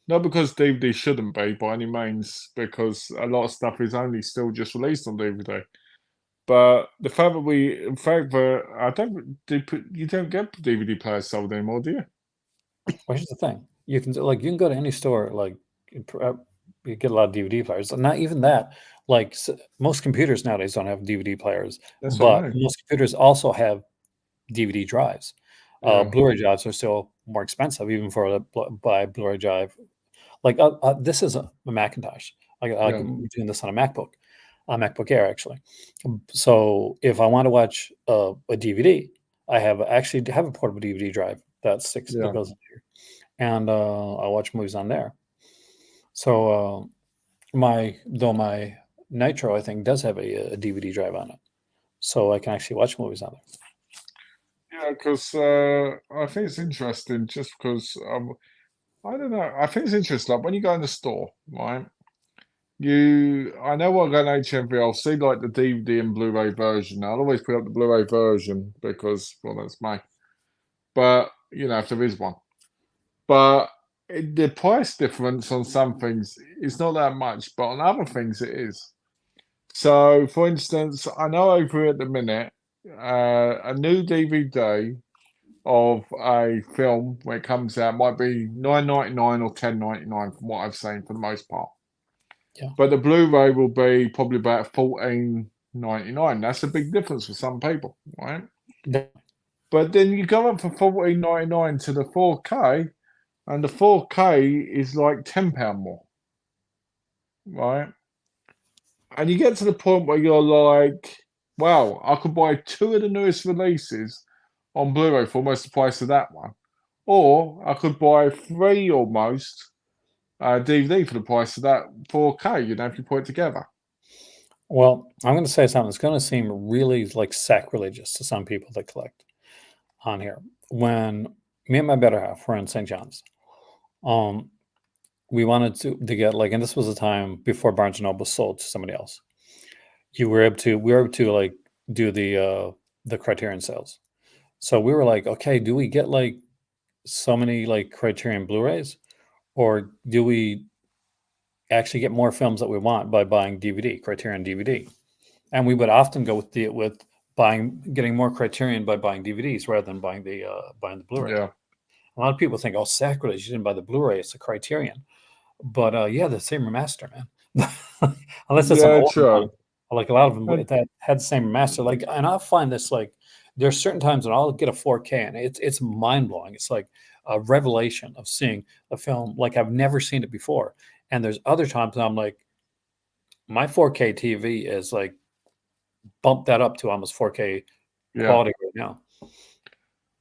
[SPEAKER 2] Not because DVD shouldn't be by any means, because a lot of stuff is only still just released on DVD. But the fact that in fact that I don't, you don't get DVD players sold anymore, do you?
[SPEAKER 1] Well, here's the thing: you can go to any store, like you get a lot of DVD players. Not even that. Like most computers nowadays don't have DVD players,
[SPEAKER 2] That's what I
[SPEAKER 1] but
[SPEAKER 2] mean.
[SPEAKER 1] most computers also have DVD drives.
[SPEAKER 2] Yeah,
[SPEAKER 1] Blu-ray drives are still more expensive, even for a by Blu-ray drive. Like this is a Macintosh.
[SPEAKER 2] yeah,
[SPEAKER 1] I'm doing this on a MacBook Air actually. So if I want to watch a DVD, I actually have a portable DVD drive that
[SPEAKER 2] yeah,
[SPEAKER 1] goes in here, and I watch movies on there. So my Nitro, I think, does have a DVD drive on it, so I can actually watch movies on there.
[SPEAKER 2] yeah. Because I think it's interesting, just because I don't know. I think it's interesting. Like when you go in the store, right? I know what I go to HMV. I'll see like the DVD and Blu-ray version. I'll always put up the Blu-ray version because, well, that's me. But you know, if there is one. But the price difference on some things is not that much, but on other things it is. So, for instance, I know over at the minute, a new DVD of a film when it comes out might be $9.99 or $10.99 from what I've seen for the most part.
[SPEAKER 1] Yeah.
[SPEAKER 2] But the Blu-ray will be probably about $14.99. That's a big difference for some people, right? But then you go up from $14.99 to the 4K, and the 4K is like £10 more, right? And you get to the point where you're like, wow, I could buy two of the newest releases on Blu-ray for almost the price of that one. Or I could buy three almost DVD for the price of that 4K, you know, if you put it together.
[SPEAKER 1] Well, I'm going to say something that's going to seem really like sacrilegious to some people that collect on here. When me and my better half were in St. John's, um, we wanted to get like, and this was a time before Barnes and Noble sold to somebody else. We were able to like do the Criterion sales. So we were like, okay, do we get like so many like Criterion Blu-rays, or do we actually get more films that we want by buying DVD, Criterion DVD? And we would often go with getting more Criterion by buying DVDs rather than buying the Blu-ray.
[SPEAKER 2] Yeah.
[SPEAKER 1] A lot of people think, oh, sacrilege, you didn't buy the Blu-ray, it's a Criterion. But yeah, the same remaster, man. Unless it's an
[SPEAKER 2] Yeah,
[SPEAKER 1] old one.
[SPEAKER 2] true.
[SPEAKER 1] Like a lot of them
[SPEAKER 2] And
[SPEAKER 1] that had the same remaster. Like, and I'll find this like there's certain times when I'll get a 4K and it's mind blowing. It's like a revelation of seeing a film like I've never seen it before. And there's other times I'm like, my 4K TV is like bump that up to almost 4K
[SPEAKER 2] yeah.
[SPEAKER 1] quality right now.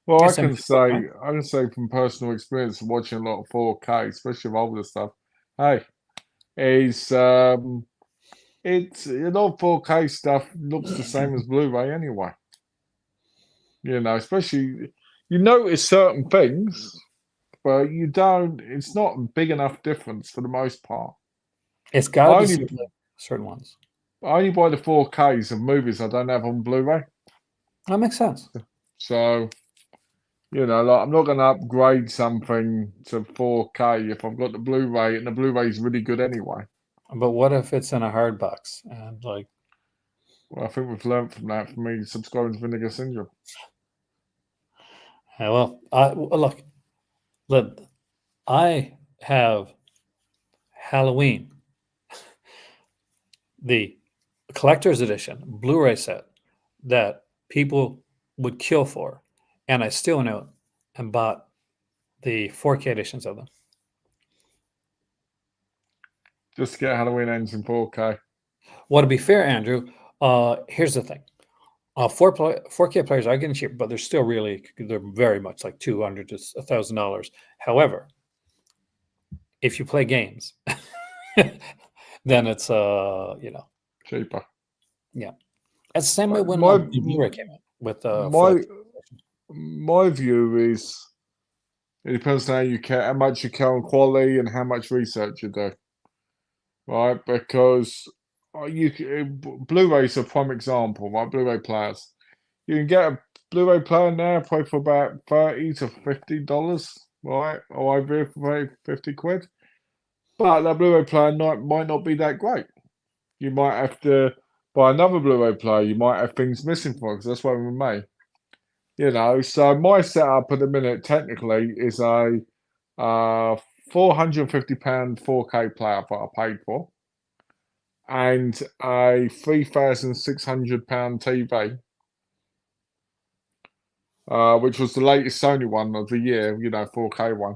[SPEAKER 2] Well,
[SPEAKER 1] Same with your book, right?
[SPEAKER 2] I can say from personal experience watching a lot of 4K, especially of older stuff. Hey, is it's a lot of 4K stuff looks the same as Blu-ray anyway. You know, especially you notice certain things, but you don't. It's not a big enough difference for the most part.
[SPEAKER 1] It's got to
[SPEAKER 2] I
[SPEAKER 1] be
[SPEAKER 2] only
[SPEAKER 1] like certain ones.
[SPEAKER 2] I only buy the 4Ks of movies I don't have on Blu-ray.
[SPEAKER 1] That makes sense.
[SPEAKER 2] So you know, like I'm not going to upgrade something to 4K if I've got the Blu-ray and the Blu-ray is really good anyway.
[SPEAKER 1] But what if it's in a hard box and like,
[SPEAKER 2] Well, I think we've learned from that for me subscribing to Vinegar Syndrome.
[SPEAKER 1] well, look, I have Halloween, the collector's edition Blu-ray set that people would kill for, and I still went out and bought the 4K editions of them.
[SPEAKER 2] Just to get Halloween ends in 4K.
[SPEAKER 1] Well, to be fair, Andrew, here's the thing: 4K players are getting cheaper, but they're very much like $200 to $1,000. However, if you play games, then it's
[SPEAKER 2] Cheaper.
[SPEAKER 1] yeah. It's the same way when
[SPEAKER 2] My
[SPEAKER 1] the Blu-ray came out with
[SPEAKER 2] my
[SPEAKER 1] 4K.
[SPEAKER 2] my view is It depends on how you care, how much you care on quality, and how much research you do, right? Because Blu-ray's a prime example, right? Blu-ray players. You can get a Blu-ray player now probably for about $30 to $50, right? Or over here for 50 quid. But that Blu-ray player might not be that great. You might have to buy another Blu-ray player. You might have things missing for it, because that's what we made. So my setup at the minute technically is a £450 4K player that I paid for, and a £3,600 TV, which was the latest Sony one of the year, 4K one.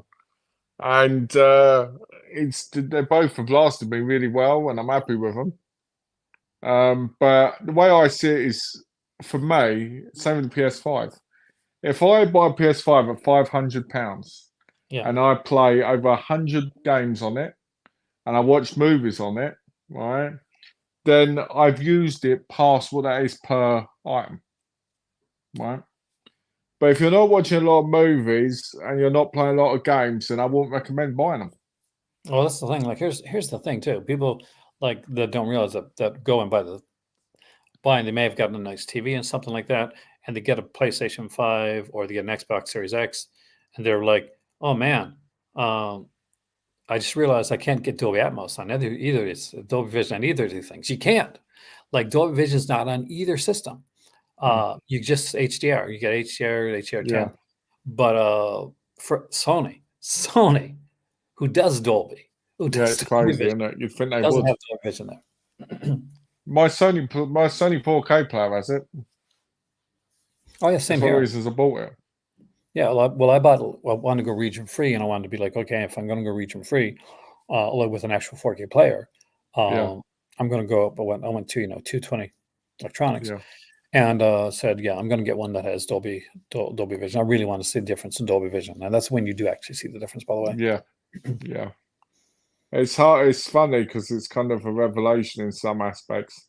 [SPEAKER 2] And they both have lasted me really well, and I'm happy with them. But the way I see it is, for me, same with the PS5. If I buy a PS5 at £500,
[SPEAKER 1] Yeah.
[SPEAKER 2] and I play over 100 games on it, and I watch movies on it, right, then I've used it past what that is per item, right? But if you're not watching a lot of movies and you're not playing a lot of games, then I wouldn't recommend buying them.
[SPEAKER 1] Well, that's the thing. Like, here's the thing too. People like that don't realize that go and buying, they may have gotten a nice TV and something like that, and they get a PlayStation 5 or they get an Xbox Series X, and they're like, oh man, I just realized I can't get Dolby Atmos on either. It's Dolby Vision on either of these things. You can't. Like, Dolby Vision is not on either system. You just HDR. You get HDR,
[SPEAKER 2] Yeah,
[SPEAKER 1] HDR10. But for Sony, who does Dolby, who
[SPEAKER 2] yeah,
[SPEAKER 1] does
[SPEAKER 2] it's
[SPEAKER 1] Dolby
[SPEAKER 2] crazy,
[SPEAKER 1] Vision,
[SPEAKER 2] isn't it? You'd think they
[SPEAKER 1] doesn't
[SPEAKER 2] would.
[SPEAKER 1] have Dolby Vision there.
[SPEAKER 2] My Sony 4K player has it.
[SPEAKER 1] Oh yeah,
[SPEAKER 2] That's
[SPEAKER 1] same
[SPEAKER 2] one of the
[SPEAKER 1] here.
[SPEAKER 2] reasons I bought it.
[SPEAKER 1] Yeah, well, I wanted to go region free, and I wanted to be like, okay, if I'm going to go region free, like with an actual 4K player,
[SPEAKER 2] Yeah,
[SPEAKER 1] I'm going to go up. I went to 220 Electronics,
[SPEAKER 2] yeah,
[SPEAKER 1] and said, yeah, I'm going to get one that has Dolby Vision. I really want to see the difference in Dolby Vision, and that's when you do actually see the difference, by the way.
[SPEAKER 2] yeah, yeah. It's hard. It's funny because it's kind of a revelation in some aspects.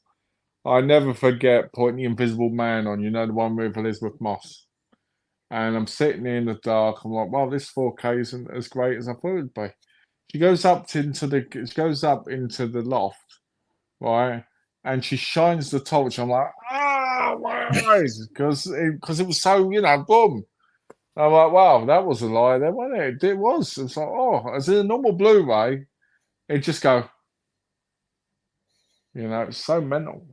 [SPEAKER 2] I never forget putting The Invisible Man on, the one with Elizabeth Moss. And I'm sitting in the dark. I'm like, well, this 4K isn't as great as I thought it'd be. She goes up into the loft, right? And she shines the torch. I'm like, my eyes, because it was so, boom. I'm like, wow, that was a lie there, wasn't it? It was. It's like, oh, as in a normal Blu-ray, it just go, it's so mental.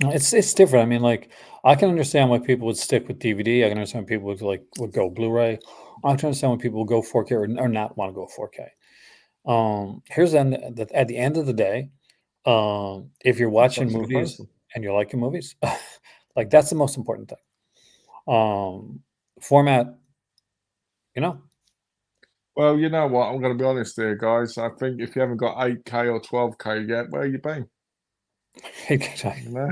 [SPEAKER 1] It's different. I mean, like, I can understand why people would stick with DVD. I can understand people would go Blu-ray. I can understand why people would go 4K or not want to go 4K. Here's at the end of the day, if you're
[SPEAKER 2] It's up
[SPEAKER 1] watching
[SPEAKER 2] to the
[SPEAKER 1] movies
[SPEAKER 2] person.
[SPEAKER 1] and you're liking movies, like, that's the most important thing. Format, you know.
[SPEAKER 2] Well, you know what? I'm going to be honest here, guys. I think if you haven't got 8K or 12K yet, where you been? You know?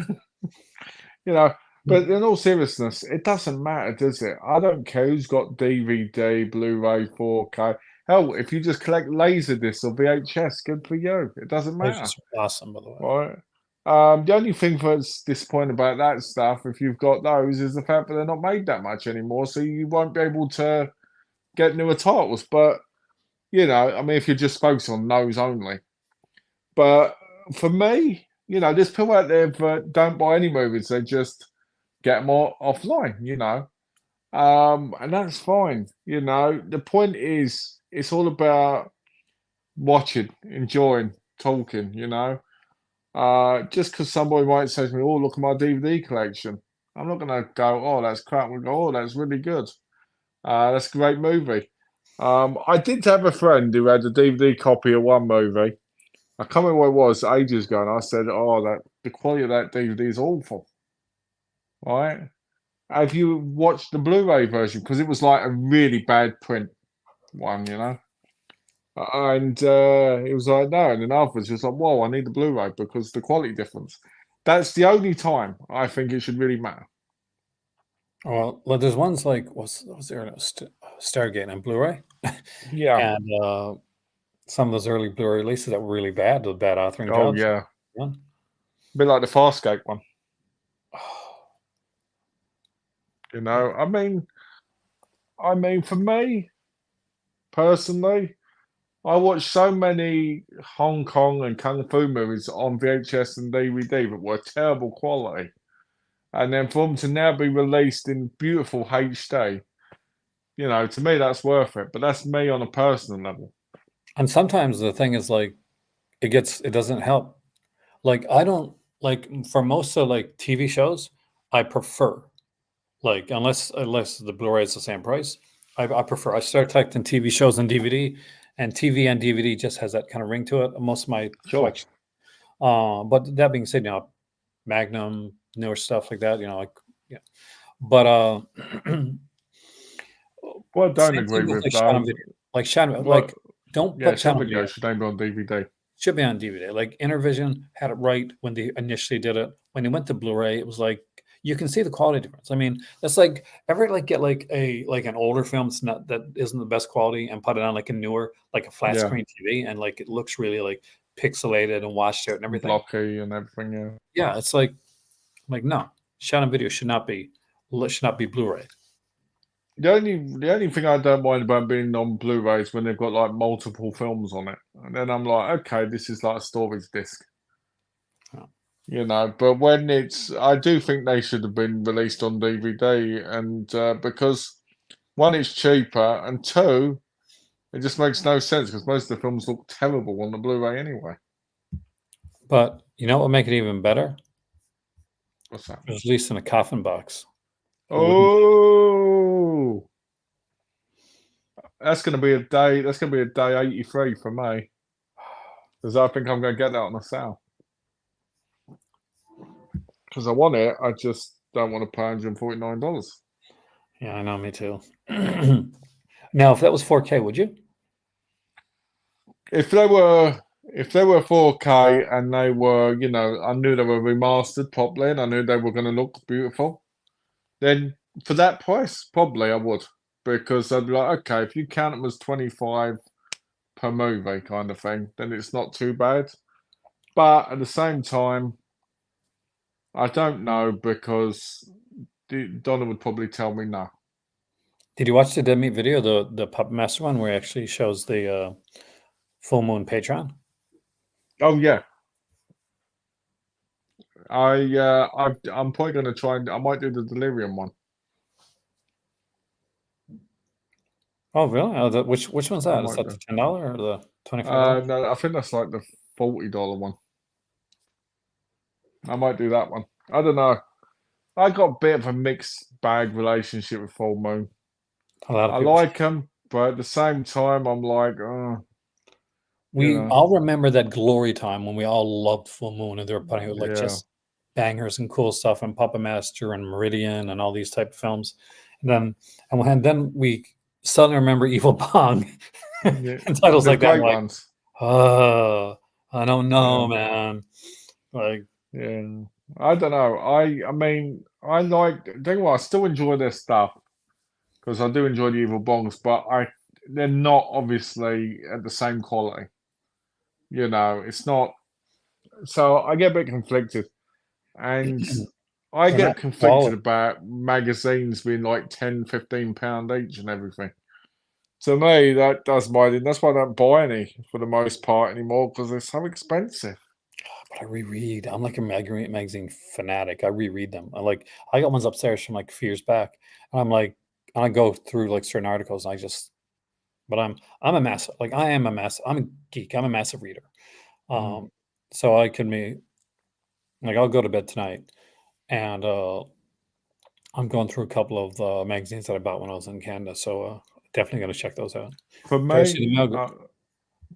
[SPEAKER 2] You know, but in all seriousness, it doesn't matter, does it? I don't care who's got DVD, Blu-ray, 4K. Hell, if you just collect Laserdisc or VHS, good for you. It doesn't
[SPEAKER 1] It's
[SPEAKER 2] matter,
[SPEAKER 1] just awesome, by the way.
[SPEAKER 2] right? The only thing that's disappointing about that stuff, if you've got those, is the fact that they're not made that much anymore, so you won't be able to get newer titles. But I mean, if you're just focused on those only. But for me, there's people out there that don't buy any movies; they just get them all offline. And that's fine. The point is, it's all about watching, enjoying, talking. Just because somebody might say to me, "Oh, look at my DVD collection," I'm not gonna go, "Oh, that's crap." I'm gonna go, "Oh, that's really good. That's a great movie." I did have a friend who had a DVD copy of one movie. I can't remember what it was ages ago, and I said, "Oh, that the quality of that DVD is awful." Right? Have you watched the Blu-ray version? Because it was like a really bad print one. And it was like, no. And then afterwards, it was like, whoa, I need the Blu-ray because the quality difference. That's the only time I think it should really matter.
[SPEAKER 1] Well, there's ones like what's there? Stargate on Blu-ray,
[SPEAKER 2] Yeah.
[SPEAKER 1] and some of those early Blu-ray releases that were really bad, with bad authoring
[SPEAKER 2] Oh,
[SPEAKER 1] jobs.
[SPEAKER 2] yeah.
[SPEAKER 1] Yeah.
[SPEAKER 2] A bit like the Farscape one. I mean, I mean, for me personally, I watched so many Hong Kong and Kung Fu movies on VHS and DVD that were terrible quality. And then for them to now be released in beautiful HD, to me, that's worth it. But that's me on a personal level.
[SPEAKER 1] And sometimes the thing is like it doesn't help. Like I don't like for most of like TV shows, I prefer like unless the Blu-ray is the same price, I prefer I start collecting TV shows and DVD, and TV and DVD just has that kind of ring to it. Most of my
[SPEAKER 2] Sure.
[SPEAKER 1] collection. But that being said, Magnum, newer stuff like that, like yeah. But
[SPEAKER 2] What I don't
[SPEAKER 1] same
[SPEAKER 2] agree
[SPEAKER 1] thing with
[SPEAKER 2] with
[SPEAKER 1] like Shadow
[SPEAKER 2] though,
[SPEAKER 1] Video. Like Shadow,
[SPEAKER 2] what
[SPEAKER 1] like don't
[SPEAKER 2] yeah,
[SPEAKER 1] put
[SPEAKER 2] some
[SPEAKER 1] Shadow Video.
[SPEAKER 2] videos should only be on DVD.
[SPEAKER 1] Should be on DVD. Like Intervision had it right when they initially did it. When they went to Blu-ray, it was like you can see the quality difference. I mean, that's like ever like get like an older film that's not that isn't the best quality and put it on like a newer, like a flat
[SPEAKER 2] Yeah,
[SPEAKER 1] screen TV and like it looks really like pixelated and washed out and everything.
[SPEAKER 2] blocky and everything. Yeah.
[SPEAKER 1] Yeah, it's like no, Shadow Video should not be Blu-ray.
[SPEAKER 2] The only thing I don't mind about being on Blu-ray is when they've got like multiple films on it, and then I'm like, okay, this is like a storage disc,
[SPEAKER 1] Yeah.
[SPEAKER 2] But when I do think they should have been released on DVD, and because one, it's cheaper, and two, it just makes no sense because most of the films look terrible on the Blu-ray anyway.
[SPEAKER 1] But you know what would make it even better?
[SPEAKER 2] What's that?
[SPEAKER 1] It was released in a coffin box.
[SPEAKER 2] Oh, that's going to be a day. That's going to be a day 83 for me because I think I'm going to get that on a sale because I want it. I just don't want to pay $149.
[SPEAKER 1] Yeah, I know, me too. Now, if that was 4K, would you?
[SPEAKER 2] If they were 4K and they were, I knew they were remastered properly and I knew they were going to look beautiful, then for that price, probably I would because I'd be like, okay, if you count them as 25 per movie kind of thing, then it's not too bad. But at the same time, I don't know because Donna would probably tell me no.
[SPEAKER 1] Did you watch the Dead Meat video, the Puppet Master one, where he actually shows the full moon Patreon?
[SPEAKER 2] Oh yeah, I'm probably going to try and I might do the Delirium one.
[SPEAKER 1] Oh, really? Oh, which one's
[SPEAKER 2] I
[SPEAKER 1] that? Is
[SPEAKER 2] might
[SPEAKER 1] that the
[SPEAKER 2] do.
[SPEAKER 1] $10 or the $25?
[SPEAKER 2] No, I think that's like the $40 one. I might do that one. I don't know. I got a bit of a mixed bag relationship with Full Moon.
[SPEAKER 1] A lot of
[SPEAKER 2] I
[SPEAKER 1] people.
[SPEAKER 2] like them, but at the same time, I'm like,
[SPEAKER 1] We all remember that glory time when we all loved Full Moon and they were putting out like
[SPEAKER 2] yeah,
[SPEAKER 1] just bangers and cool stuff and Puppet Master and Meridian and all these type of films. And then we suddenly remember Evil Bong
[SPEAKER 2] yeah,
[SPEAKER 1] and titles
[SPEAKER 2] the
[SPEAKER 1] like that.
[SPEAKER 2] great
[SPEAKER 1] Like,
[SPEAKER 2] ones.
[SPEAKER 1] oh, I don't know,
[SPEAKER 2] Yeah,
[SPEAKER 1] man. Like,
[SPEAKER 2] yeah. I don't know. I mean, I like. Don't get me wrong, I still enjoy their stuff because I do enjoy the Evil Bongs, but they're not obviously at the same quality. It's not. So I get a bit conflicted. And I
[SPEAKER 1] they're
[SPEAKER 2] get
[SPEAKER 1] not
[SPEAKER 2] conflicted
[SPEAKER 1] quality.
[SPEAKER 2] about magazines being like £10, £15 each and everything. To me, that does my thing. That's why I don't buy any for the most part anymore because they're so expensive.
[SPEAKER 1] But I reread. I'm like a magazine fanatic. I reread them. I got ones upstairs from like a few years back, and I go through like certain articles. And but I'm a massive like I am a massive. I'm a geek. I'm a massive reader.
[SPEAKER 2] Mm.
[SPEAKER 1] So I can be like I'll go to bed tonight, and I'm going through a couple of magazines that I bought when I was in Canada. So definitely gonna check those out.
[SPEAKER 2] For
[SPEAKER 1] Darcy
[SPEAKER 2] me,
[SPEAKER 1] the Mail.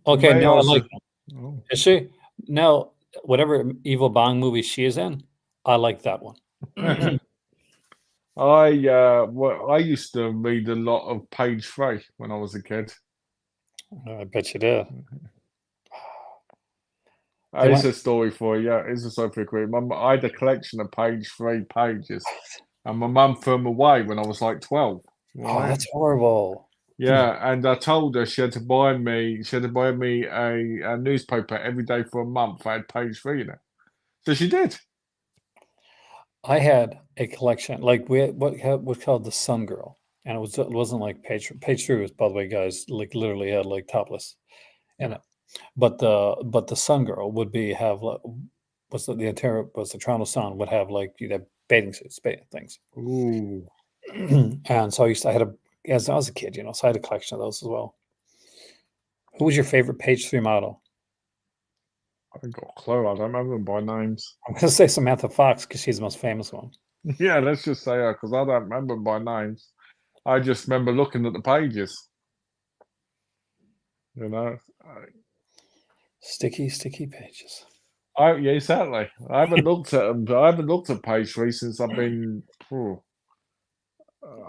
[SPEAKER 2] for
[SPEAKER 1] Okay,
[SPEAKER 2] me, I
[SPEAKER 1] now I
[SPEAKER 2] was
[SPEAKER 1] like
[SPEAKER 2] a,
[SPEAKER 1] them.
[SPEAKER 2] oh.
[SPEAKER 1] Is she? Now, whatever Evil Bong movie she is in, I like that one.
[SPEAKER 2] I used to read a lot of Page Three when I was a kid.
[SPEAKER 1] I bet you did. They
[SPEAKER 2] It's
[SPEAKER 1] went,
[SPEAKER 2] a story for you. Yeah, it's a story for you. Quick. I had a collection of Page Three pages, and my mum threw them away when I was like 12.
[SPEAKER 1] oh,
[SPEAKER 2] Right?
[SPEAKER 1] that's horrible.
[SPEAKER 2] Yeah, and I told her she had to buy me. She had to buy me a newspaper every day for a month. I had Page Three in it, so she did.
[SPEAKER 1] I had a collection, like what's called the Sun Girl. and it wasn't like page 3 was, by the way, guys, like literally had like topless in
[SPEAKER 2] Yeah.
[SPEAKER 1] it. But the Sun Girl would be have like, was the Toronto Sun would have like bathing suits, bathing things.
[SPEAKER 2] Ooh,
[SPEAKER 1] And so I had as I was a kid, so I had a collection of those as well. Who was your favorite page 3 model?
[SPEAKER 2] I ain't got a clue. I don't remember them by names.
[SPEAKER 1] I'm gonna say Samantha Fox because she's the most famous one.
[SPEAKER 2] Yeah, let's just say her because I don't remember them by names. I just remember looking at the pages. You know,
[SPEAKER 1] Sticky, sticky pages.
[SPEAKER 2] yeah, exactly. I haven't looked at them. I haven't looked at page 3 since I've been.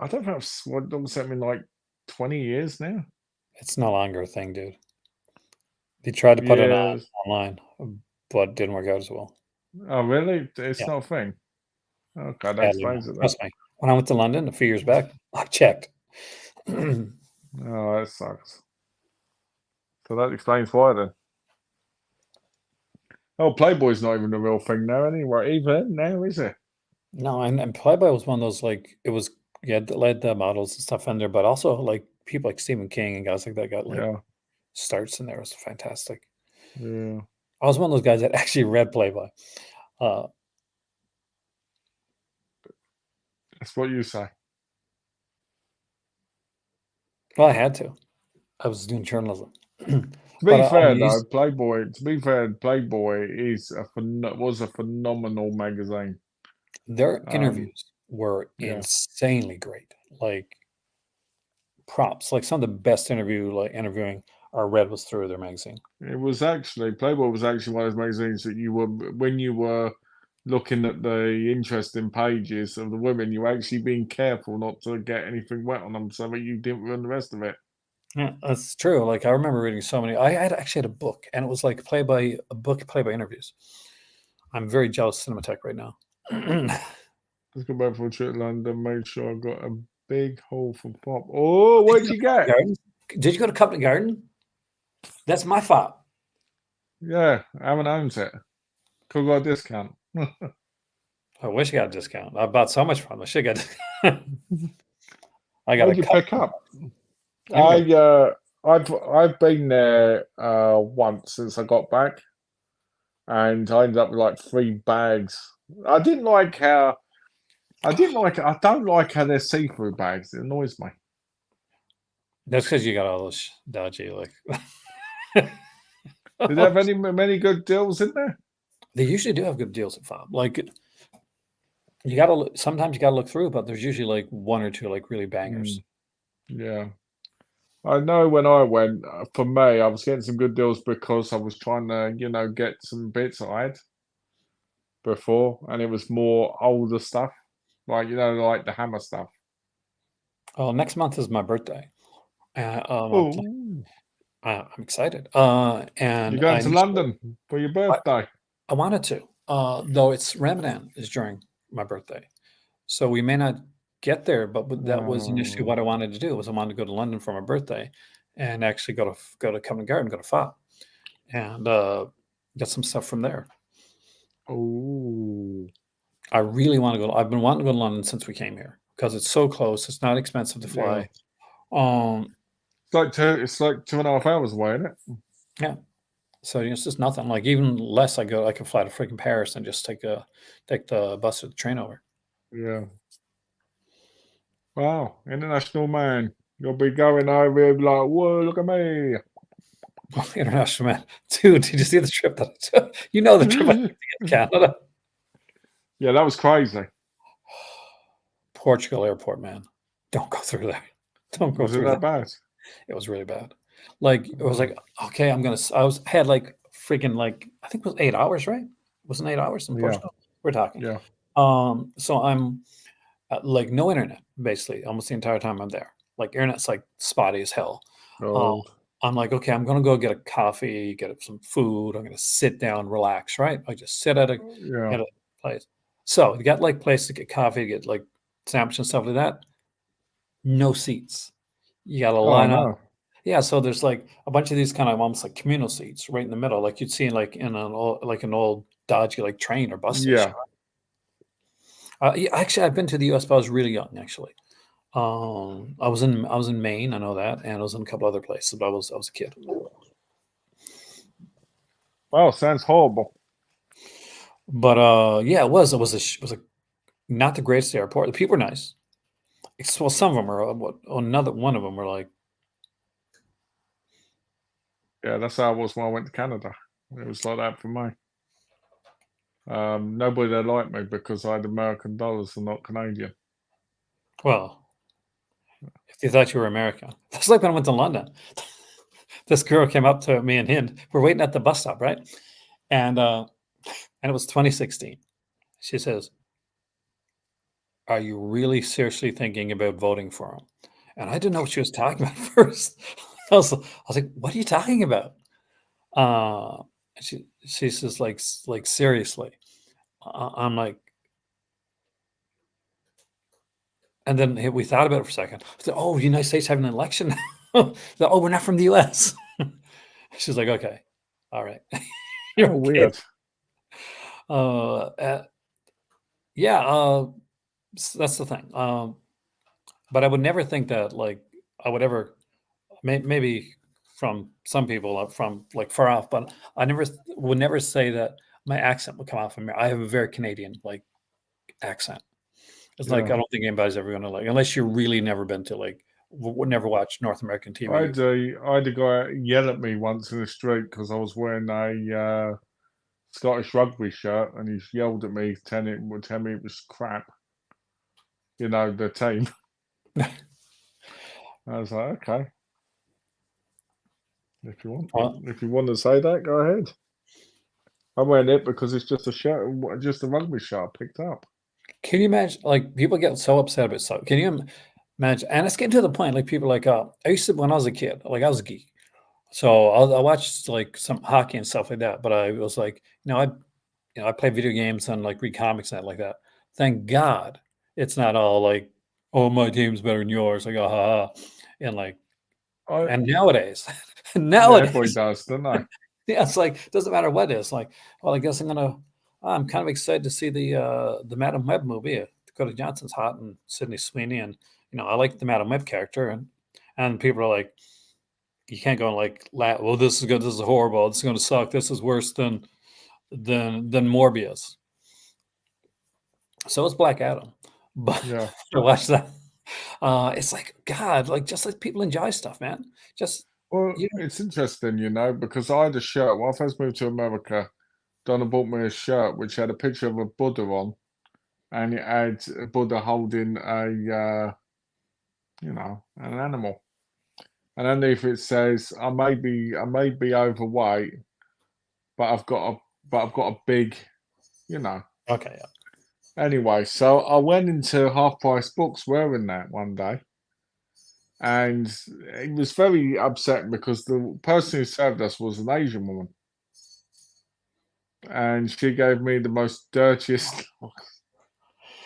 [SPEAKER 2] I don't think I've looked at them in like 20 years now.
[SPEAKER 1] It's no longer a thing, dude. They tried to put it
[SPEAKER 2] Yeah.
[SPEAKER 1] online, but it didn't work out as well.
[SPEAKER 2] Oh, really? It's
[SPEAKER 1] Yeah,
[SPEAKER 2] not a thing. Okay, that
[SPEAKER 1] sadly not.
[SPEAKER 2] explains it then.
[SPEAKER 1] Trust me. When I went to London a few years back, I checked.
[SPEAKER 2] Oh, that sucks. So that explains why then. Oh, Playboy's not even a real thing now anyway. Even now, is it?
[SPEAKER 1] No, and Playboy was one of those like it was led the models and stuff in there, but also like people like Stephen King and guys like that got like
[SPEAKER 2] Yeah,
[SPEAKER 1] starts in there. It was fantastic.
[SPEAKER 2] yeah.
[SPEAKER 1] I was one of those guys that actually read Playboy. Uh,
[SPEAKER 2] That's what you say.
[SPEAKER 1] well, I had to. I was doing journalism,
[SPEAKER 2] To
[SPEAKER 1] but
[SPEAKER 2] be
[SPEAKER 1] I
[SPEAKER 2] fair though,
[SPEAKER 1] used
[SPEAKER 2] Playboy. To be fair, Playboy was a phenomenal magazine.
[SPEAKER 1] their
[SPEAKER 2] Um,
[SPEAKER 1] interviews were
[SPEAKER 2] yeah,
[SPEAKER 1] insanely great. Like props, like some of the best interviewing I read was through their magazine.
[SPEAKER 2] it was actually Playboy was actually one of those magazines that you were when you were looking at the interesting pages of the women, you were actually being careful not to get anything wet on them so that you didn't ruin the rest of it.
[SPEAKER 1] Yeah, that's true. Like I remember reading so many. I had actually had a book, and it was like Playboy interviews. I'm very jealous of Cinematech right now.
[SPEAKER 2] Let's go back for a trip to London. Made sure I got a big hole for pop. Oh,
[SPEAKER 1] Did
[SPEAKER 2] what'd
[SPEAKER 1] you
[SPEAKER 2] you
[SPEAKER 1] go to Covent
[SPEAKER 2] get?
[SPEAKER 1] Garden? Did you go to Covent Garden? That's my fault.
[SPEAKER 2] Yeah, I haven't owned it. Could got a discount.
[SPEAKER 1] I wish I got a discount. I bought so much from them. I should have got. I got a
[SPEAKER 2] What'd you
[SPEAKER 1] cup.
[SPEAKER 2] pick up?
[SPEAKER 1] I didn't get.
[SPEAKER 2] I've been there once since I got back, and I ended up with like 3 bags. I didn't like how I don't like how they're see-through bags. It annoys me.
[SPEAKER 1] That's because you got all those dodgy like.
[SPEAKER 2] Did they have many good deals in there?
[SPEAKER 1] They usually do have good deals at Fob. Like you gotta sometimes you gotta look through, but there's usually like one or two like really bangers.
[SPEAKER 2] Yeah. I know when I went, for me, I was getting some good deals because I was trying to, get some bits I had before, and it was more older stuff, like like the Hammer stuff.
[SPEAKER 1] Oh, next month is my birthday.
[SPEAKER 2] Oh,
[SPEAKER 1] I'm excited.
[SPEAKER 2] you're
[SPEAKER 1] And
[SPEAKER 2] going to London for your
[SPEAKER 1] I,
[SPEAKER 2] birthday?
[SPEAKER 1] I wanted to, though it's Ramadan is during my birthday, so we may not get there. But that was initially
[SPEAKER 2] Oh,
[SPEAKER 1] what I wanted to do. Was I wanted to go to London for my birthday, and actually go to Covent Garden, go to FOP, and get some stuff from there.
[SPEAKER 2] oh,
[SPEAKER 1] I really want to go. I've been wanting to go to London since we came here because it's so close. It's not expensive to
[SPEAKER 2] yeah.
[SPEAKER 1] fly. Um,
[SPEAKER 2] It's like 2.5 hours away, isn't it?
[SPEAKER 1] yeah. So it's just nothing. Like even less, I can fly to freaking Paris and just take the bus or the train over.
[SPEAKER 2] Yeah. Wow, international man. You'll be going over here like, whoa, look at me.
[SPEAKER 1] International man, dude. Did you see the trip that I took? You know the trip I took to Canada,
[SPEAKER 2] Yeah, that was crazy.
[SPEAKER 1] Portugal airport, man. Don't go through there. Don't go
[SPEAKER 2] Was it
[SPEAKER 1] through
[SPEAKER 2] that
[SPEAKER 1] that.
[SPEAKER 2] bad?
[SPEAKER 1] It was really bad. Like it was
[SPEAKER 2] Oh,
[SPEAKER 1] like okay, had like freaking like I think it was 8 hours, right? It wasn't 8 hours in
[SPEAKER 2] yeah,
[SPEAKER 1] Portugal. We're talking.
[SPEAKER 2] yeah.
[SPEAKER 1] So I'm like no internet basically almost the entire time I'm there. Like internet's like spotty as hell. Uh,
[SPEAKER 2] Oh,
[SPEAKER 1] I'm like, okay, I'm gonna go get a coffee, get some food. I'm gonna sit down, relax. Right? I just sit
[SPEAKER 2] yeah.
[SPEAKER 1] at a place. So you got like place to get coffee, get like sandwich and stuff like that. No seats. You got to
[SPEAKER 2] Oh
[SPEAKER 1] line up.
[SPEAKER 2] no.
[SPEAKER 1] Yeah, so there's like a bunch of these kind of almost like communal seats right in the middle, like you'd see like in an old dodgy like train or bus station.
[SPEAKER 2] Yeah.
[SPEAKER 1] Yeah, actually, I've been to the U.S., but I was really young, actually. I was in Maine, I know that, and I was in a couple other places, but I was a kid.
[SPEAKER 2] Well, sounds horrible.
[SPEAKER 1] But yeah, it was not the greatest airport. The people were nice. Well, some of them are. Another one of them were like,
[SPEAKER 2] Yeah, that's how it was when I went to Canada. It was like that for me. Nobody there liked me because I had American dollars and not Canadian.
[SPEAKER 1] well, if they thought you were American, that's like when I went to London. This girl came up to me and Hind. We're waiting at the bus stop, right? And it was 2016. She says, "Are you really seriously thinking about voting for him?" And I didn't know what she was talking about at first. I was like, "What are you talking about?" She says, like seriously. I'm like, and then we thought about it for a second. I said, "Oh, the United States having an election now." Oh, we're not from the U.S. She's like, "Okay, all right, you're
[SPEAKER 2] Oh,
[SPEAKER 1] okay."
[SPEAKER 2] weird.
[SPEAKER 1] Uh, uh, yeah, that's the thing. But I would never think that like I would ever maybe from some people from like far off, but I would never say that my accent would come off from me. I have a very Canadian like accent. It's like
[SPEAKER 2] Yeah.
[SPEAKER 1] I don't think anybody's ever gonna like unless you've really never been to like would never watch North American TV.
[SPEAKER 2] I had a guy yell at me once in the street because I was wearing a Scottish rugby shirt, and he yelled at me, tell me it was crap. You know, the team. I was like, okay,
[SPEAKER 1] Well,
[SPEAKER 2] if you want to say that, go ahead. I'm wearing it because it's just a shirt, just a rugby shirt I picked up.
[SPEAKER 1] can you imagine like people get so upset about stuff? Can you imagine? And it's getting to the point like people like I used to when I was a kid, like I was a geek. So I watched like some hockey and stuff like that, but I was like, I play video games and like read comics and that like that. Thank God it's not all like, oh, my team's better than yours. Like, ah, ha, ha. And like,
[SPEAKER 2] I
[SPEAKER 1] and nowadays,
[SPEAKER 2] Yeah, everybody
[SPEAKER 1] nowadays,
[SPEAKER 2] does, don't they?
[SPEAKER 1] yeah, it's like doesn't matter what it is. Like, well, I guess I'm kind of excited to see the Madam Web movie. Dakota Johnson's hot and Sydney Sweeney, and I like the Madam Web character, and people are like, you can't go and like, well, this is good, this is horrible, this is going to suck, this is worse than Morbius. So it's Black Adam, but
[SPEAKER 2] Yeah.
[SPEAKER 1] to watch that, it's like God, like just like people enjoy stuff, man. Just
[SPEAKER 2] Well,
[SPEAKER 1] you know,
[SPEAKER 2] it's interesting, because I had a shirt when I first moved to America. Donna bought me a shirt which had a picture of a Buddha on, and it had a Buddha holding an animal. And underneath it says, I may be overweight, but I've got a big, you know.
[SPEAKER 1] okay, yeah.
[SPEAKER 2] Anyway, so I went into Half Price Books wearing that one day, and it was very upsetting because the person who served us was an Asian woman, and she gave me the most dirtiest look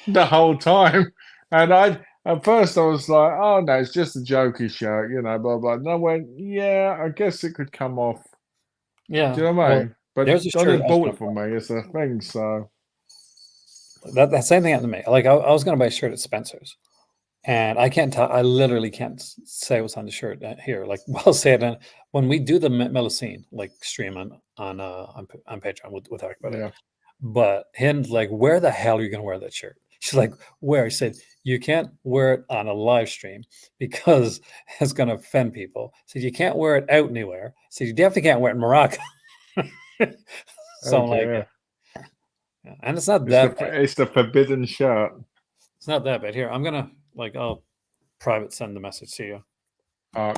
[SPEAKER 2] the whole time. And at first I was like, oh no, it's just a jokey shirt, blah blah. And I went, yeah, I guess it could come off. Do
[SPEAKER 1] Yeah.
[SPEAKER 2] you know what I
[SPEAKER 1] Well,
[SPEAKER 2] mean? But
[SPEAKER 1] there's a
[SPEAKER 2] Donna
[SPEAKER 1] shirt I was
[SPEAKER 2] bought
[SPEAKER 1] gonna
[SPEAKER 2] it for me as a thing, so
[SPEAKER 1] that same thing happened to me. Like I was gonna buy a shirt at Spencer's, and I can't tell. I literally can't say what's on the shirt here. Like I'll say it when we do the Melusine like stream on Patreon. We'll talk about it.
[SPEAKER 2] yeah.
[SPEAKER 1] But him like, where the hell are you gonna wear that shirt? She's like, where? I said, you can't wear it on a live stream because it's gonna offend people. So you can't wear it out anywhere. So you definitely can't wear it in Morocco.
[SPEAKER 2] Oh
[SPEAKER 1] So I'm like,
[SPEAKER 2] dear.
[SPEAKER 1] yeah. And it's not that bad.
[SPEAKER 2] It's the forbidden shirt.
[SPEAKER 1] It's not that bad. Here, I'm gonna like I'll private send the message to you.
[SPEAKER 2] Uh,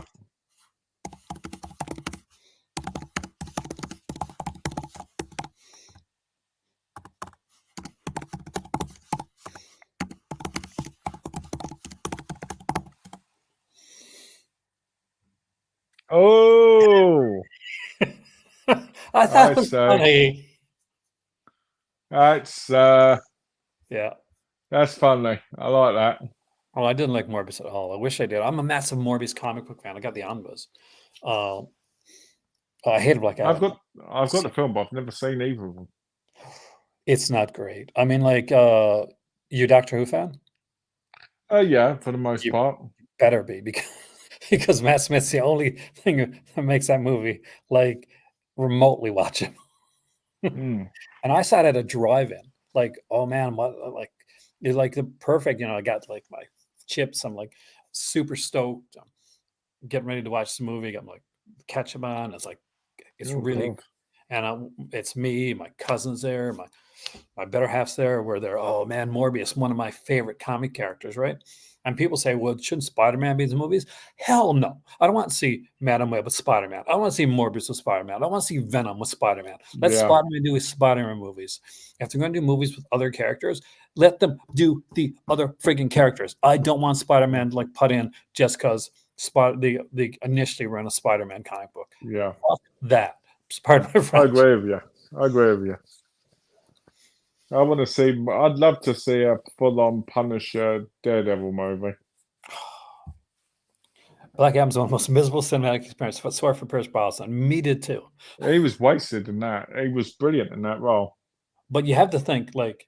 [SPEAKER 2] oh,
[SPEAKER 1] I thought
[SPEAKER 2] I
[SPEAKER 1] it was
[SPEAKER 2] say
[SPEAKER 1] funny.
[SPEAKER 2] that's
[SPEAKER 1] Yeah.
[SPEAKER 2] that's funny. I like that.
[SPEAKER 1] Oh, I didn't like Morbius at all. I wish I did. I'm a massive Morbius comic book fan. I got the omnibus. Uh, I hated Black
[SPEAKER 2] I've
[SPEAKER 1] Adam.
[SPEAKER 2] got I've got the film, but I've never seen either of them.
[SPEAKER 1] It's not great. I mean, like, you a Doctor Who fan?
[SPEAKER 2] Yeah, for the most
[SPEAKER 1] You
[SPEAKER 2] part.
[SPEAKER 1] better be because Matt Smith's the only thing that makes that movie like remotely watchable.
[SPEAKER 2] Mm,
[SPEAKER 1] And I sat at a drive-in, like, oh man, what like it's like the perfect, I got like my chips. I'm like super stoked. I'm getting ready to watch the movie. I'm like ketchup on. It's like it's
[SPEAKER 2] oh
[SPEAKER 1] really,
[SPEAKER 2] God.
[SPEAKER 1] and it's me, my cousin's there, my better half's there. Where they're, oh man, Morbius, one of my favorite comic characters, right? And people say, well, shouldn't Spider-Man be in the movies? Hell no. I don't want to see Madam Web with Spider-Man. I don't want to see Morbius with Spider-Man. I don't want to see Venom with Spider-Man. Let
[SPEAKER 2] Yeah,
[SPEAKER 1] Spider-Man do his Spider-Man movies. If they're going to do movies with other characters, let them do the other frigging characters. I don't want Spider-Man like put in just because the initially ran a Spider-Man comic book.
[SPEAKER 2] yeah.
[SPEAKER 1] Fuck that. Pardon my
[SPEAKER 2] I
[SPEAKER 1] French.
[SPEAKER 2] agree with you. I agree with you. I want to see. I'd love to see a full-on Punisher Daredevil movie.
[SPEAKER 1] Black Adam's one of the most miserable cinematic experiences. But sorry for Pierce Brosnan. Me did too.
[SPEAKER 2] He was wasted in that. He was brilliant in that role.
[SPEAKER 1] But you have to think like,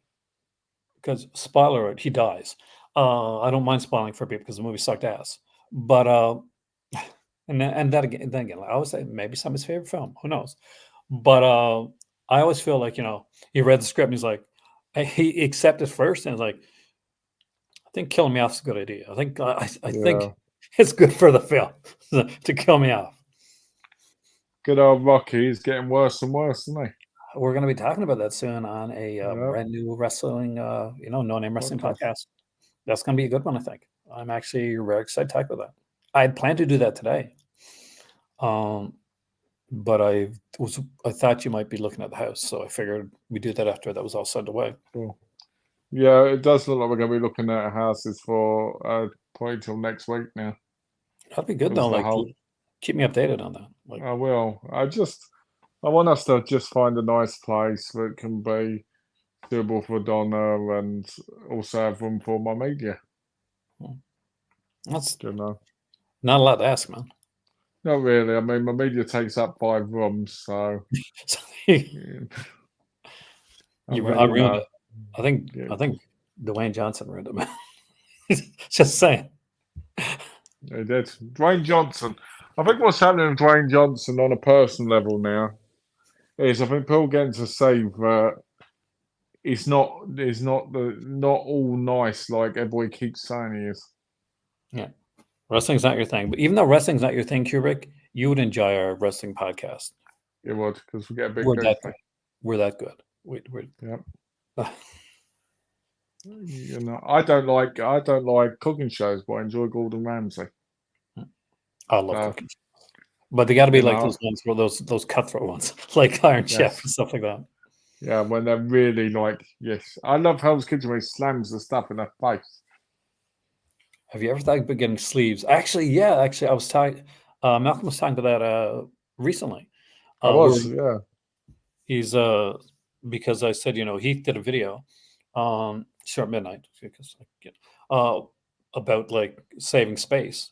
[SPEAKER 1] because spoiler alert, he dies. I don't mind spoiling for people because the movie sucked ass. But and that again, then again, I always say maybe some of his favorite film. Who knows? But I always feel like he read the script and he's like, he accepted first and he's like, I think killing me off is a good idea. I think
[SPEAKER 2] Yeah.
[SPEAKER 1] it's good for the film to kill me off.
[SPEAKER 2] Good old Rocky is getting worse and worse, isn't he?
[SPEAKER 1] We're going to be talking about that soon on a
[SPEAKER 2] Yep.
[SPEAKER 1] brand new wrestling, no name wrestling
[SPEAKER 2] Podcast.
[SPEAKER 1] podcast. That's going to be a good one, I think. I'm actually very excited to talk about that. I had planned to do that today, but I thought you might be looking at the house, so I figured we do that after that was all sent away.
[SPEAKER 2] Cool. Yeah, it does look like we're going to be looking at houses for probably till next week now.
[SPEAKER 1] That'd be good though.
[SPEAKER 2] Because the
[SPEAKER 1] Like,
[SPEAKER 2] whole,
[SPEAKER 1] keep me updated on that. Like,
[SPEAKER 2] I will. I want us to just find a nice place that can be suitable for Donna and also have room for my media.
[SPEAKER 1] that's
[SPEAKER 2] You know,
[SPEAKER 1] not a lot to ask, man.
[SPEAKER 2] not really. I mean, my media takes up 5 rooms, so
[SPEAKER 1] So,
[SPEAKER 2] yeah. I mean,
[SPEAKER 1] I ruined it. I think
[SPEAKER 2] yeah,
[SPEAKER 1] I think Dwayne Johnson ruined it, man. Just saying.
[SPEAKER 2] they did. Dwayne Johnson. I think what's happening with Dwayne Johnson on a personal level now is I think people getting to see that not all nice like everybody keeps saying he is.
[SPEAKER 1] Yeah. Wrestling's not your thing, but even though wrestling's not your thing, Kubrick, you would enjoy our wrestling podcast.
[SPEAKER 2] It would because we get a bit
[SPEAKER 1] We're that good.
[SPEAKER 2] goofy.
[SPEAKER 1] We're that good.
[SPEAKER 2] Yep.
[SPEAKER 1] Uh,
[SPEAKER 2] You know, I don't like cooking shows, but I enjoy Gordon Ramsay.
[SPEAKER 1] I love
[SPEAKER 2] So,
[SPEAKER 1] cooking, but they got to be
[SPEAKER 2] you
[SPEAKER 1] like
[SPEAKER 2] know,
[SPEAKER 1] those ones, where those cutthroat ones, like Iron Chef
[SPEAKER 2] yes,
[SPEAKER 1] and stuff like that.
[SPEAKER 2] yeah, when they're really like, yes, I love Hell's Kitchen when he slams the stuff in their face.
[SPEAKER 1] Have you ever thought about getting sleeves? Actually, yeah. Actually, I was talking. Malcolm was talking about that recently.
[SPEAKER 2] I
[SPEAKER 1] Where
[SPEAKER 2] was, yeah,
[SPEAKER 1] he's because I said, Heath did a video, short midnight, because uh, about like saving space,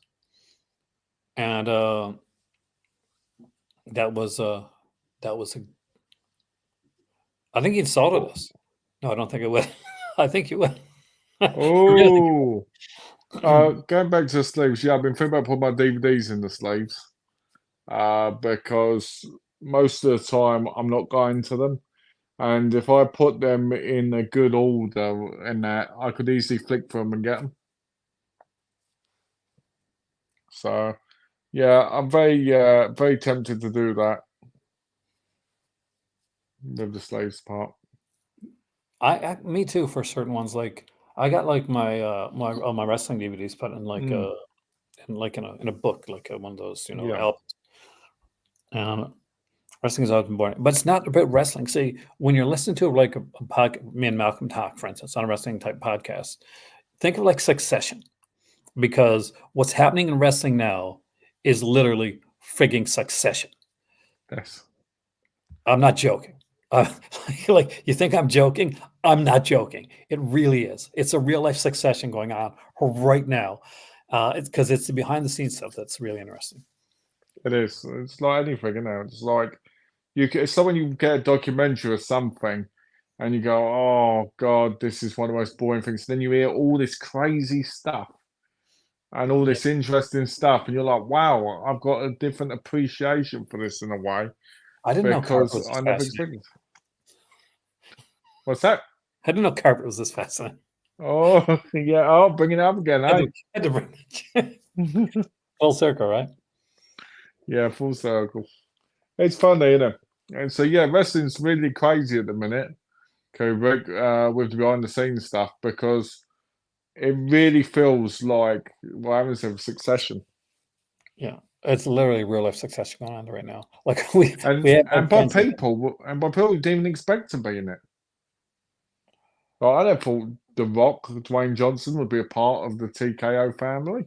[SPEAKER 1] and that was that was a. I think he insulted
[SPEAKER 2] oh,
[SPEAKER 1] us. No, I don't think it would. I think you would. Really?
[SPEAKER 2] oh, going back to the sleeves, yeah, I've been thinking about putting my DVDs in the sleeves, because most of the time I'm not going to them. And if I put them in a good order and that, I could easily flick through them and get them. So, yeah, I'm very tempted to do that with the slaves part.
[SPEAKER 1] Me too for certain ones. Like I got like my all my wrestling DVDs put in like
[SPEAKER 2] Mm,
[SPEAKER 1] in a book, like one of those
[SPEAKER 2] yeah,
[SPEAKER 1] albums. And wrestling has always been boring, but it's not about wrestling. See, when you're listening to like a me and Malcolm talk, for instance, on a wrestling type podcast, think of like Succession, because what's happening in wrestling now is literally frigging Succession.
[SPEAKER 2] yes,
[SPEAKER 1] I'm not joking. Uh, like you think I'm joking? I'm not joking. It really is. It's a real life Succession going on right now. It's because it's the behind the scenes stuff that's really interesting.
[SPEAKER 2] it is. It's like anything, you know. It's like it's like when you get a documentary or something, and you go, "Oh God, this is one of the most boring things." Then you hear all this crazy stuff and all this interesting stuff, and you're like, "Wow, I've got a different appreciation for this in a way
[SPEAKER 1] I didn't know carpet
[SPEAKER 2] because
[SPEAKER 1] was this
[SPEAKER 2] I never
[SPEAKER 1] fascinating.
[SPEAKER 2] expected." What's that?
[SPEAKER 1] I didn't know carpet was this fascinating.
[SPEAKER 2] Oh yeah, oh, bring it up again,
[SPEAKER 1] Had
[SPEAKER 2] eh?
[SPEAKER 1] to, had to bring it full circle, right?
[SPEAKER 2] Yeah, full circle. It's funny, isn't it? And so yeah, wrestling's really crazy at the minute. Okay, with the behind the scenes stuff because it really feels like what happens in Succession.
[SPEAKER 1] Yeah, it's literally real life succession going on right now. Like we
[SPEAKER 2] And
[SPEAKER 1] have
[SPEAKER 2] and
[SPEAKER 1] like
[SPEAKER 2] by
[SPEAKER 1] friends.
[SPEAKER 2] people who didn't even expect to be in it. Like, I never thought The Rock, Dwayne Johnson, would be a part of the TKO family.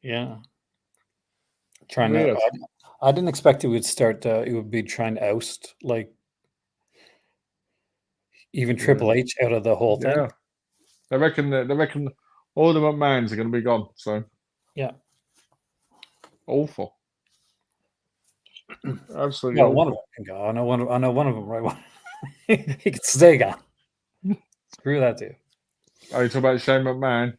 [SPEAKER 1] Yeah, trying to.
[SPEAKER 2] Weird.
[SPEAKER 1] I didn't expect it would start. It would be trying to oust like even
[SPEAKER 2] Yeah.
[SPEAKER 1] Triple H out of the whole thing.
[SPEAKER 2] Yeah. They reckon all the McMahons are going to be gone. So
[SPEAKER 1] Yeah.
[SPEAKER 2] awful. Absolutely
[SPEAKER 1] Well, one of
[SPEAKER 2] awful.
[SPEAKER 1] them can go. I know one of them. Right, he can stay gone. Screw that dude.
[SPEAKER 2] Are you talking about Shane McMahon?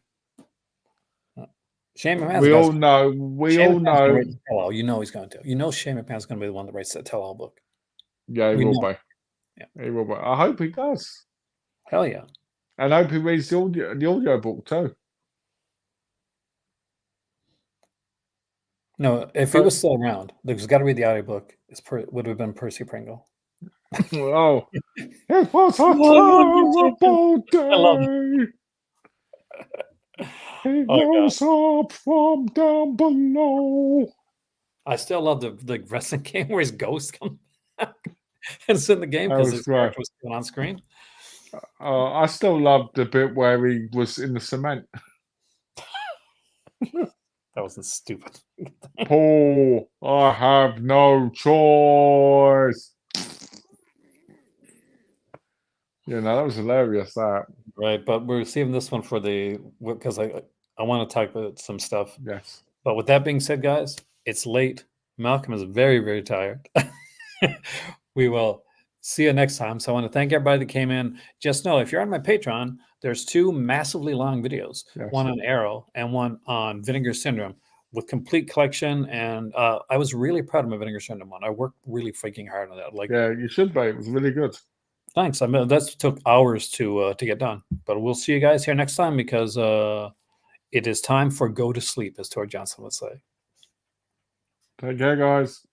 [SPEAKER 1] Shane McMahon's
[SPEAKER 2] We
[SPEAKER 1] the guy's
[SPEAKER 2] all know. We
[SPEAKER 1] Shane
[SPEAKER 2] all
[SPEAKER 1] McMahon's gonna
[SPEAKER 2] know.
[SPEAKER 1] write the tell-all. You know he's going to. You know Shane McMahon's going to be the one that writes that tell-all book.
[SPEAKER 2] Yeah, he
[SPEAKER 1] We
[SPEAKER 2] will
[SPEAKER 1] know.
[SPEAKER 2] be.
[SPEAKER 1] Yeah.
[SPEAKER 2] He will be. I hope he does.
[SPEAKER 1] Hell yeah.
[SPEAKER 2] And I hope he reads the audio book too.
[SPEAKER 1] No, if he
[SPEAKER 2] But
[SPEAKER 1] was still around, there's got to read the audiobook. Would have been Percy Pringle.
[SPEAKER 2] oh, it was a
[SPEAKER 1] I
[SPEAKER 2] terrible
[SPEAKER 1] love it.
[SPEAKER 2] day. He
[SPEAKER 1] Oh god.
[SPEAKER 2] rose up from down below.
[SPEAKER 1] I still love the wrestling game where his ghost comes back and it's in the game
[SPEAKER 2] That
[SPEAKER 1] because
[SPEAKER 2] was
[SPEAKER 1] his
[SPEAKER 2] great.
[SPEAKER 1] character was still on screen.
[SPEAKER 2] I still loved the bit where he was in the cement.
[SPEAKER 1] That wasn't stupid.
[SPEAKER 2] Paul, I have no choice. You know, that was hilarious, that.
[SPEAKER 1] Right, but we're saving this one for because I want to talk about some stuff.
[SPEAKER 2] Yes.
[SPEAKER 1] But with that being said, guys, it's late. Malcolm is very, very tired. We will see you next time. So I want to thank everybody that came in. Just know if you're on my Patreon, there's 2 massively long videos,
[SPEAKER 2] Yes.
[SPEAKER 1] one on Arrow and one on Vinegar Syndrome with complete collection. And I was really proud of my Vinegar Syndrome one. I worked really freaking hard on that. Like,
[SPEAKER 2] Yeah, you should be. It was really good.
[SPEAKER 1] thanks. I mean, that took hours to get done. But we'll see you guys here next time because it is time for go to sleep, as Tor Johnson would say.
[SPEAKER 2] Take care, guys.